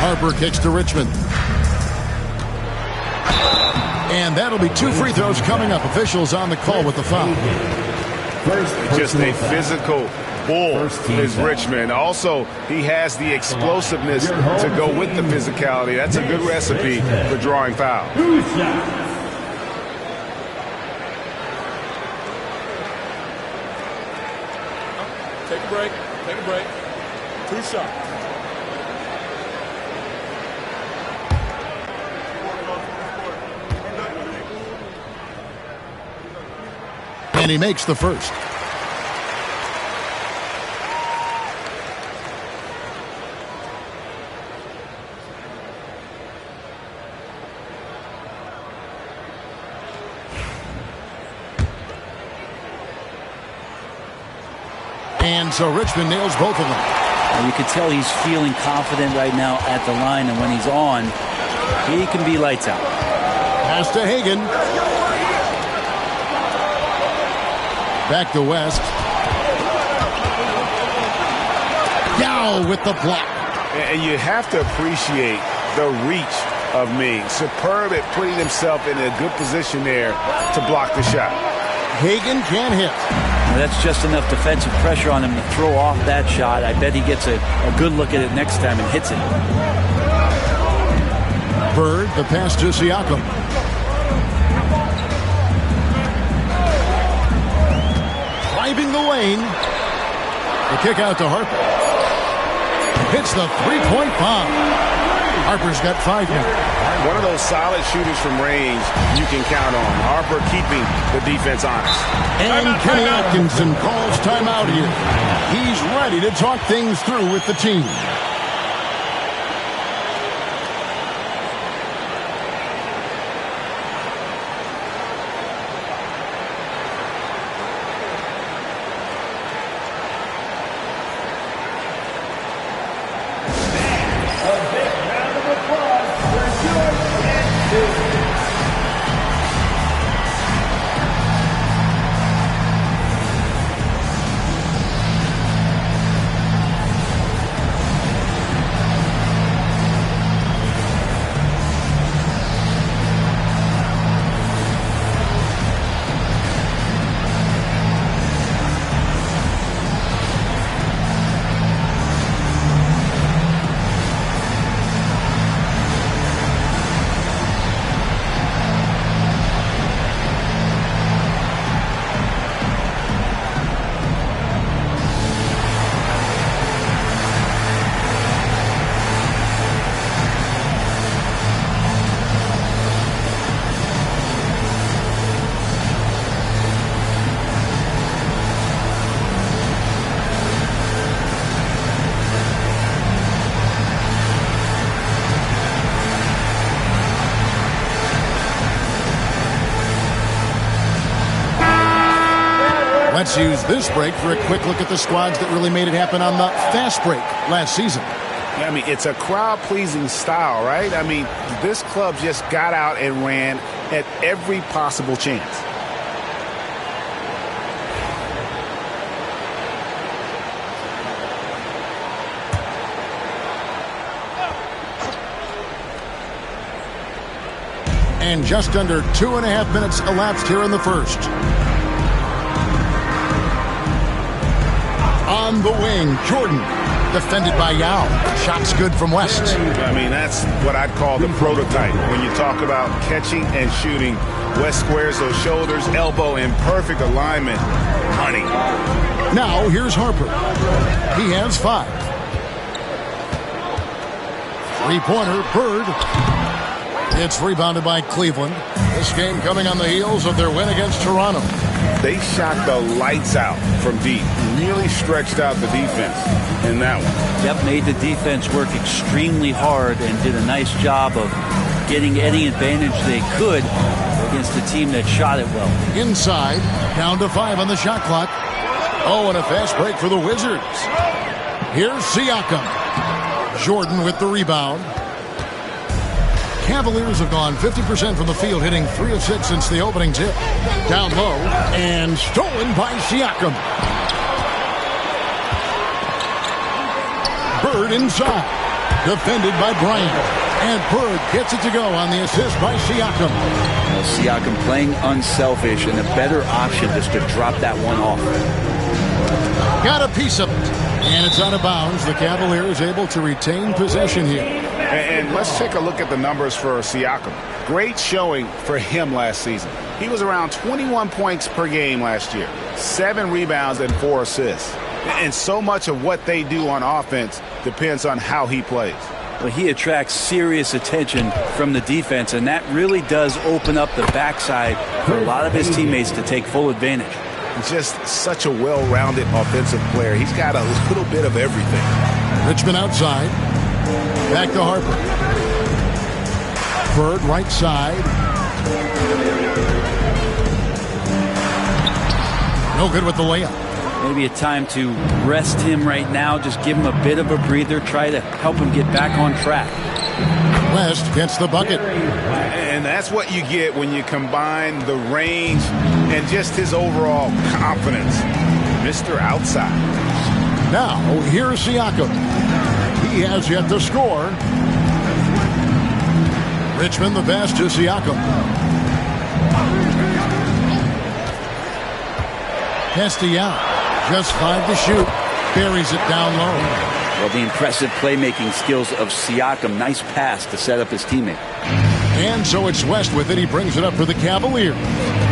Harper kicks to Richmond. And that'll be 2 free throws coming up. Officials on the call with the foul. Just a physical bull is Richmond. Also, he has the explosiveness to go with the physicality. That's a good recipe for drawing fouls. Take a break. Take a break. 2 shots. And he makes the first. And so Richmond nails both of them. You can tell he's feeling confident right now at the line, and when he's on, he can be lights out. Pass to Hagan. Back to West. Yao with the block. And you have to appreciate the reach of Ming. Superb at putting himself in a good position there to block the shot. Hagan can't hit. Well, that's just enough defensive pressure on him to throw off that shot. I bet he gets a good look at it next time and hits it. Bird, the pass to Siakam. Driving the lane. The kick out to Harper. Hits the three-point bomb. Harper's got 5 now. One of those solid shooters from range you can count on. Harper keeping the defense honest. And Kenny Atkinson calls timeout here. He's ready to talk things through with the team. Let's use this break for a quick look at the squads that really made it happen on the fast break last season. Yeah, I mean, it's a crowd-pleasing style, right? I mean, this club just got out and ran at every possible chance. And just under 2.5 minutes elapsed here in the first. On the wing, Jordan, defended by Yao. Shots good from West. I mean, that's what I'd call the prototype. When you talk about catching and shooting, West squares those shoulders, elbow in perfect alignment. Money. Now, here's Harper. He has 5. Three-pointer, Bird. It's rebounded by Cleveland. This game coming on the heels of their win against Toronto. They shot the lights out from deep. Really stretched out the defense in that one. Yep, made the defense work extremely hard and did a nice job of getting any advantage they could against a team that shot it well. Inside, down to 5 on the shot clock. Oh, and a fast break for the Wizards. Here's Siakam. Jordan with the rebound. Cavaliers have gone 50% from the field, hitting 3 of 6 since the opening tip. Down low, and stolen by Siakam. Bird inside, defended by Bryant. And Bird gets it to go on the assist by Siakam. Well, Siakam playing unselfish and a better option just to drop that one off. Got a piece of it. And it's out of bounds. The Cavaliers able to retain possession here. And let's take a look at the numbers for Siakam. Great showing for him last season. He was around 21 points per game last year, 7 rebounds and 4 assists. And so much of what they do on offense depends on how he plays. Well, he attracts serious attention from the defense, and that really does open up the backside for a lot of his teammates to take full advantage. Just such a well-rounded offensive player. He's got a little bit of everything. Richmond outside. Back to Harper. Bird right side. No good with the layup. Maybe a time to rest him right now. Just give him a bit of a breather. Try to help him get back on track. West gets the bucket. And that's what you get when you combine the range and just his overall confidence. Mr. Outside. Now, here's Siakam. He has yet to score. Richmond the best to Siakam. Castellano, just 5 to shoot. Buries it down low. Well, the impressive playmaking skills of Siakam. Nice pass to set up his teammate. And so it's West with it. He brings it up for the Cavaliers.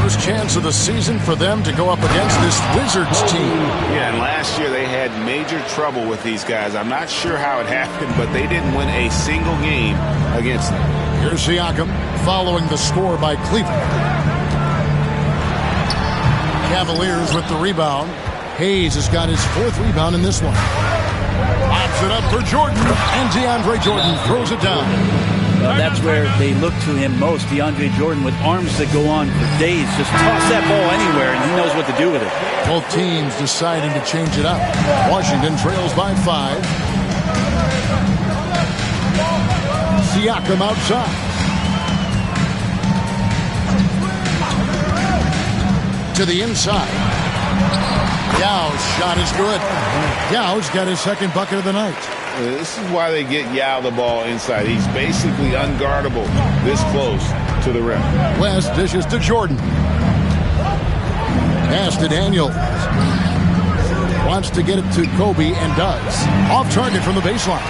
First chance of the season for them to go up against this Wizards team. Yeah, and last year they had major trouble with these guys. I'm not sure how it happened, but they didn't win a single game against them. Here's Siakam following the score by Cleveland. Cavaliers with the rebound. Hayes has got his 4th rebound in this one. Pops it up for Jordan, and DeAndre Jordan throws it down. Well, that's where they look to him most. DeAndre Jordan with arms that go on for days. Just toss that ball anywhere, and he knows what to do with it. Both teams deciding to change it up. Washington trails by 5. Siakam outside. To the inside. Yao's shot is good. Yao's got his 2nd bucket of the night. This is why they get Yao the ball inside. He's basically unguardable this close to the rim. West dishes to Jordan. Pass to Daniels. Wants to get it to Kobe and does. Off target from the baseline.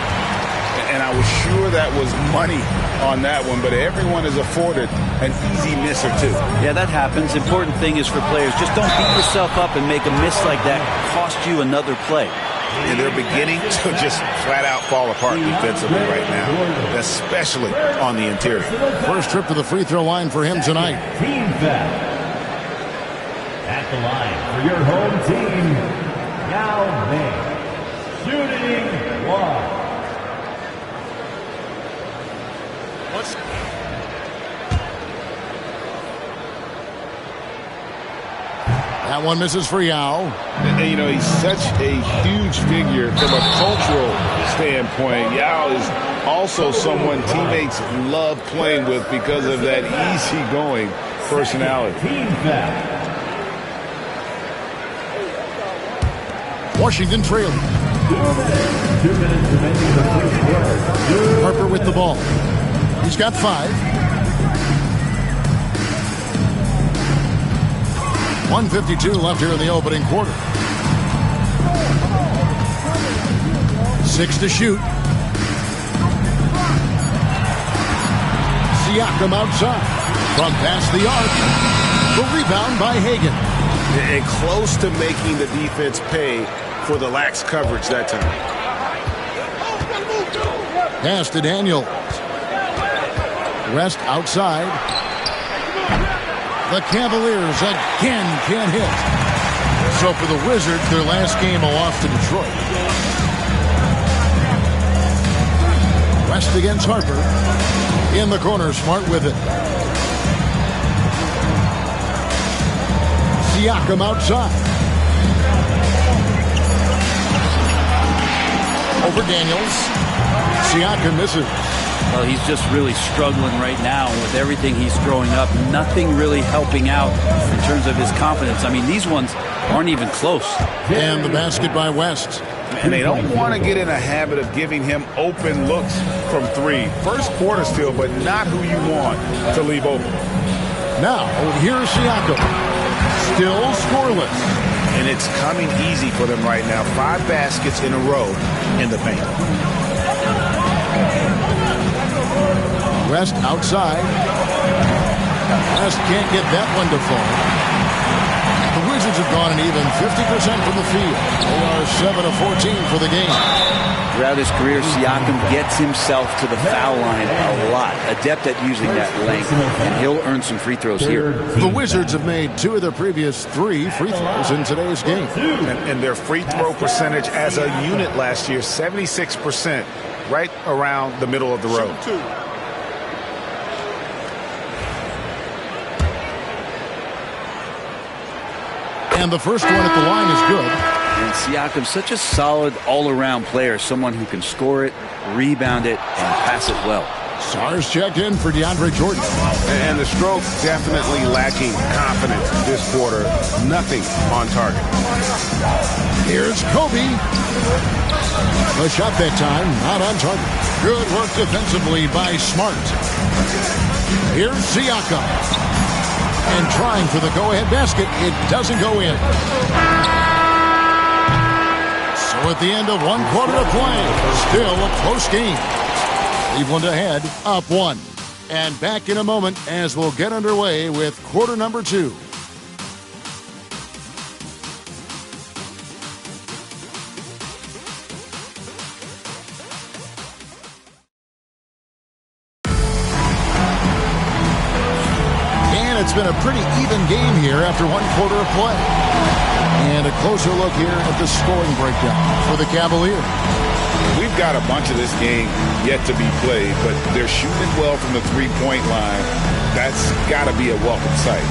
And I was sure that was money on that one, but everyone is afforded an easy miss or two. Yeah, that happens. Important thing is for players, just don't beat yourself up and make a miss like that cost you another play. And they're beginning to just flat out fall apart defensively right now, especially on the interior. First trip to the free throw line for him tonight. Team foul. At the line for your home team, Yao Ming. Shooting 1. That one misses for Yao. And, you know, he's such a huge figure from a cultural standpoint. Yao is also someone teammates love playing with because of that easygoing personality. Washington trailing. Harper with the ball. He's got 5. 1:52 left here in the opening quarter. 6 to shoot. Siakam outside. From past the arc. The rebound by Hagan. And close to making the defense pay for the lax coverage that time. Pass to Daniels. West outside. The Cavaliers again can't hit. So for the Wizards, their last game a loss to Detroit. West against Harper. In the corner, Smart with it. Siakam outside. Over Daniels. Siakam misses. Well, he's just really struggling right now with everything he's throwing up. Nothing really helping out in terms of his confidence. I mean, these ones aren't even close. And the basket by West. And they don't want to get in a habit of giving him open looks from 3. First quarter still, but not who you want to leave open. Now, here's Siakam. Still scoreless. And it's coming easy for them right now. 5 baskets in a row in the paint. West outside. West can't get that one to fall. The Wizards have gone an even 50% from the field. They are 7 of 14 for the game. Throughout his career, Siakam gets himself to the foul line a lot. Adept at using that length, and he'll earn some free throws here. The Wizards have made 2 of their previous 3 free throws in today's game. And their free throw percentage as a unit last year, 76%, right around the middle of the road. And the first one at the line is good. And Siakam's such a solid all-around player, someone who can score it, rebound it, and pass it well. Stars checked in for DeAndre Jordan. And the stroke definitely lacking confidence this quarter. Nothing on target. Here's Kobe. The shot that time, not on target. Good work defensively by Smart. Here's Siakam. And trying for the go-ahead basket, it doesn't go in. So at the end of 1 quarter of play, still a close game. Cleveland ahead, up 1. And back in a moment as we'll get underway with quarter number 2. It's been a pretty even game here after 1 quarter of play. And a closer look here at the scoring breakdown for the Cavaliers. We've got a bunch of this game yet to be played, but they're shooting it well from the 3-point line. That's got to be a welcome sight.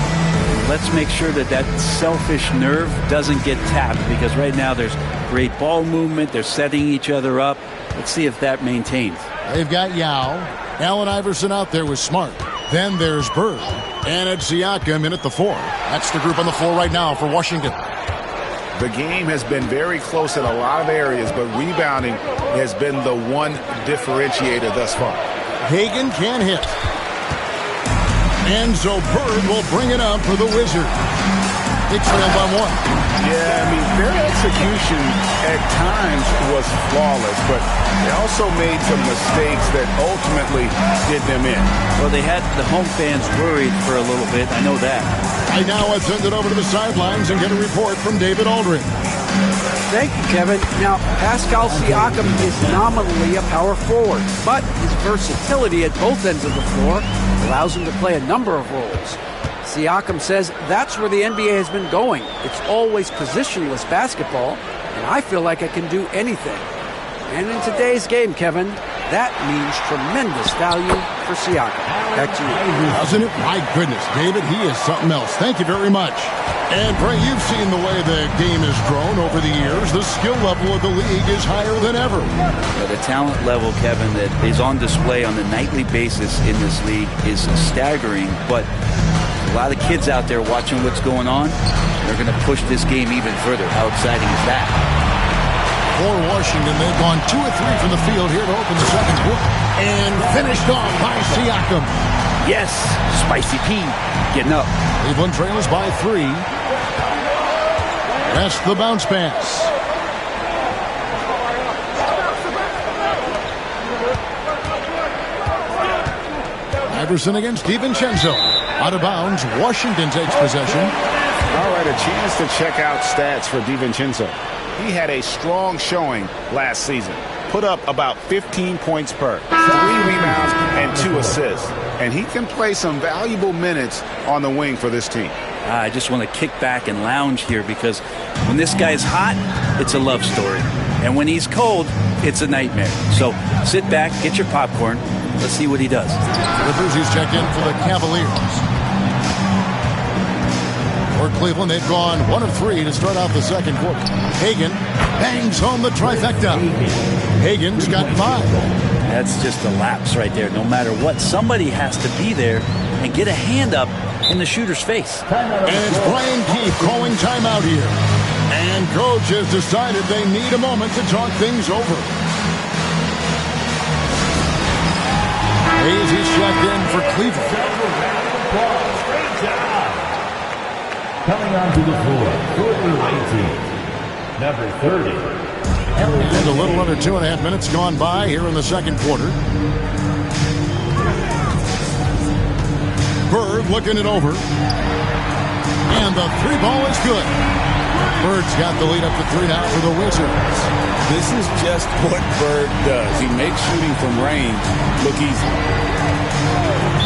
Let's make sure that that selfish nerve doesn't get tapped, because right now there's great ball movement. They're setting each other up. Let's see if that maintains. They've got Yao. Allen Iverson out there with Smart. Then there's Bird. And it's Siakam in at the 4. That's the group on the floor right now for Washington. The game has been very close in a lot of areas, but rebounding has been the one differentiator thus far. Hagan can't hit. And so Bird will bring it up for the Wizards. They trail by 1. Yeah, I mean, their execution at times was flawless, but they also made some mistakes that ultimately did them in. Well, they had the home fans worried for a little bit. I know that. Right now, I send it over to the sidelines and get a report from David Aldridge. Thank you, Kevin. Now, Pascal Siakam is nominally a power forward, but his versatility at both ends of the floor allows him to play a number of roles. Siakam says that's where the NBA has been going. It's always positionless basketball, and I feel like I can do anything. And in today's game, Kevin, that means tremendous value for Siakam. Back to you. Doesn't it? My goodness, David, he is something else. Thank you very much. And, Bray, you've seen the way the game has grown over the years. The skill level of the league is higher than ever. The talent level, Kevin, that is on display on a nightly basis in this league is staggering. But a lot of kids out there watching what's going on, they're going to push this game even further. How exciting is that? For Washington, they've gone 2 of 3 from the field here to open the second quarter. And finished off by Siakam. Yes, Spicy P getting up. Cleveland trails by 3. That's the bounce pass. Iverson against DiVincenzo. Out of bounds. Washington takes possession. All right, a chance to check out stats for DiVincenzo. He had a strong showing last season. Put up about 15 points per, 3 rebounds, and 2 assists. And he can play some valuable minutes on the wing for this team. I just want to kick back and lounge here because when this guy's hot, it's a love story. And when he's cold, it's a nightmare. So sit back, get your popcorn. Let's see what he does. Rivers, he's checked in for the Cavaliers. For Cleveland, they've gone 1 of 3 to start out the second quarter. Hagan bangs home the trifecta. Hagan's got 5. That's just a lapse right there. No matter what, somebody has to be there and get a hand up in the shooter's face. And it's Brian Keefe calling timeout here. And coach has decided they need a moment to talk things over. Hayes, he's checked in for Cleveland. Coming onto the floor, for number 30. And a little under 2.5 minutes gone by here in the second quarter. Bird looking it over. And the 3 ball is good. Bird's got the lead up to 3 now for the Wizards. This is just what Bird does. He makes shooting from range look easy.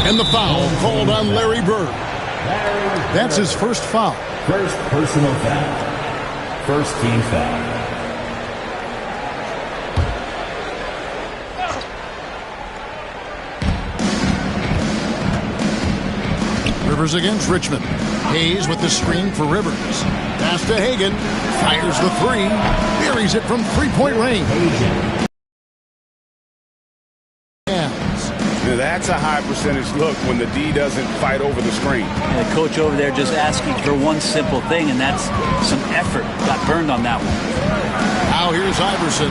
And the foul called on Larry Bird. That's his first foul. First personal foul. First team foul. Rivers against Richmond. Hayes with the screen for Rivers. Pass to Hagan. Fires the 3. Buries it from 3-point range. Now that's a high percentage look when the D doesn't fight over the screen. And the coach over there just asking for one simple thing, and that's some effort. Got burned on that one. Now here's Iverson.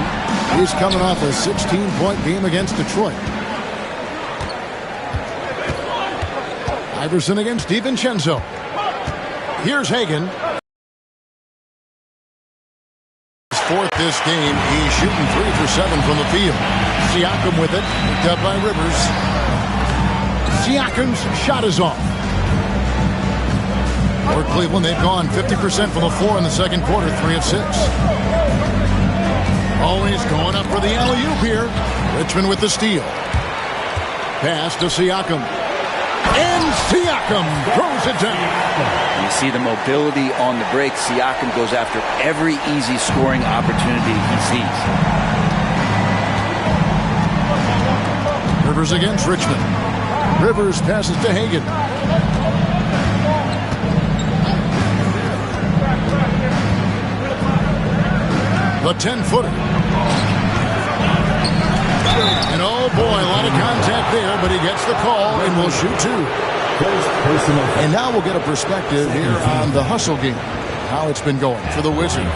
He's coming off a 16-point game against Detroit. Iverson against DiVincenzo. Here's Hagan. His 4th this game. He's shooting 3 for 7 from the field. Siakam with it. Picked up by Rivers. Siakam's shot is off. For Cleveland, they've gone 50% from the floor in the second quarter. 3 of 6. Always going up for the alley-oop here. Richmond with the steal. Pass to Siakam. And Siakam throws it down. You see the mobility on the break. Siakam goes after every easy scoring opportunity he sees. Rivers against Richmond. Rivers passes to Hagan. The 10-footer. And oh boy, a lot of contact there, but he gets the call and will shoot 2. And now we'll get a perspective here on the hustle game. How it's been going for the Wizards.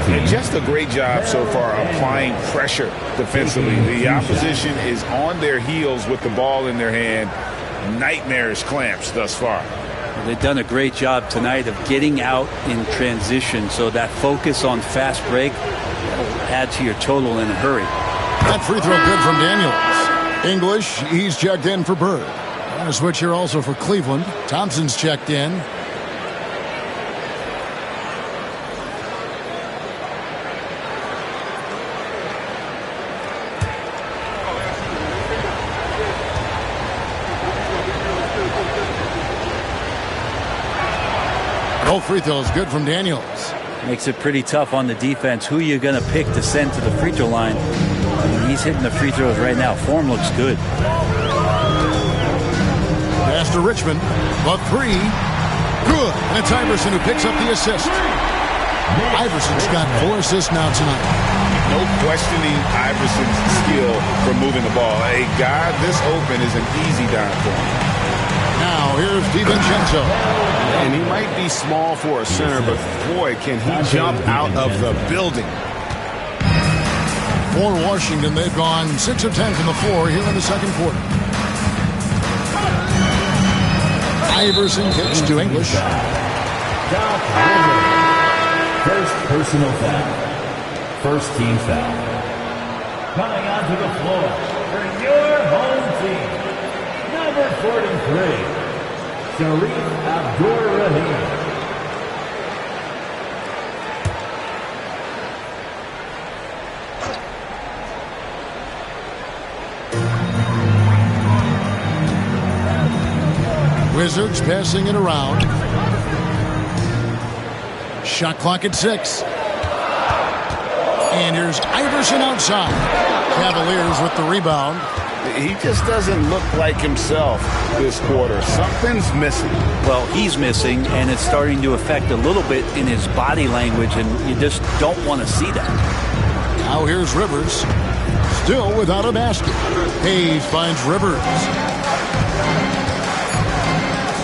And just a great job so far applying pressure defensively. The opposition is on their heels with the ball in their hand. Nightmarish clamps thus far. They've done a great job tonight of getting out in transition, so that focus on fast break will add to your total in a hurry. That free throw good from Daniels. English, he's checked in for Bird. And a switch here also for Cleveland. Thompson's checked in. No free throw is good from Daniels. Makes it pretty tough on the defense. Who you're going to pick to send to the free throw line? I mean, he's hitting the free throws right now. Form looks good. Pass to Richmond. The three. Good. And it's Iverson who picks up the assist. Iverson's got 4 assists now tonight. No questioning Iverson's skill for moving the ball. A guy this open is an easy dime for him. Now here's DiVincenzo. And he might be small for a center, but boy, can he jump out of the building. For Washington, they've gone 6 of 10 from the floor here in the second quarter. Iverson kicks to English. First personal foul. First team foul. Coming onto the floor for your home team. Number 43, Sharif Abdur-Rahim. Wizards passing it around. Shot clock at 6. And here's Iverson outside. Cavaliers with the rebound. He just doesn't look like himself this quarter. Something's missing. Well, he's missing, and it's starting to affect a little bit in his body language, and you just don't want to see that. Now here's Rivers. Still without a basket. Hayes finds Rivers.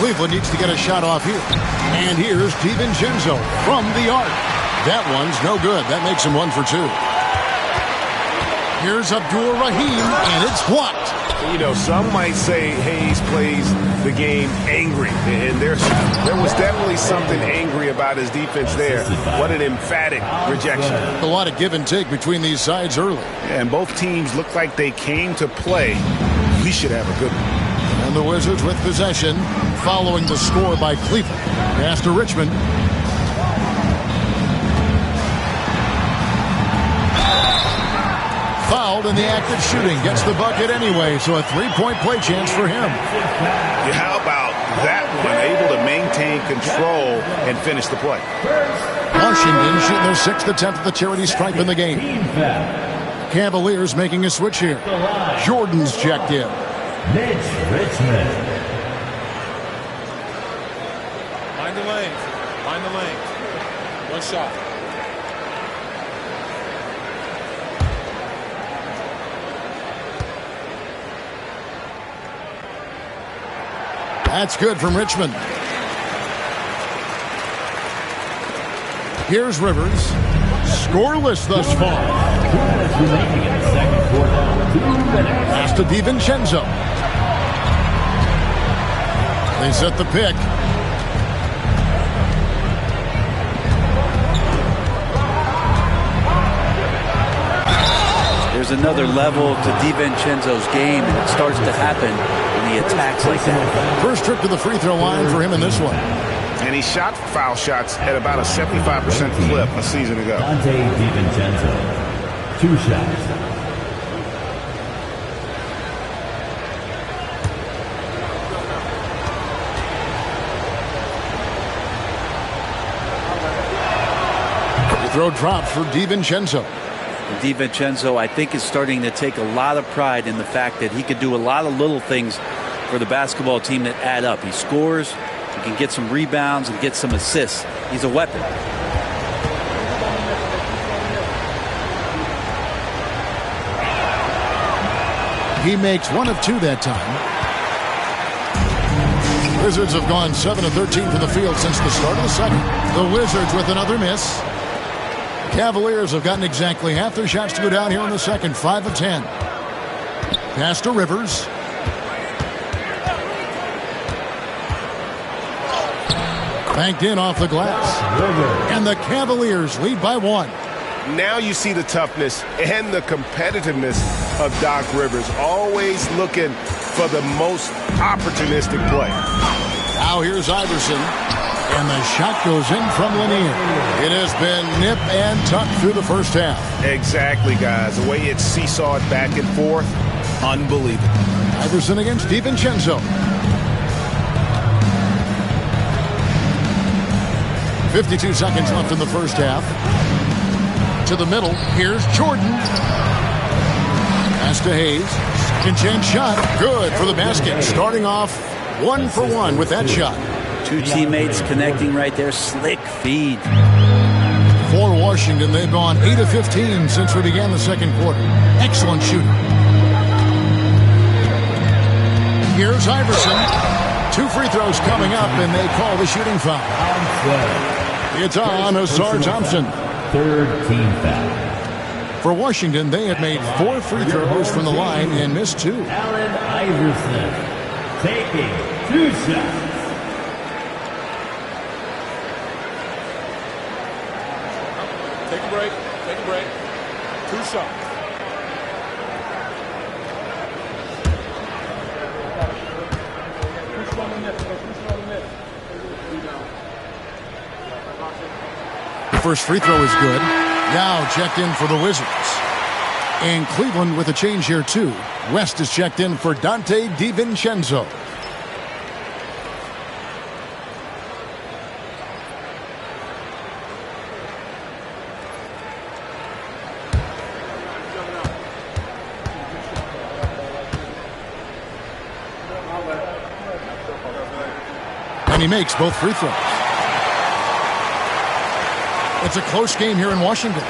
Cleveland needs to get a shot off here. And here's DiVincenzo from the arc. That one's no good. That makes him 1 for 2. Here's Abdur-Rahim, and it's blocked. You know, some might say Hayes plays the game angry, and there was definitely something angry about his defense there. What an emphatic rejection. A lot of give and take between these sides early. Yeah, and both teams look like they came to play. We should have a good one. And the Wizards with possession, following the score by Cleveland. Pass to Richmond. Fouled in the act of shooting. Gets the bucket anyway, so a 3-point play chance for him. Yeah, how about that one? Able to maintain control and finish the play. Washington shooting their 6th attempt at the charity stripe in the game. Cavaliers making a switch here. Jordan's checked in. Mitch Richmond. Find the lane. Find the lane. One shot. That's good from Richmond. Here's Rivers. Scoreless thus far. Pass to DiVincenzo. They set the pick. There's another level to DiVincenzo's game, and it starts to happen when he attacks like that. First trip to the free throw line for him in this one. And he shot foul shots at about a 75% clip a season ago. Dante DiVincenzo. 2 shots. Throw drops for DiVincenzo. DiVincenzo, I think, is starting to take a lot of pride in the fact that he could do a lot of little things for the basketball team that add up. He scores, he can get some rebounds and get some assists. He's a weapon. He makes 1 of 2 that time. Wizards have gone 7 of 13 from the field since the start of the second. The Wizards with another miss. Cavaliers have gotten exactly half their shots to go down here in the second, 5 of 10. Pass to Rivers. Banked in off the glass. And the Cavaliers lead by 1. Now you see the toughness and the competitiveness of Doc Rivers, always looking for the most opportunistic play. Now here's Iverson. And the shot goes in from Lanier. It has been nip and tuck through the first half. Exactly, guys. The way it's seesawed back and forth, unbelievable. Iverson against DiVincenzo. 52 seconds left in the first half. To the middle. Here's Jordan. Pass to Hayes. Second chance shot. Good for the basket. Starting off 1 for 1 with that shot. Two teammates connecting right there. Slick feed. For Washington, they've gone 8 of 15 since we began the second quarter. Excellent shooting. Here's Iverson. 2 free throws coming up, and they call the shooting foul. It's on Asar Thompson. Third team foul. For Washington, they had made 4 free throws from the line and missed 2. Allen Iverson taking 2 shots. Take a break. Take a break. 2 shots. The first free throw is good. Yao checked in for the Wizards. And Cleveland with a change here, too. West is checked in for Dante DiVincenzo. And he makes both free throws. It's a close game here in Washington.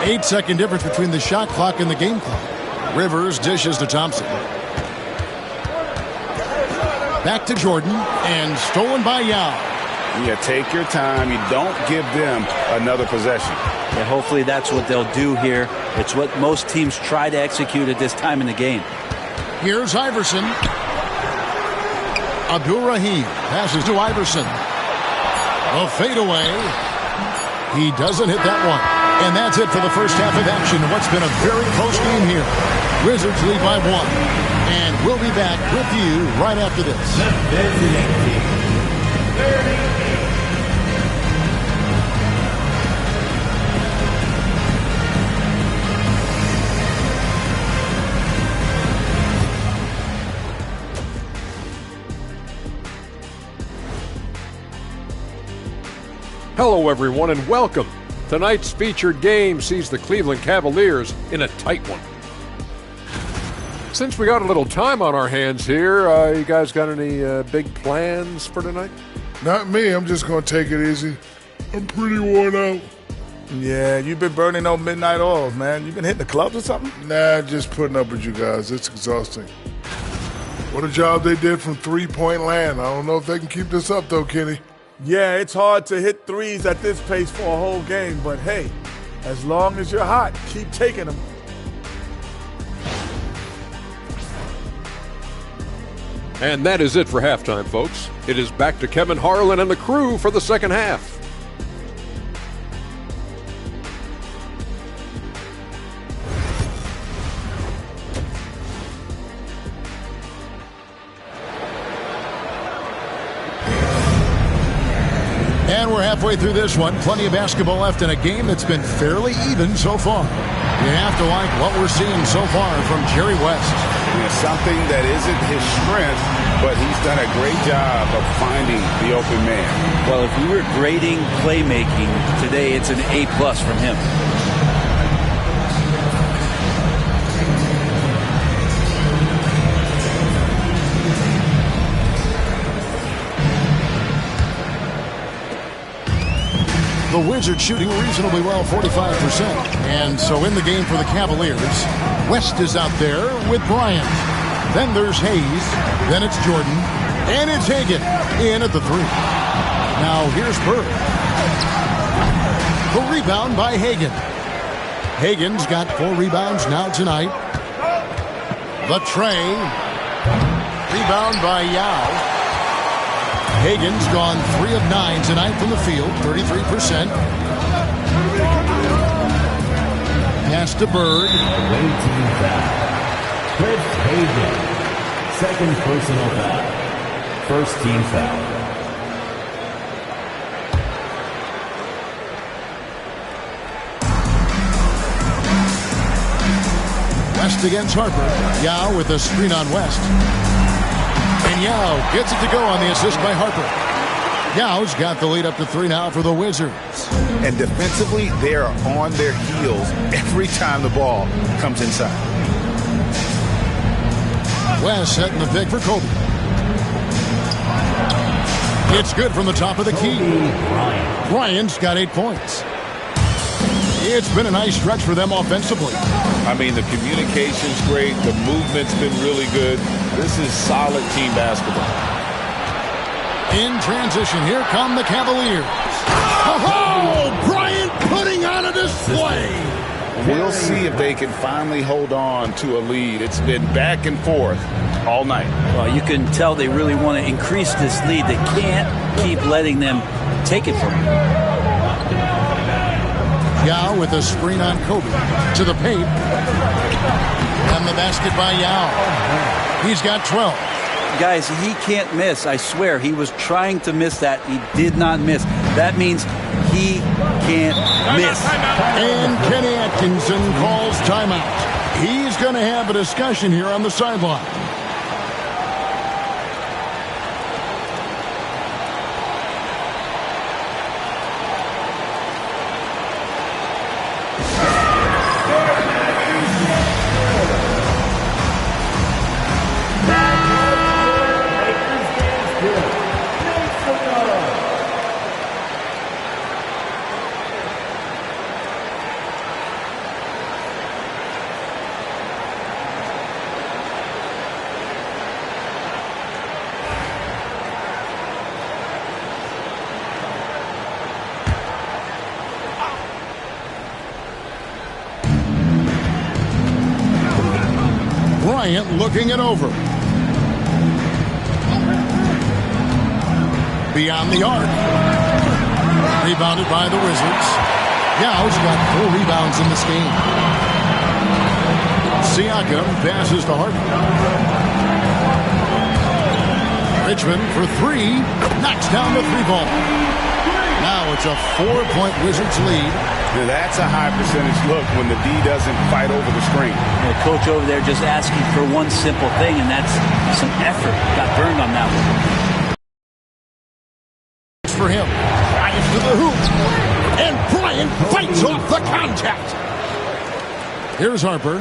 8-second difference between the shot clock and the game clock. Rivers dishes to Thompson. Back to Jordan, and stolen by Yao. Yeah, take your time. You don't give them another possession. Yeah, hopefully that's what they'll do here. It's what most teams try to execute at this time in the game. Here's Iverson. Abdul-Rahim passes to Iverson. A fadeaway. He doesn't hit that one. And that's it for the first half of action in what's been a very close game here. Wizards lead by 1. And we'll be back with you right after this. Hello, everyone, and welcome. Tonight's featured game sees the Cleveland Cavaliers in a tight one. Since we got a little time on our hands here, you guys got any big plans for tonight? Not me. I'm just going to take it easy. I'm pretty worn out. Yeah, you've been burning those midnight oils, man. You been hitting the clubs or something? Nah, just putting up with you guys. It's exhausting. What a job they did from three-point land. I don't know if they can keep this up, though, Kenny. Yeah, it's hard to hit threes at this pace for a whole game, but hey, as long as you're hot, keep taking them. And that is it for halftime, folks. It is back to Kevin Harlan and the crew for the second half. And we're halfway through this one. Plenty of basketball left in a game that's been fairly even so far. You have to like what we're seeing so far from Jerry West. It's something that isn't his strength, but he's done a great job of finding the open man. Well, if we were grading playmaking today, it's an A+ from him. The Wizards shooting reasonably well, 45%. And so in the game for the Cavaliers, West is out there with Bryant. Then there's Hayes. Then it's Jordan. And it's Hagan in at the 3. Now here's Bird. The rebound by Hagan. Hagan's got 4 rebounds now tonight. The tray. Rebound by Yao. Hagan's gone 3 of 9 tonight from the field, 33%. Pass to Bird. Away team foul. Chris Hagan. Second personal foul. First team foul. West against Harper. Yao with a screen on West. And Yao gets it to go on the assist by Harper. Yao's got the lead up to 3 now for the Wizards. And defensively, they are on their heels every time the ball comes inside. West setting the pick for Kobe. It's good from the top of the key. Bryant's got 8 points. It's been a nice stretch for them offensively. I mean, the communication's great. The movement's been really good. This is solid team basketball. In transition, here come the Cavaliers. Oh, Bryant putting on a display. We'll see if they can finally hold on to a lead. It's been back and forth all night. Well, you can tell they really want to increase this lead. They can't keep letting them take it from them. Yao with a screen on Kobe. To the paint. And the basket by Yao. He's got 12. Guys, he can't miss. I swear, he was trying to miss that. He did not miss. That means he can't miss. And Kenny Atkinson calls timeout. He's going to have a discussion here on the sideline. Bryant looking it over. Beyond the arc. Rebounded by the Wizards. Yao's got 4 rebounds in this game. Siakam passes to Harden. Richmond for 3. Knocks down the 3-ball. Now it's a 4-point Wizards lead. Now that's a high percentage look when the D doesn't fight over the screen. The coach over there just asking for one simple thing, and that's some effort. Got burned on that one. It's for him. Bryant to the hoop. And Bryant fights off the contact. Here's Harper.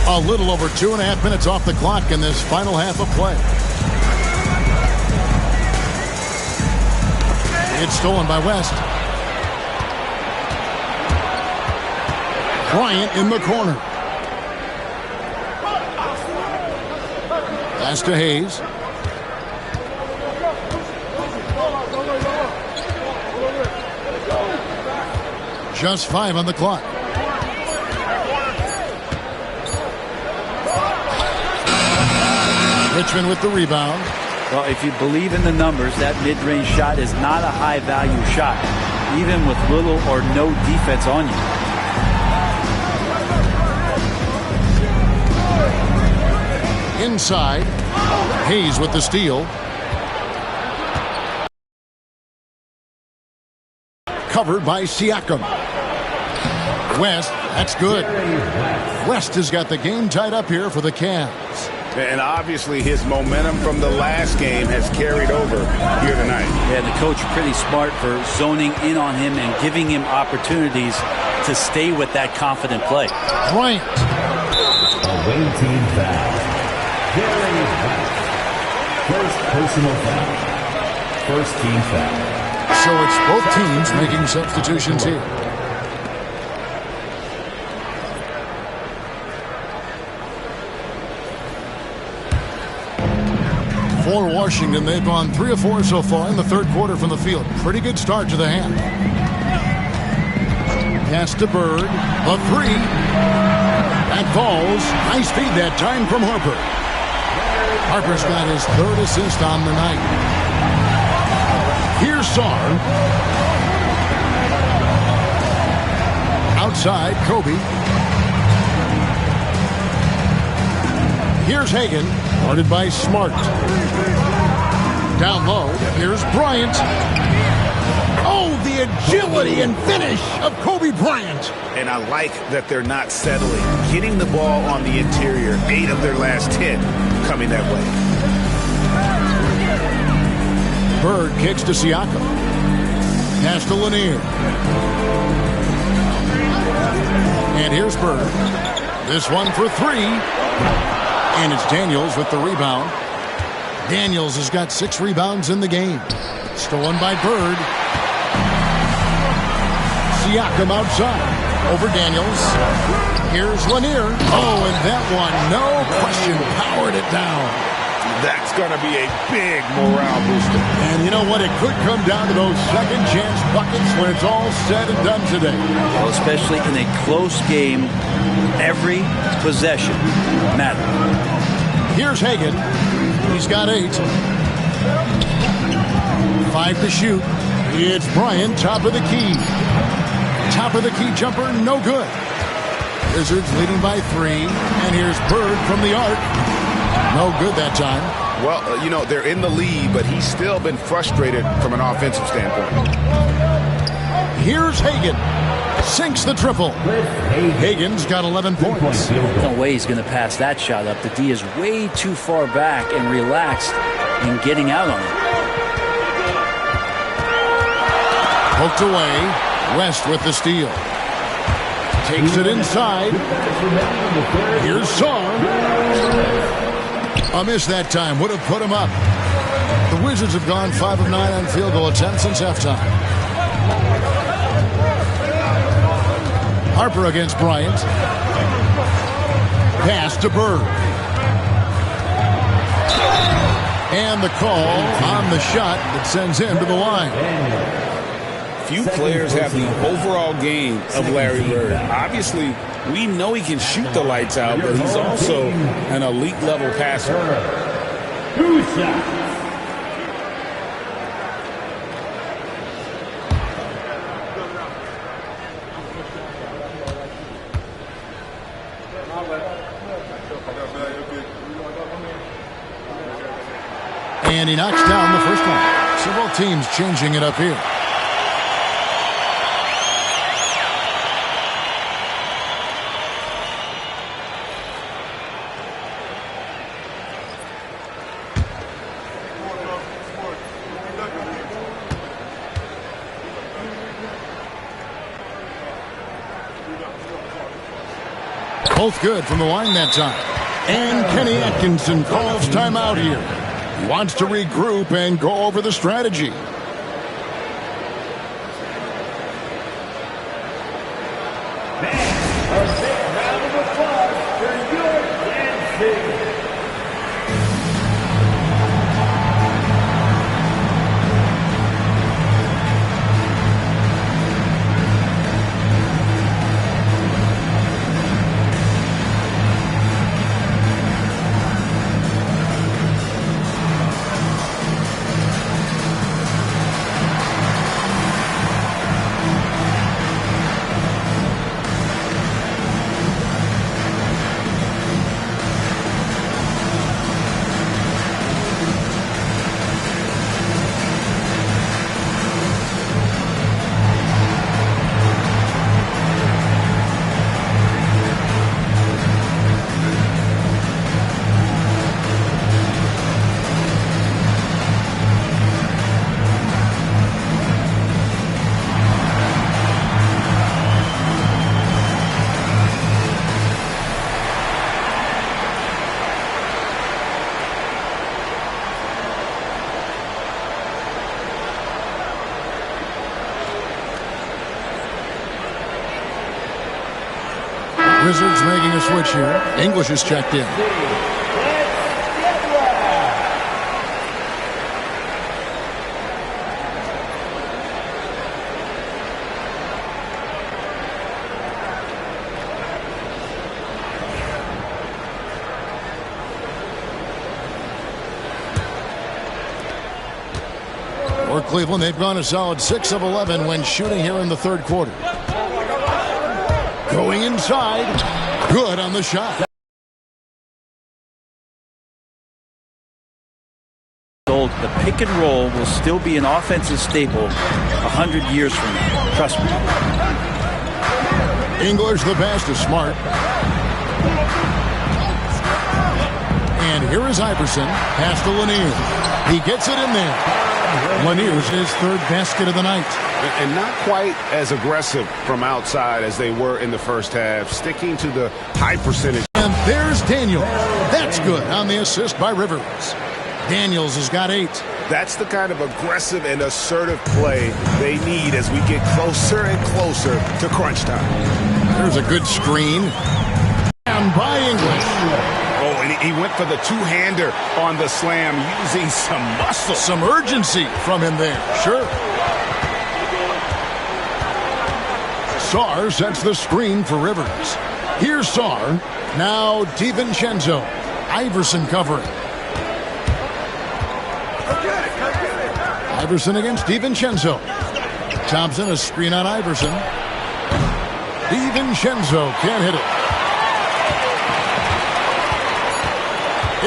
A little over 2.5 minutes off the clock in this final half of play. It's stolen by West. Bryant in the corner. Pass to Hayes. Just 5 on the clock. Richmond with the rebound. Well, if you believe in the numbers, that mid-range shot is not a high-value shot, even with little or no defense on you. Inside, Hayes with the steal. Covered by Siakam. West, that's good. West has got the game tied up here for the Cavs. And obviously his momentum from the last game has carried over here tonight. Yeah, the coach pretty smart for zoning in on him and giving him opportunities to stay with that confident play. Bryant. Away team foul. Gary West. First personal foul. First team foul. So it's both teams making substitutions here. For Washington, they've gone 3 of 4 so far in the third quarter from the field. Pretty good start to the half. Pass to Bird. A 3. That falls. Nice feed that time from Harper. Harper's got his 3rd assist on the night. Here's Sarr. Outside, Kobe. Here's Hagan, guarded by Smart. Down low, here's Bryant. Oh, the agility and finish of Kobe Bryant. And I like that they're not settling. Getting the ball on the interior, 8 of their last 10 coming that way. Bird kicks to Siakam. Pass to Lanier. And here's Bird. This one for 3. And it's Daniels with the rebound. Daniels has got 6 rebounds in the game. Stolen by Bird. Siakam outside. Over Daniels. Here's Lanier. Oh, and that one, no question, powered it down. That's going to be a big morale booster. And you know what? It could come down to those second chance buckets when it's all said and done today. Well, especially in a close game, every possession matters. Here's Hagan. He's got 8. 5 to shoot. It's Bryant, top of the key. Top of the key jumper, no good. Wizards leading by 3. And here's Bird from the arc. No good that time. Well, you know, they're in the lead, but he's still been frustrated from an offensive standpoint. Here's Hagan. Sinks the triple. Hagan's got 11 points. No way he's going to pass that shot up. The D is way too far back and relaxed in getting out on it. Poked away. West with the steal. Takes it inside. Here's Song. A miss that time. Would have put him up. The Wizards have gone 5 of 9 on field goal attempts since halftime. Harper against Bryant. Pass to Bird. And the call on the shot that sends him to the line. Few players have the overall game of Larry Bird. Obviously, we know he can shoot the lights out, but he's also an elite level passer. 2 shots. And he knocks down the first one. Several teams changing it up here. Both good from the line that time. And Kenny Atkinson calls timeout here. He wants to regroup and go over the strategy. A big round of applause for your dancing. Wizards making a switch here. English is checked in. For Cleveland, they've gone a solid 6 of 11 when shooting here in the third quarter. Going inside. Good on the shot. The pick and roll will still be an offensive staple 100 years from now. Trust me. English, the pass to Smart. And here is Iverson. Pass to Lanier. He gets it in there. Lanier's his third basket of the night. And not quite as aggressive from outside as they were in the first half, sticking to the high percentage. And And there's Daniel. That's good on the assist by Rivers. Daniels has got 8. That's the kind of aggressive and assertive play they need as we get closer and closer to crunch time. There's a good screen. And by English. Oh, and he went for the two-hander on the slam using some muscle. Some urgency from him there. Sure. Sarr sets the screen for Rivers. Here's Sarr. Now DiVincenzo. Iverson covering. Iverson against DiVincenzo. Thompson, a screen on Iverson. DiVincenzo can't hit it.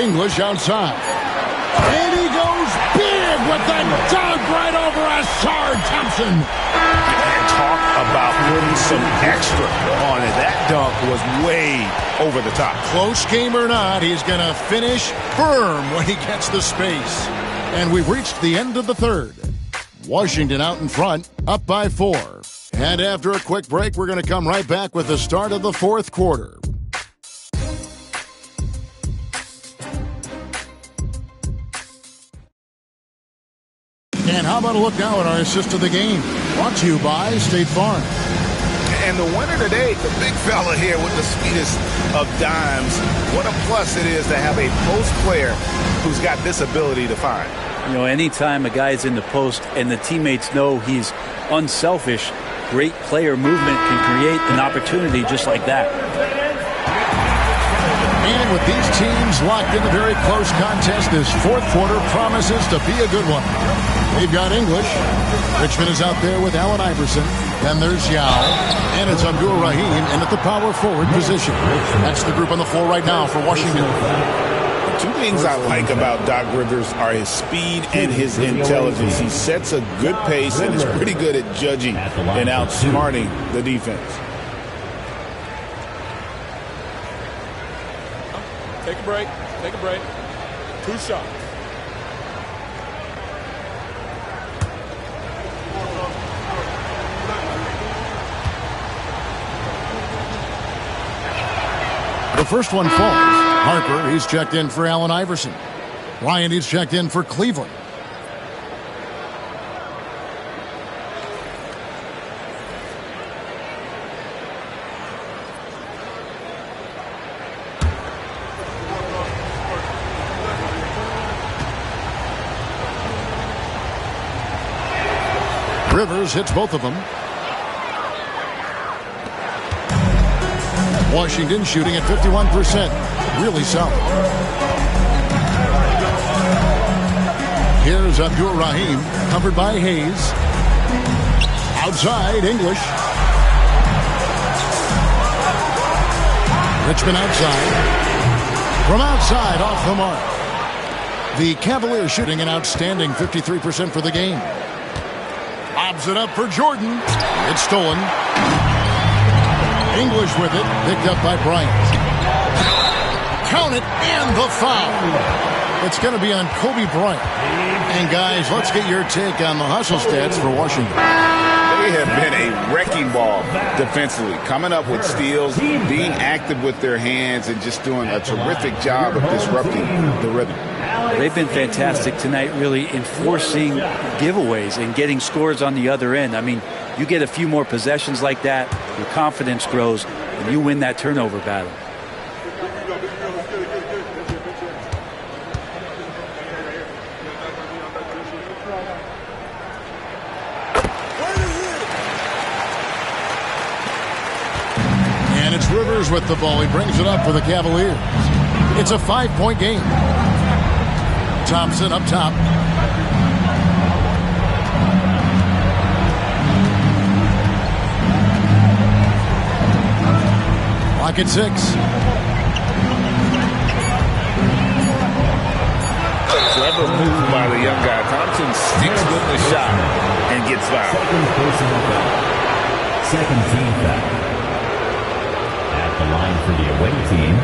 English outside. And he goes big with the dunk right over Sarr Thompson. And talk about putting some extra on it. That dunk was way over the top. Close game or not, he's going to finish firm when he gets the space. And we've reached the end of the third. Washington out in front, up by 4. And after a quick break, we're going to come right back with the start of the fourth quarter. And how about a look now at our assist of the game? Brought to you by State Farm. And the winner today, the big fella here with the sweetest of dimes. What a plus it is to have a post player who's got this ability to find. You know, anytime a guy's in the post and the teammates know he's unselfish, great player movement can create an opportunity just like that. And with these teams locked in a very close contest, this fourth quarter promises to be a good one. We've got English. Richmond is out there with Allen Iverson. Then there's Yao. And it's Abdul Rahim in at the power forward position. That's the group on the floor right now for Washington. Two things I like about Doc Rivers are his speed and his intelligence. He sets a good pace and is pretty good at judging and outsmarting the defense. Take a break. Take a break. 2 shots. The first one falls. Harper, he's checked in for Allen Iverson. Ryan, he's checked in for Cleveland. Rivers hits both of them. Washington shooting at 51%. Really solid. Here's Abdul Rahim, covered by Hayes. Outside, English. Richmond outside. From outside, off the mark. The Cavaliers shooting an outstanding 53% for the game. Lobs it up for Jordan. It's stolen. English with it, picked up by Bryant. Count it, and the foul. It's going to be on Kobe Bryant. And guys, let's get your take on the hustle stats for Washington. They have been a wrecking ball defensively, coming up with steals, being active with their hands, and just doing a terrific job of disrupting the rhythm. They've been fantastic tonight, really enforcing giveaways and getting scores on the other end. I mean, you get a few more possessions like that, your confidence grows, and you win that turnover battle. And it's Rivers with the ball. He brings it up for the Cavaliers. It's a 5-point game. Thompson up top. Clock at 6. Clever move by the young guy. Thompson sticks with the shot and gets fouled. Second team foul. At the line for the away team,